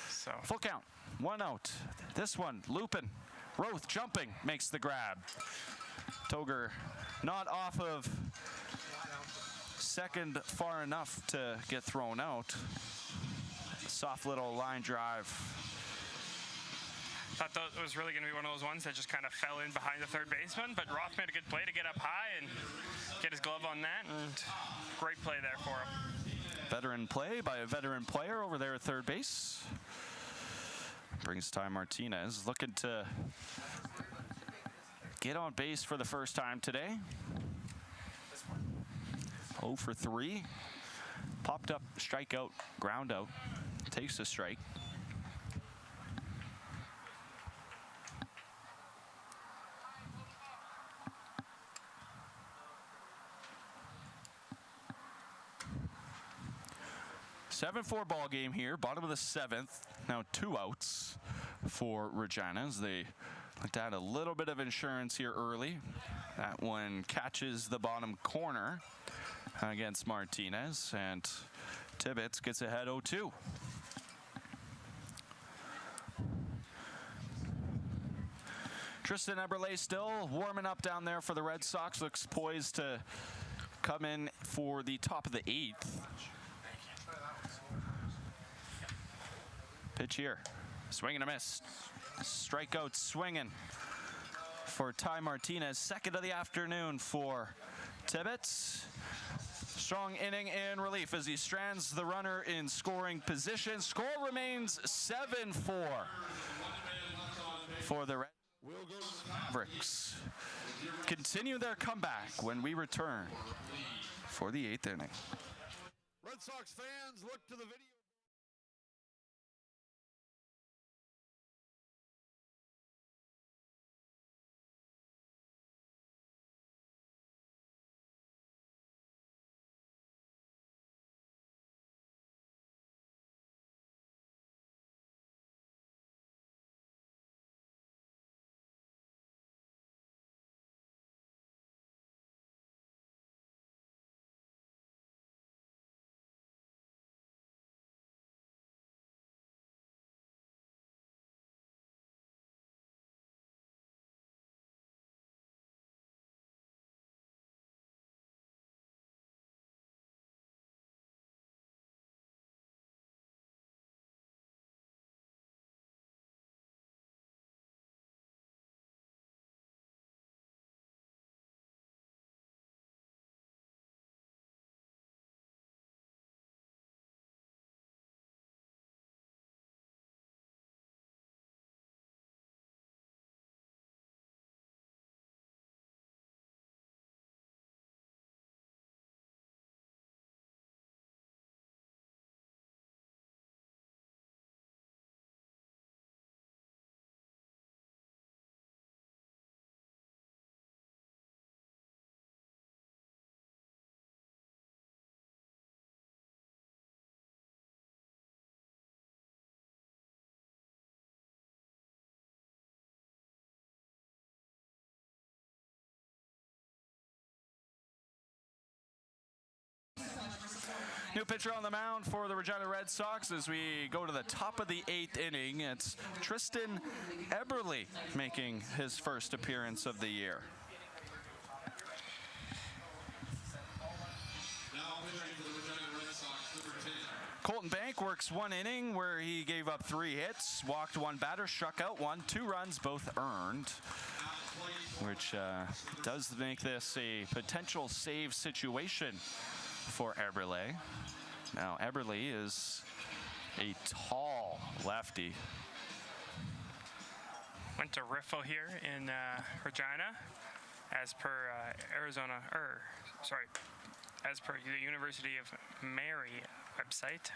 So full count, 1 out. This one, looping. Roth jumping, makes the grab. Toger not off of second far enough to get thrown out. Soft little line drive. Thought that it was really going to be one of those ones that just kind of fell in behind the third baseman, but Roth made a good play to get up high and get his glove on that, and great play there for him. Veteran play by a veteran player over there at third base. Brings Ty Martinez, looking to get on base for the first time today. 0 for 3. Popped up, strikeout, ground out. Takes a strike. (7-4) ball game here, bottom of the 7th. Now 2 outs for Regina as they like to add a little bit of insurance here early. That one catches the bottom corner against Martinez, and Tibbetts gets ahead 0-2. Tristan Eberle still warming up down there for the Red Sox. Looks poised to come in for the top of the 8th. Pitch here. Swing and a miss. Strikeout swinging for Ty Martinez. Second of the afternoon for Tibbetts. Strong inning in relief as he strands the runner in scoring position. Score remains 7-4 for the Mavericks. Continue their comeback when we return for the 8th inning. Red Sox fans, look to the video. New pitcher on the mound for the Regina Red Sox as we go to the top of the 8th inning. It's Tristan Eberle making his first appearance of the year. Colton Bank works 1 inning where he gave up 3 hits, walked 1 batter, struck out 1, 2 runs, both earned, which does make this a potential save situation for Eberle. Now, Eberle is a tall lefty. Went to Riffle here in Regina, as per as per the University of Mary website.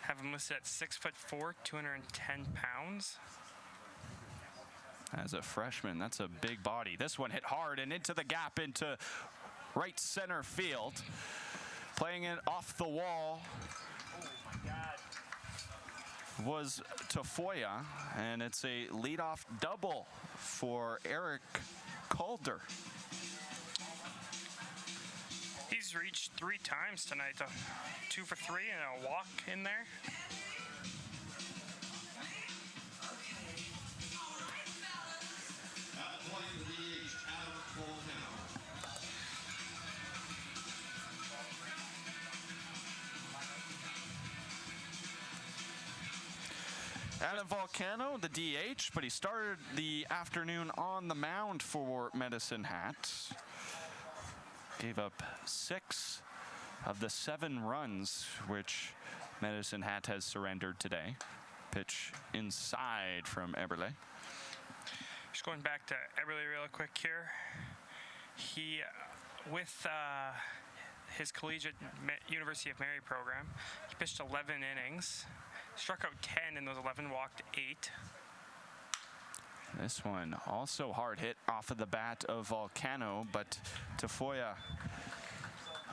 Have him listed at 6'4", 210 pounds. As a freshman, that's a big body. This one hit hard and into the gap into right center field. Playing it off the wall was Tafoya, and it's a leadoff double for Eric Calder. He's reached 3 times tonight, 2 for 3 and a walk in there. Adam Volcano, the DH, but he started the afternoon on the mound for Medicine Hat. Gave up 6 of the 7 runs which Medicine Hat has surrendered today. Pitch inside from Eberle. Just going back to Eberle real quick here. He, with his collegiate University of Mary program, he pitched 11 innings. Struck out 10 in those 11, walked 8. This one also hard hit off of the bat of Volcano, but Tafoya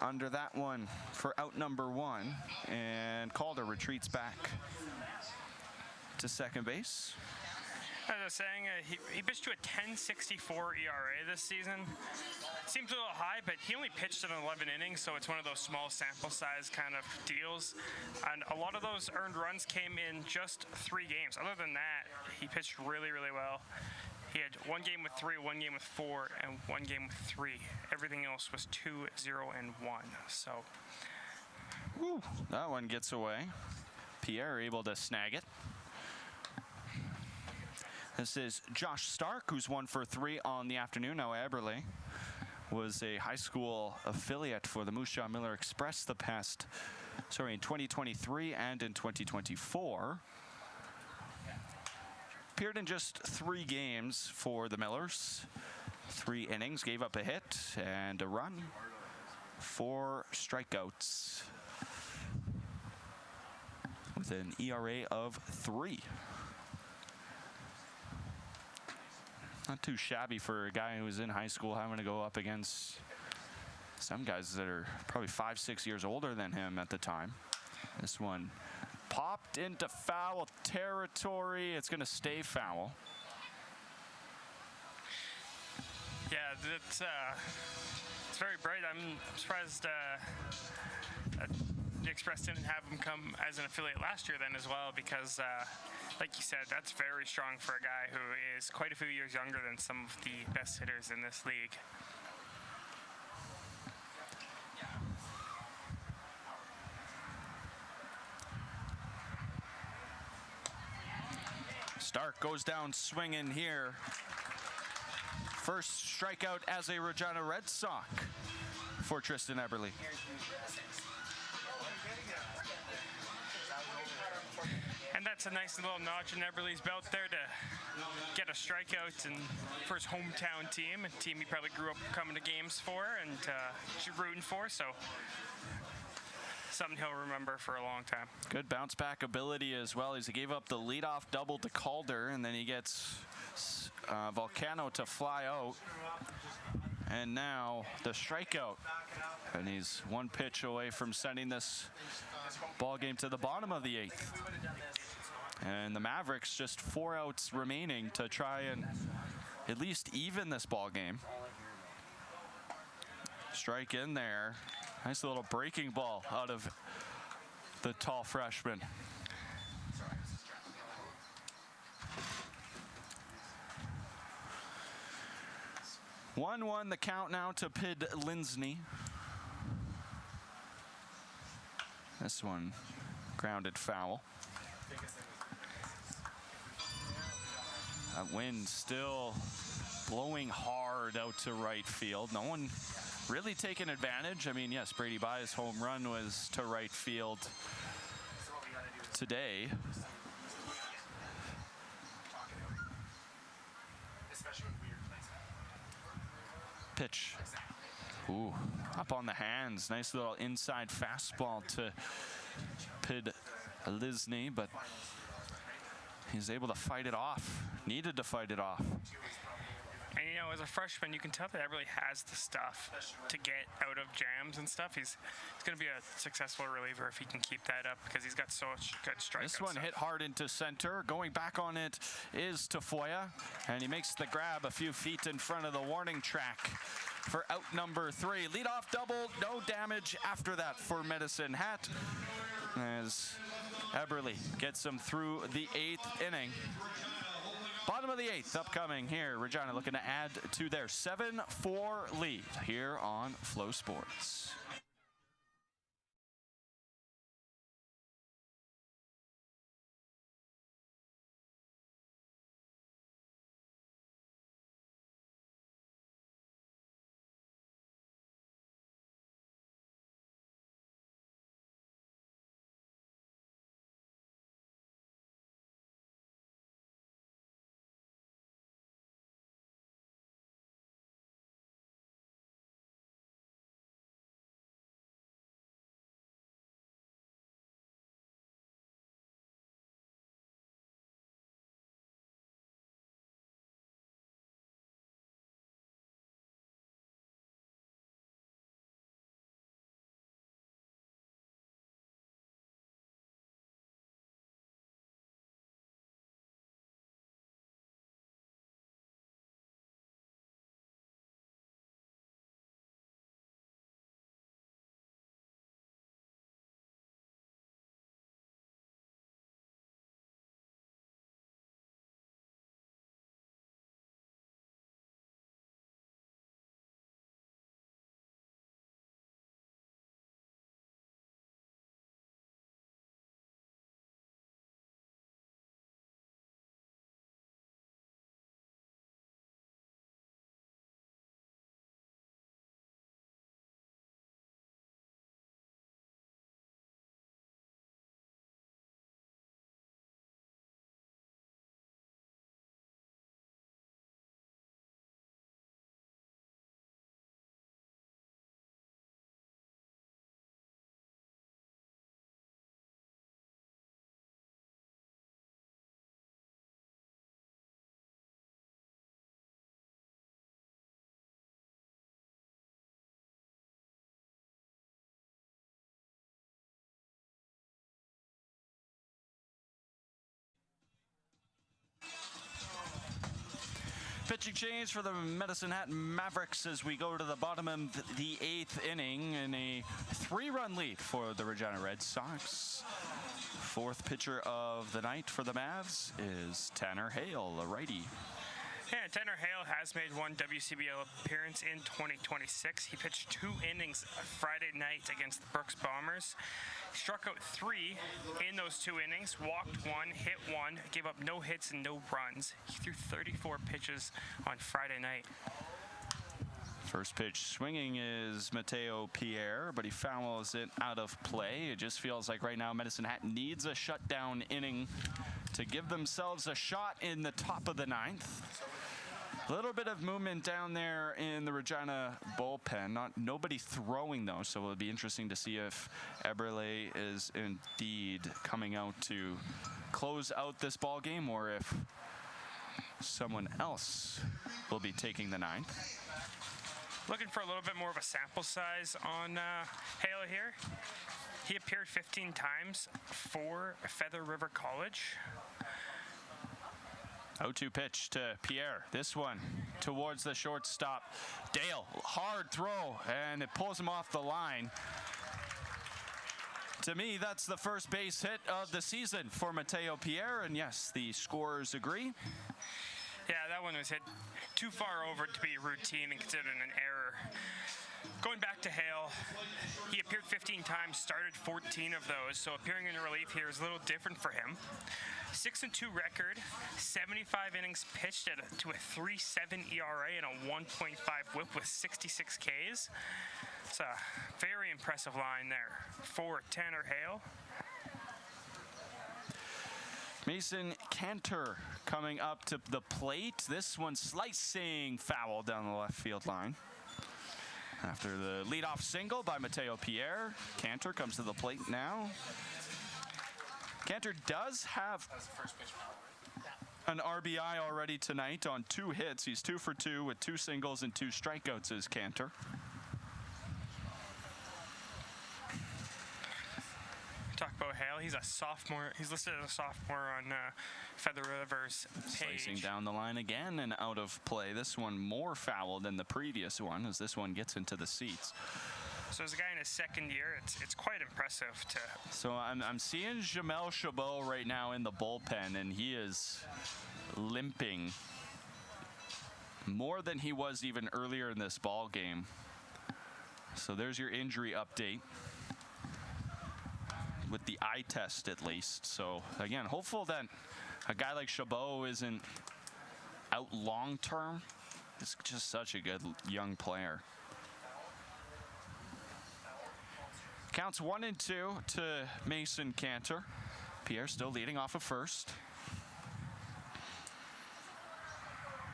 under that one for out number 1, and Calder retreats back to second base. As I was saying, he pitched to a 10.64 ERA this season. Seems a little high, but he only pitched in 11 innings, so it's one of those small sample size kind of deals. And a lot of those earned runs came in just 3 games. Other than that, he pitched really, really well. He had 1 game with 3, 1 game with 4, and 1 game with 3. Everything else was 2, 0, and 1. So, woo, that one gets away. Pierre able to snag it. This is Josh Stark, who's 1 for 3 on the afternoon. Now Eberle was a high school affiliate for the Moose Jaw Miller Express in 2023 and in 2024. Appeared in just 3 games for the Millers. 3 innings, gave up a hit and a run. 4 strikeouts with an ERA of 3. Not too shabby for a guy who was in high school having to go up against some guys that are probably 5-6 years older than him at the time. This one popped into foul territory. It's going to stay foul. yeah, it's very bright. I'm surprised that the Express didn't have him come as an affiliate last year then as well, because like you said, that's very strong for a guy who is quite a few years younger than some of the best hitters in this league. Stark goes down swinging here. First strikeout as a Regina Red Sox for Tristan Eberle. And that's a nice little notch in Eberle's belt there to get a strikeout and for his hometown team, a team he probably grew up coming to games for and rooting for, so something he'll remember for a long time. Good bounce back ability as well. He gave up the leadoff double to Calder, and then he gets Volcano to fly out. And now the strikeout. And he's 1 pitch away from sending this ball game to the bottom of the 8th. And the Mavericks just 4 outs remaining to try and at least even this ball game. strike in there. Nice little breaking ball out of the tall freshman. One the count now to Pid Lindsney. This one grounded foul. That wind still blowing hard out to right field. No one really taking advantage. I mean, yes, Brady By's home run was to right field today. Pitch. Ooh, up on the hands. Nice little inside fastball to Pid Lisney, but he's able to fight it off. Needed to fight it off. And you know, as a freshman, you can tell that Eberle has the stuff to get out of jams and stuff. He's going to be a successful reliever if he can keep that up, because he's got so much good strikeout. This one hit hard into center. Going back on it is Tafoya, and he makes the grab a few feet in front of the warning track for out number 3. Leadoff double, no damage after that for Medicine Hat, as Eberle gets him through the 8th inning. Bottom of the 8th upcoming here. Regina looking to add to their 7-4 lead here on Flow Sports. Pitching change for the Medicine Hat Mavericks as we go to the bottom of the 8th inning in a 3-run lead for the Regina Red Sox. 4th pitcher of the night for the Mavs is Tanner Hale, a righty. Yeah, Tanner Hale has made one WCBL appearance in 2026. He pitched 2 innings Friday night against the Brooks Bombers. He struck out 3 in those 2 innings, walked 1, hit 1, gave up no hits and no runs. He threw 34 pitches on Friday night. First pitch swinging is Mateo Pierre, but he fouls it out of play. It just feels like right now Medicine Hat needs a shutdown inning to give themselves a shot in the top of the 9th. A little bit of movement down there in the Regina bullpen. Nobody throwing, though, so it'll be interesting to see if Eberle is indeed coming out to close out this ball game, or if someone else will be taking the 9th. Looking for a little bit more of a sample size on Hale here. He appeared 15 times for Feather River College. 0-2 pitch to Pierre. This one towards the shortstop. Dale, hard throw, and it pulls him off the line. To me, that's the first base hit of the season for Mateo Pierre, and yes, the scorers agree. Yeah, that one was hit too far over to be routine and considered an error. Going back to Hale, he appeared 15 times, started 14 of those, so appearing in relief here is a little different for him. 6-2 record, 75 innings pitched to a 3.7 ERA and a 1.5 WHIP with 66 Ks. It's a very impressive line there for Tanner Hale. Mason Cantor coming up to the plate. This one slicing foul down the left field line. After the leadoff single by Mateo Pierre, Cantor comes to the plate now. Cantor does have an RBI already tonight on 2 hits. He's 2 for 2 with 2 singles and 2 strikeouts as Cantor. Talk about Hale. He's a sophomore. He's listed as a sophomore on Feather River's page. Slicing down the line again and out of play. This one more foul than the previous one as this one gets into the seats. So as a guy in his second year, it's quite impressive to... So I'm seeing Jamel Chabot right now in the bullpen, and he is limping more than he was even earlier in this ball game. So there's your injury update. With the eye test at least. So again, hopeful that a guy like Chabot isn't out long term. He's just such a good young player. Counts 1-2 to Mason Cantor. Pierre still leading off of first.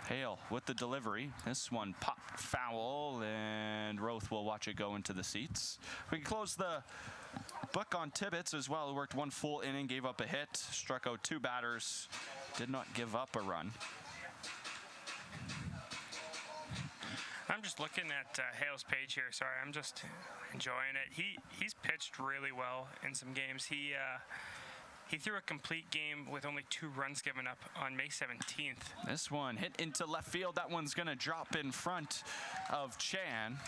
Hale with the delivery. This one popped foul, and Roth will watch it go into the seats. We can close the book on Tibbetts as well. He worked 1 full inning, gave up a hit, struck out 2 batters, did not give up a run. I'm just looking at Hale's page here. Sorry, I'm just enjoying it. He's pitched really well in some games. He threw a complete game with only 2 runs given up on May 17th. This one hit into left field. That one's going to drop in front of Chan.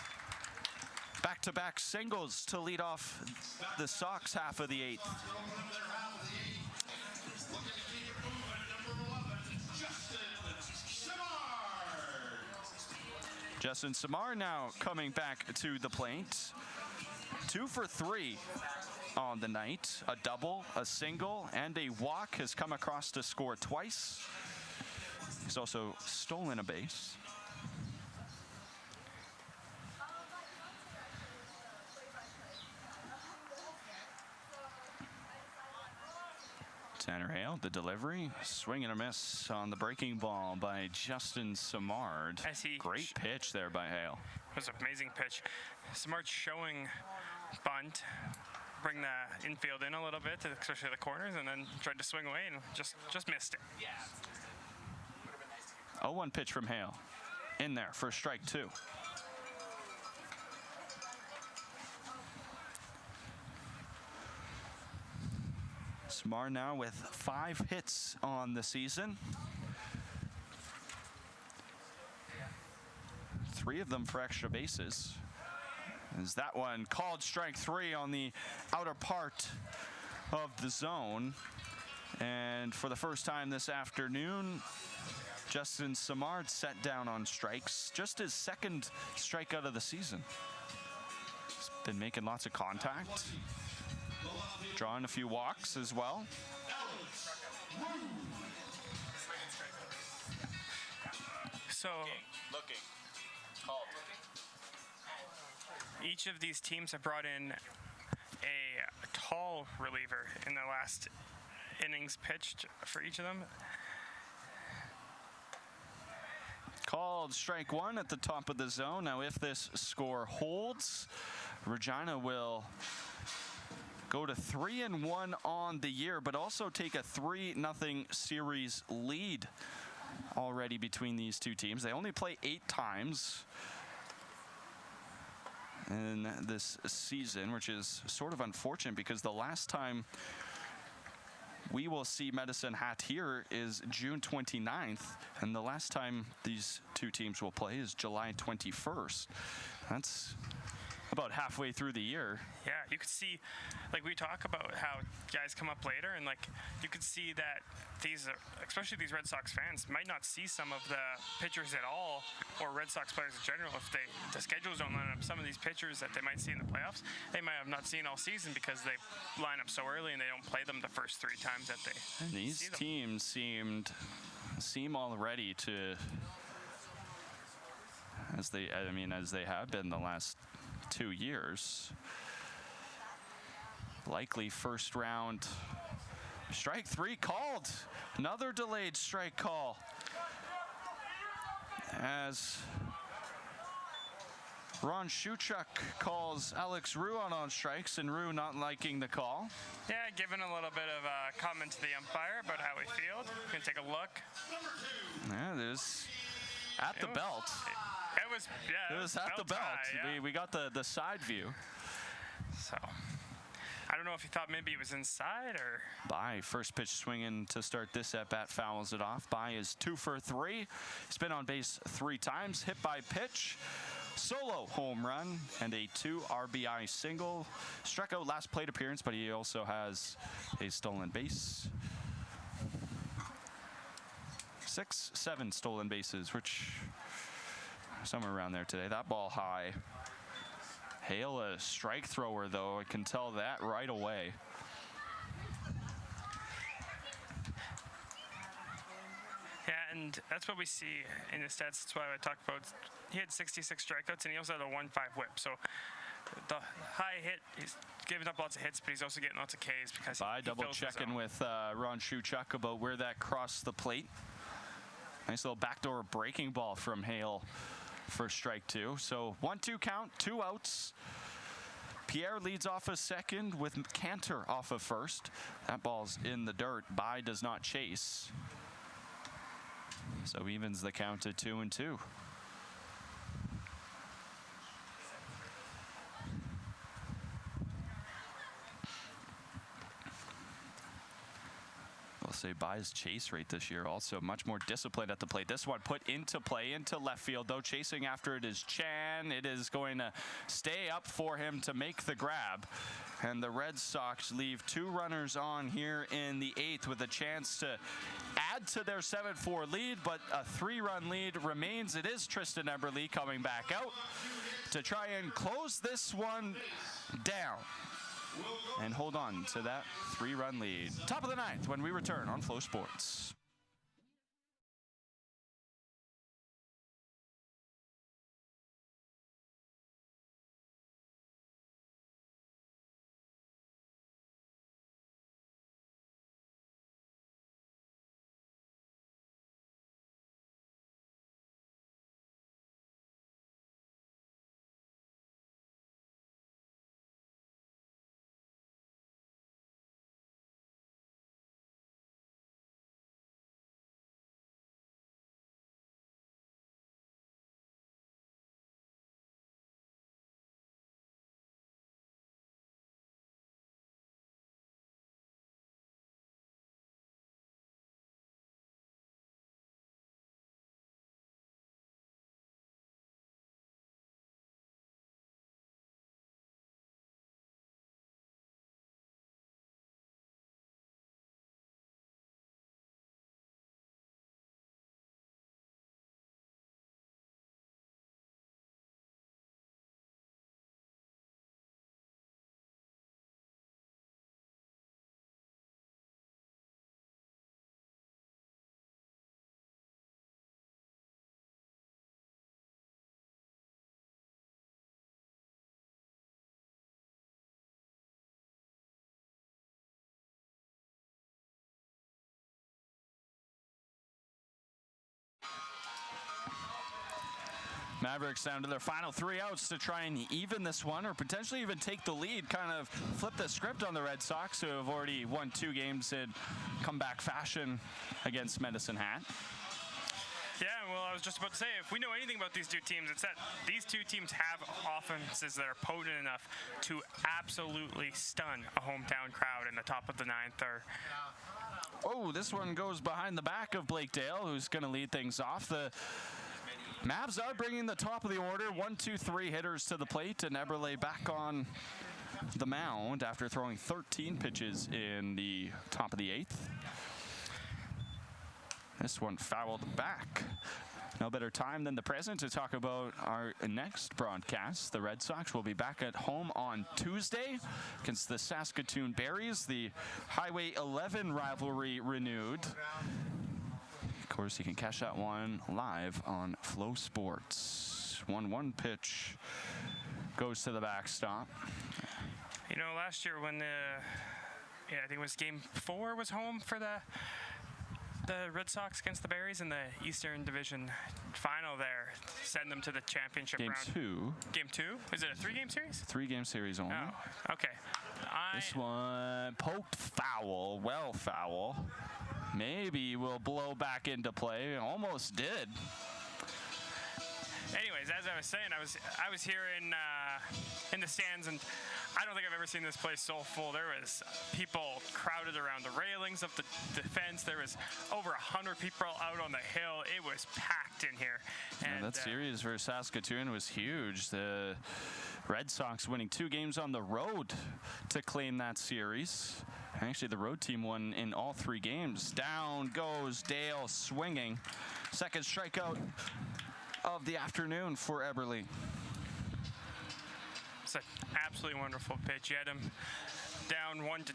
Back-to-back singles to lead off the Sox half of the 8th. Justin Samar now coming back to the plate. 2 for 3 on the night. A double, a single, and a walk. Has come across to score twice. He's also stolen a base. Tanner Hale, the delivery, swing and a miss on the breaking ball by Justin Samard. Great pitch there by Hale. It was an amazing pitch. Samard showing bunt, bring the infield in a little bit, especially the corners, and then tried to swing away and just missed it. 0-1 pitch from Hale. In there for strike 2. Samar now with 5 hits on the season. 3 of them for extra bases. Is that one called strike 3 on the outer part of the zone. And for the first time this afternoon, Justin Samard set down on strikes. Just his 2nd strikeout of the season. He's been making lots of contact. Drawing a few walks as well. So, each of these teams have brought in a tall reliever in the last innings pitched for each of them. Called strike 1 at the top of the zone. Now if this score holds, Regina will go to 3-1 on the year, but also take a 3-0 series lead already between these two teams. They only play 8 times in this season, which is sort of unfortunate because the last time we will see Medicine Hat here is June 29th, and the last time these two teams will play is July 21st. That's about halfway through the year. Yeah, you could see, like we talk about how guys come up later, and like you could see that these, especially these Red Sox fans, might not see some of the pitchers at all, or Red Sox players in general, if the schedules don't line up. Some of these pitchers that they might see in the playoffs, they might have not seen all season because they line up so early and they don't play them the first 3 times that they and these teams seem already to, as they have been the last 2 years, likely first round. Strike 3 called. Another delayed strike call as Ron Shuchuk calls Alex Rue on strikes, and Rue not liking the call. Yeah, giving a little bit of a comment to the umpire about how he feels. Gonna take a look. Yeah, there's at the belt. It was, yeah. It was at the belt. High, yeah. We got the side view. So, I don't know if he thought maybe he was inside or... By first pitch swinging to start this at bat, fouls it off. By is 2 for 3. He's been on base 3 times. Hit by pitch. Solo home run and a 2 RBI single. Struck out last plate appearance, but he also has a stolen base. 6, 7 stolen bases, which somewhere around there today. That ball high. Hale, a strike thrower, though. I can tell that right away. Yeah, and that's what we see in the stats. That's why I talked about. He had 66 strikeouts, and he also had a 1.5 whip. So the high hit, he's giving up lots of hits, but he's also getting lots of Ks because By double checking with Ron Shuchuk about where that crossed the plate. Nice little backdoor breaking ball from Hale for strike 2. So 1-2 count, 2 outs. Pierre leads off of second with Cantor off of first. That ball's in the dirt. By does not chase. So evens the count at 2-2. I'll say By's chase rate this year also much more disciplined at the plate. This one put into play into left field, though chasing after it is Chan. It is going to stay up for him to make the grab. And the Red Sox leave 2 runners on here in the 8th with a chance to add to their 7-4 lead, but a 3-run lead remains. It is Tristan Eberle coming back out to try and close this one down and hold on to that 3-run lead. Top of the 9th when we return on Flow Sports. Mavericks down to their final 3 outs to try and even this one, or potentially even take the lead, kind of flip the script on the Red Sox, who have already won 2 games in comeback fashion against Medicine Hat. Yeah, well, I was just about to say, if we know anything about these two teams, it's that these two teams have offenses that are potent enough to absolutely stun a hometown crowd in the top of the ninth. Oh, this one goes behind the back of Blake Dale, who's going to lead things off. The Mavs are bringing the top of the order. 1, 2, 3 hitters to the plate, and Eberle back on the mound after throwing 13 pitches in the top of the 8th. This one fouled back. No better time than the present to talk about our next broadcast. The Red Sox will be back at home on Tuesday against the Saskatchewan Berries. The Highway 11 rivalry renewed. Of course, you can catch that one live on Flow Sports. 1-1 pitch goes to the backstop. You know, last year when I think it was Game 4 was home for the Red Sox against the Berries in the Eastern Division final there, send them to the championship round. Game 2? Is it a 3-game series? 3-game series only. Oh, okay. This one poked foul, well foul. Maybe will blow back into play. Almost did. Anyways, as I was saying, I was here in the stands, and I don't think I've ever seen this place so full. There was people crowded around the railings of the fence. There was over 100 people out on the hill. It was packed in here. And that series for Saskatchewan was huge. The Red Sox winning 2 games on the road to claim that series. Actually, the road team won in all 3 games. Down goes Dale swinging. Second strikeout of the afternoon for Eberle. It's an absolutely wonderful pitch. You had him down 1-2,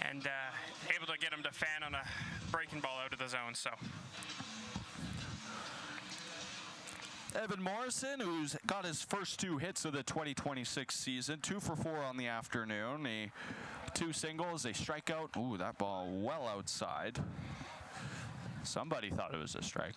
and able to get him to fan on a breaking ball out of the zone. So Evan Morrison, who's got his first 2 hits of the 2026 season, 2 for 4 on the afternoon. 2 singles, a strikeout. Ooh, that ball well outside. Somebody thought it was a strike.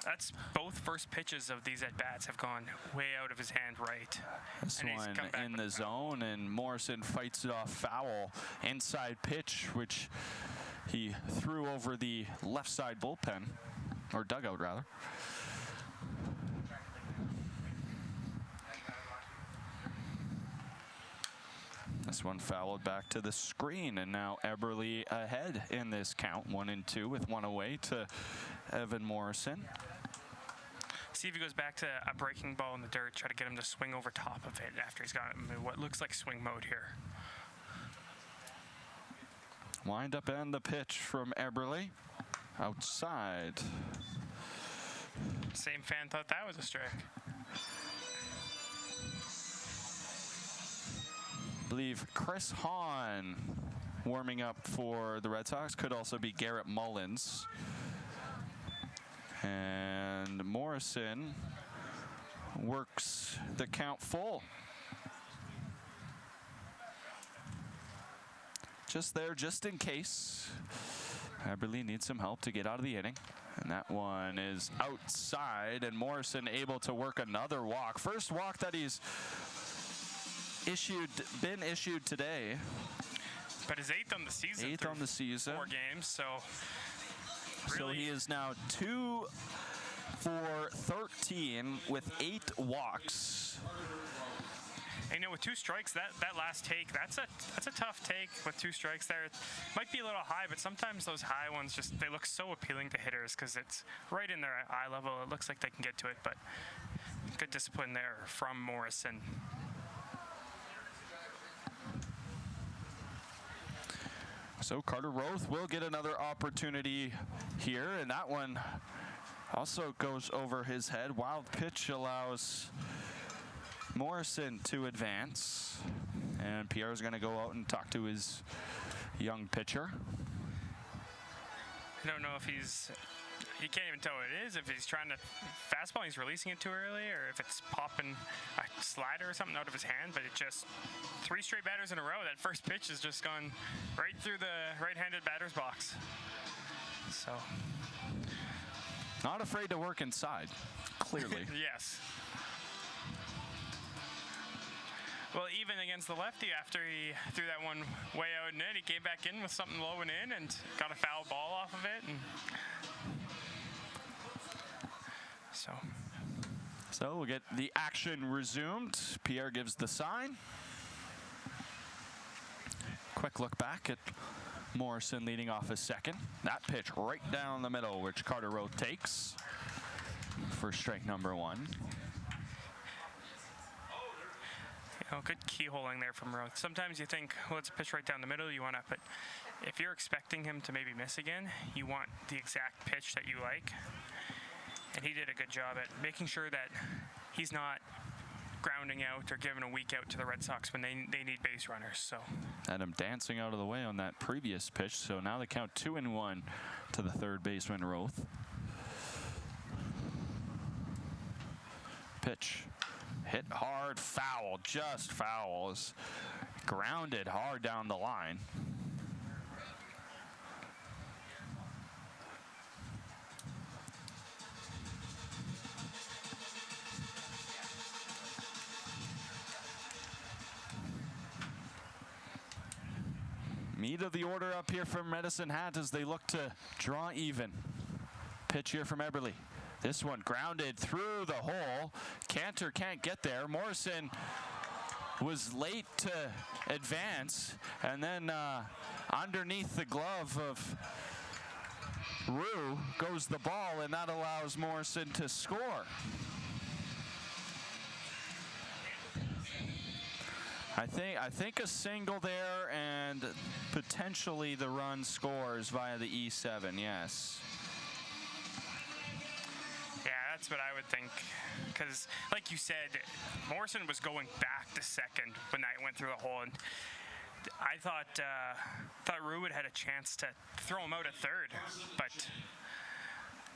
That's both first pitches of these at-bats have gone way out of his hand right. This one in the zone, and Morrison fights it off foul. Inside pitch, which he threw over the left side bullpen, or dugout rather. This one fouled back to the screen, and now Eberle ahead in this count, 1-2 with 1 away to Evan Morrison. See if he goes back to a breaking ball in the dirt, try to get him to swing over top of it after he's got him in what looks like swing mode here. Wind up and the pitch from Eberle. Outside. Same fan thought that was a strike. I believe Chris Hahn warming up for the Red Sox. Could also be Garrett Mullins. And Morrison works the count full. Just there, just in case. Eberle needs some help to get out of the inning. And that one is outside, and Morrison able to work another walk. First walk that he's been issued today. But his 8th on the season. 8th on the season. 4 games, so really. So he is now 2 for 13 with 8 walks. And, with 2 strikes, that last take, that's a tough take with 2 strikes there. It might be a little high, but sometimes those high ones they look so appealing to hitters because it's right in their eye level. It looks like they can get to it, but good discipline there from Morrison. So Carter Roth will get another opportunity here, and that one also goes over his head. Wild pitch allows Morrison to advance, and Pierre's going to go out and talk to his young pitcher. I don't know if you can't even tell what it is, if he's trying to fastball, he's releasing it too early, or if it's popping a slider or something out of his hand, but it just 3 straight batters in a row. That first pitch has just gone right through the right-handed batter's box. So. Not afraid to work inside, clearly. Yes. Well, even against the lefty, after he threw that one way out and in, he came back in with something low and in and got a foul ball off of it. And so we'll get the action resumed. Pierre gives the sign. Quick look back at Morrison leading off his second. That pitch right down the middle, which Carter Roth takes for strike number one. Good keyholing there from Roth. Sometimes you think, well, it's a pitch right down the middle, you want to, but if you're expecting him to maybe miss again, you want the exact pitch that you like. And he did a good job at making sure that he's not grounding out or giving a weak out to the Red Sox when they need base runners. So Had him dancing out of the way on that previous pitch, so now they count 2-1 to the third baseman Roth. Pitch hit hard, foul, just fouls, grounded hard down the line. Meat of the order up here from Medicine Hat as they look to draw even. Pitch here from Eberle. This one grounded through the hole. Cantor can't get there. Morrison was late to advance, and then underneath the glove of Rue goes the ball, and that allows Morrison to score. I think a single there, and potentially the run scores via the E7, yes. yeah, that's what I would think. Because, like you said, Morrison was going back to second when that went through the hole, and I thought Rue had a chance to throw him out at third, but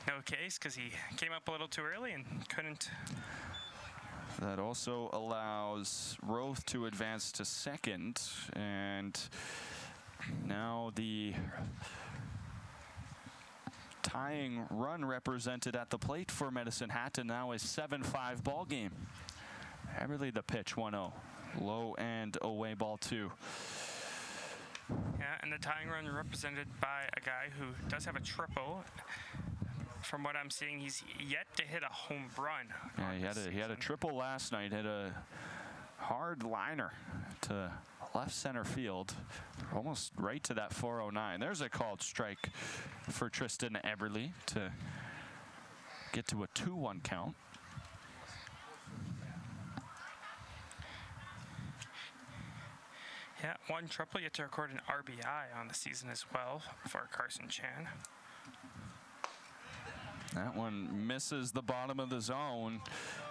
no case because he came up a little too early and couldn't. That also allows Roth to advance to second, and now the tying run represented at the plate for Medicine Hat, and now a 7-5 ball game. Eberle the pitch, 1-0. Low and away, ball 2. Yeah, and the tying run represented by a guy who does have a triple. From what I'm seeing, he's yet to hit a home run. Yeah, he had a triple last night. Hit a hard liner to left center field, almost right to that 409. There's a called strike for Tristan Eberle to get to a 2-1 count. Yeah, one triple, yet to record an RBI on the season as well for Carson Chan. That one misses the bottom of the zone,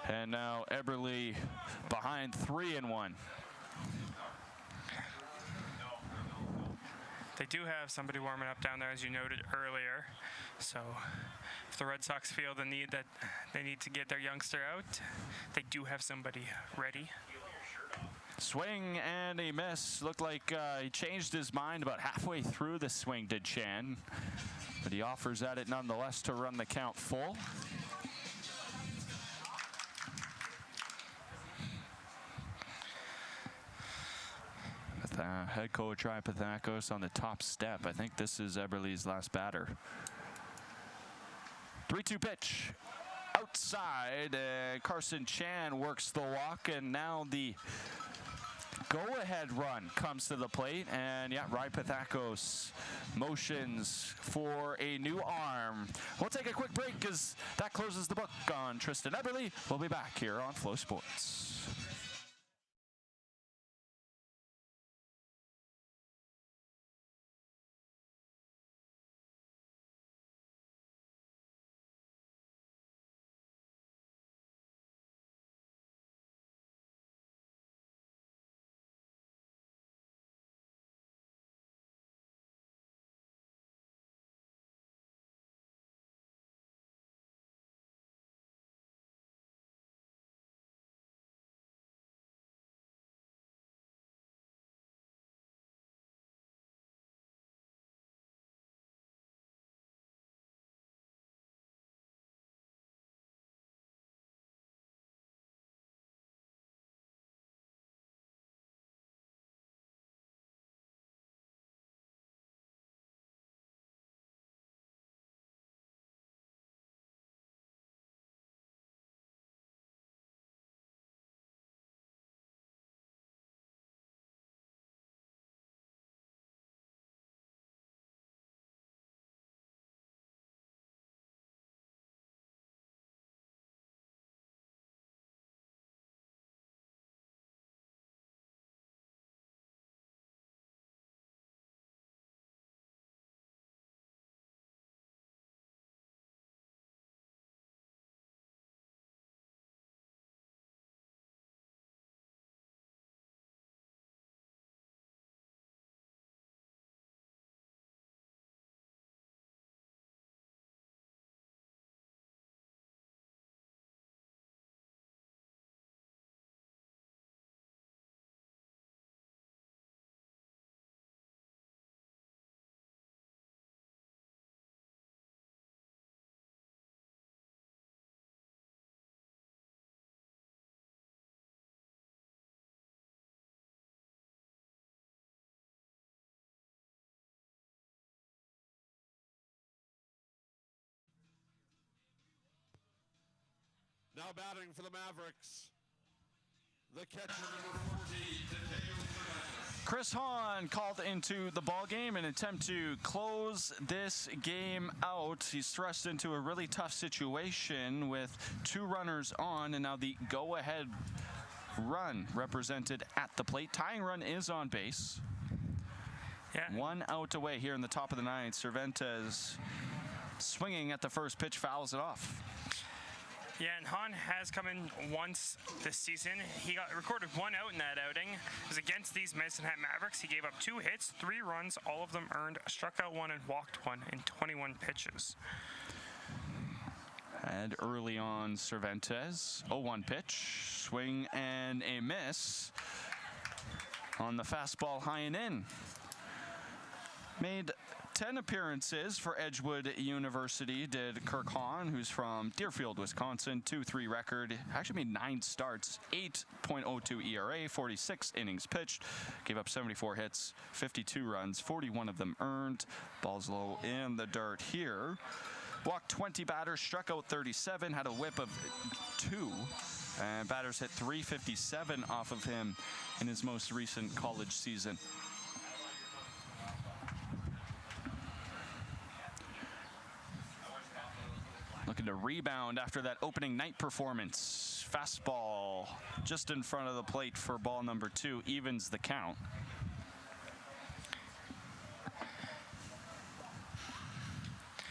and now Eberle behind 3-1. They do have somebody warming up down there, as you noted earlier. So if the Red Sox feel the need that they need to get their youngster out, they do have somebody ready. Swing and a miss. Looked like he changed his mind about halfway through the swing, did Chan. But he offers at it nonetheless to run the count full. With head coach Ryan Pathakos on the top step. I think this is Eberle's last batter. 3-2 pitch. Outside, Carson Chan works the walk, and now the go-ahead run comes to the plate, and yeah, Ryan Pathakos motions for a new arm. We'll take a quick break because that closes the book on Tristan Eberle. We'll be back here on Flow Sports. Now batting for the Mavericks, the catcher number 14, Tadeo Fernandez. Chris Hahn called into the ball game in an attempt to close this game out. He's thrust into a really tough situation with 2 runners on, and now the go-ahead run represented at the plate. Tying run is on base. Yeah. 1 out away here in the top of the 9th. Cervantes swinging at the first pitch, fouls it off. Yeah, and Hahn has come in once this season. He recorded 1 out in that outing. It was against these Medicine Hat Mavericks. He gave up 2 hits, 3 runs, all of them earned, struck out 1 and walked 1 in 21 pitches. And early on, Cervantes, 0-1 pitch, swing and a miss on the fastball high and in. Made 10 appearances for Edgewood University, did Kirk Hahn, who's from Deerfield, Wisconsin, 2-3 record. Actually made 9 starts, 8.02 ERA, 46 innings pitched, gave up 74 hits, 52 runs, 41 of them earned. Ball's low in the dirt here. Walked 20 batters, struck out 37, had a whip of 2, and batters hit 357 off of him in his most recent college season. Looking to rebound after that opening night performance. Fastball just in front of the plate for ball number 2, evens the count.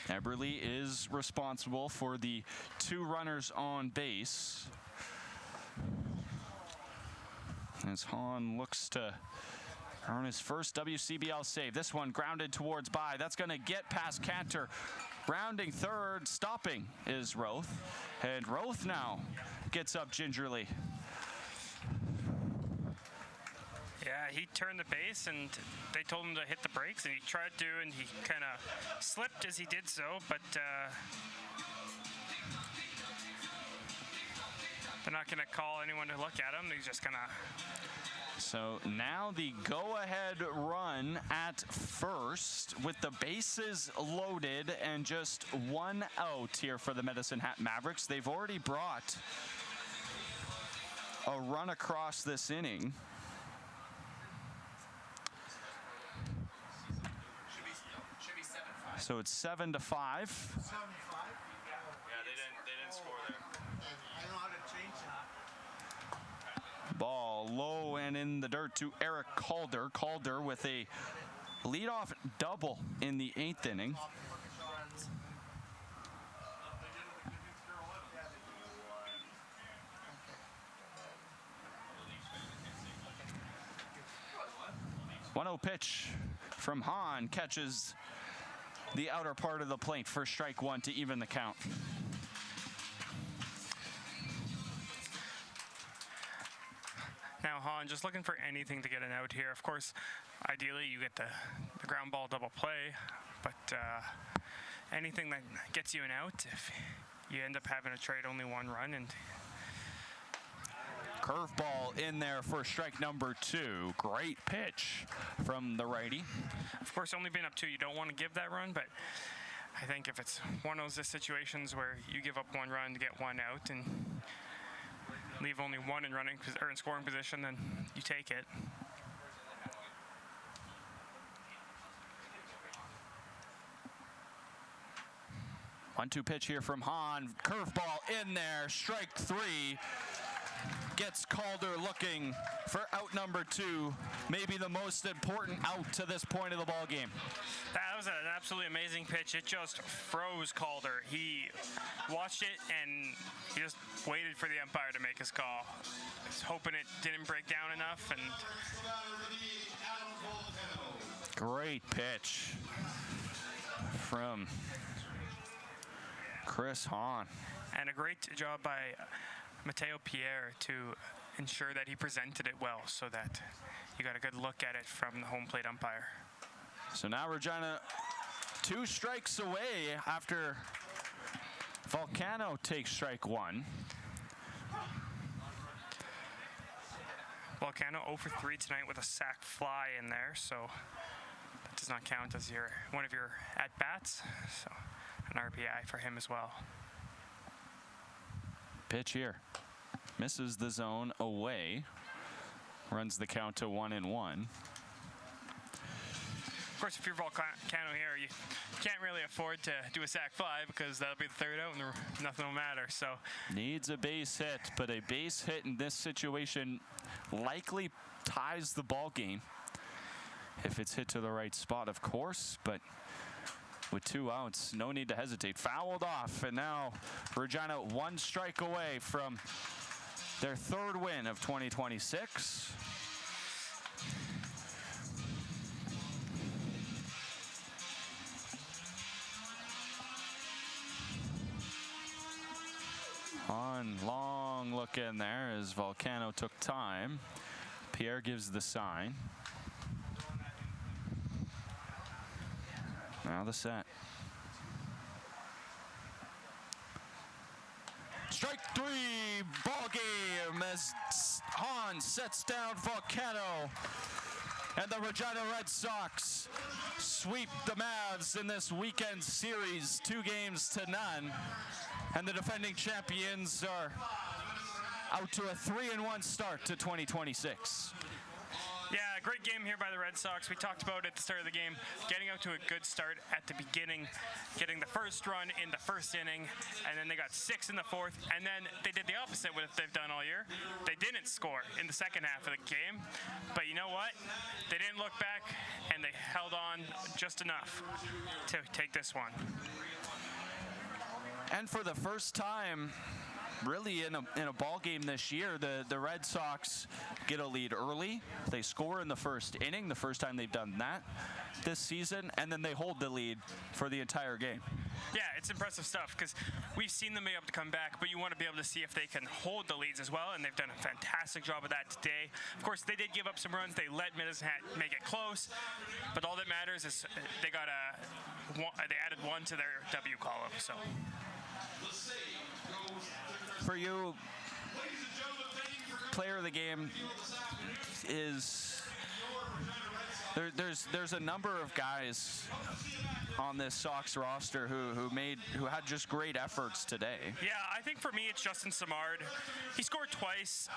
Eberle is responsible for the 2 runners on base, as Hahn looks to earn his first WCBL save. This one grounded towards by. That's going to get past Cantor. Rounding third, stopping is Roth. And Roth now gets up gingerly. Yeah, he turned the base, and they told him to hit the brakes, and he tried to, and he kind of slipped as he did so, but they're not going to call anyone to look at him. They're just going to... So now the go-ahead run at first with the bases loaded and just 1 out here for the Medicine Hat Mavericks. They've already brought a run across this inning. So it's 7-5. 7-5? Yeah, they didn't score there. I know how to change it. Ball low and in the dirt to Eric Calder. Calder with a leadoff double in the 8th inning. One 1-0 pitch from Hahn, catches the outer part of the plate for strike 1 to even the count. Now Hahn just looking for anything to get an out here. Of course, ideally you get the ground ball double play, but anything that gets you an out, if you end up having to trade only 1 run. And curveball in there for strike number 2. Great pitch from the righty. Of course, only being up 2, you don't want to give that run, but I think if it's one of those situations where you give up 1 run to get 1 out and leave only 1 in running or in scoring position, then you take it. One-two pitch here from Hahn. Curveball in there. Strike 3. Gets Calder looking for out number 2. Maybe the most important out to this point of the ball game. That was an absolutely amazing pitch. It just froze Calder. He watched it and he just waited for the umpire to make his call. He's hoping it didn't break down enough. And great pitch from Chris Hahn. And a great job by Mateo Pierre to ensure that he presented it well so that you got a good look at it from the home plate umpire. So now Regina 2 strikes away after Volcano takes strike 1. Volcano 0 for 3 tonight with a sac fly in there, so that does not count as one of your at-bats. So an RBI for him as well. pitch here. Misses the zone away. Runs the count to 1-1. Of course, if you're Volcano here, you can't really afford to do a sac fly because that'll be the third out and nothing will matter. So needs a base hit, but a base hit in this situation likely ties the ball game if it's hit to the right spot, of course. But with 2 outs, no need to hesitate. Fouled off, and now Regina 1 strike away from their 3rd win of 2026. On long look in there as Volcano took time. Pierre gives the sign. Now the set. Strike 3, ball game as Hahn sets down Volcano. And the Regina Red Sox sweep the Mavs in this weekend series, 2-0. And the defending champions are out to a 3-1 start to 2026. Yeah, great game here by the Red Sox. We talked about at the start of the game, getting out to a good start at the beginning, getting the first run in the first inning, and then they got 6 in the 4th, and then they did the opposite of what they've done all year. They didn't score in the second half of the game, but you know what? They didn't look back, and they held on just enough to take this one. And for the first time, really in a ball game this year, the Red Sox get a lead early. They score in the first inning, the first time they've done that this season, and then they hold the lead for the entire game. Yeah, it's impressive stuff because we've seen them be able to come back, but you want to be able to see if they can hold the leads as well, and they've done a fantastic job of that today. Of course, they did give up some runs. They let Medicine Hat make it close, but all that matters is they added 1 to their W column. So. For you, player of the game is there's a number of guys on this Sox roster who had just great efforts today. Yeah, I think for me it's Justin Simard. He scored twice.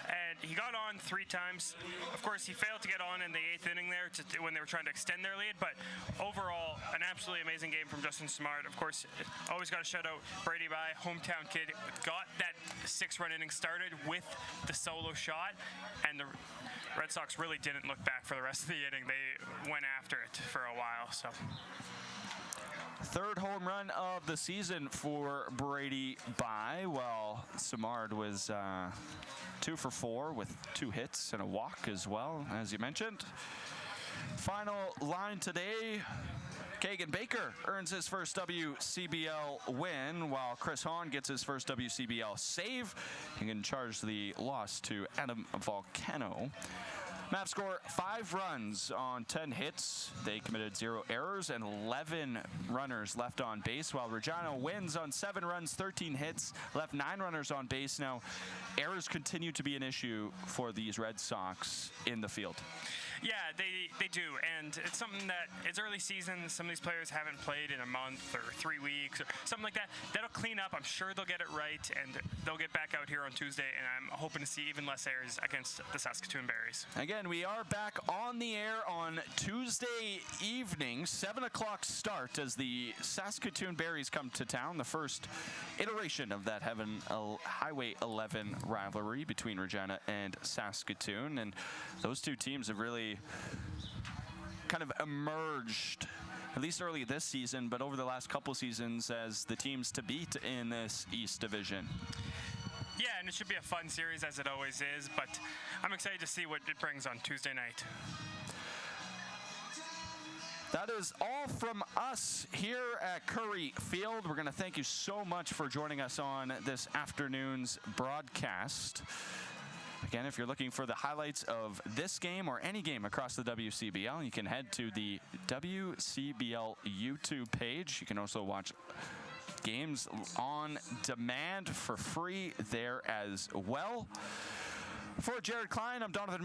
And he got on 3 times. Of course, he failed to get on in the 8th inning there when they were trying to extend their lead. But overall, an absolutely amazing game from Justin Simard. Of course, always got to shout out Brady By, hometown kid. Got that 6-run inning started with the solo shot. And the Red Sox really didn't look back for the rest of the inning. They went after it for a while. So. 3rd home run of the season for Brady By, while Simard was 2 for 4 with 2 hits and a walk as well, as you mentioned. Final line today, Kagan Baker earns his first WCBL win, while Chris Hahn gets his first WCBL save. He can charge the loss to Adam Volcano. Mavs score 5 runs on 10 hits. They committed 0 errors and 11 runners left on base, while Regina wins on 7 runs, 13 hits, left 9 runners on base. Now, errors continue to be an issue for these Red Sox in the field. Yeah, they do, and it's something that it's early season. Some of these players haven't played in a month or 3 weeks or something like that. That'll clean up. I'm sure they'll get it right, and they'll get back out here on Tuesday, and I'm hoping to see even less errors against the Saskatoon Berries. Again, we are back on the air on Tuesday evening, 7 o'clock start as the Saskatoon Berries come to town. The first iteration of that Highway 11 rivalry between Regina and Saskatoon, and those two teams have really kind of emerged, at least early this season, but over the last couple seasons, as the teams to beat in this East Division. Yeah, and it should be a fun series as it always is, but I'm excited to see what it brings on Tuesday night. That is all from us here at Curry Field. We're going to thank you so much for joining us on this afternoon's broadcast. Again, if you're looking for the highlights of this game or any game across the WCBL, you can head to the WCBL YouTube page. You can also watch games on demand for free there as well. For Jared Klein, I'm Donovan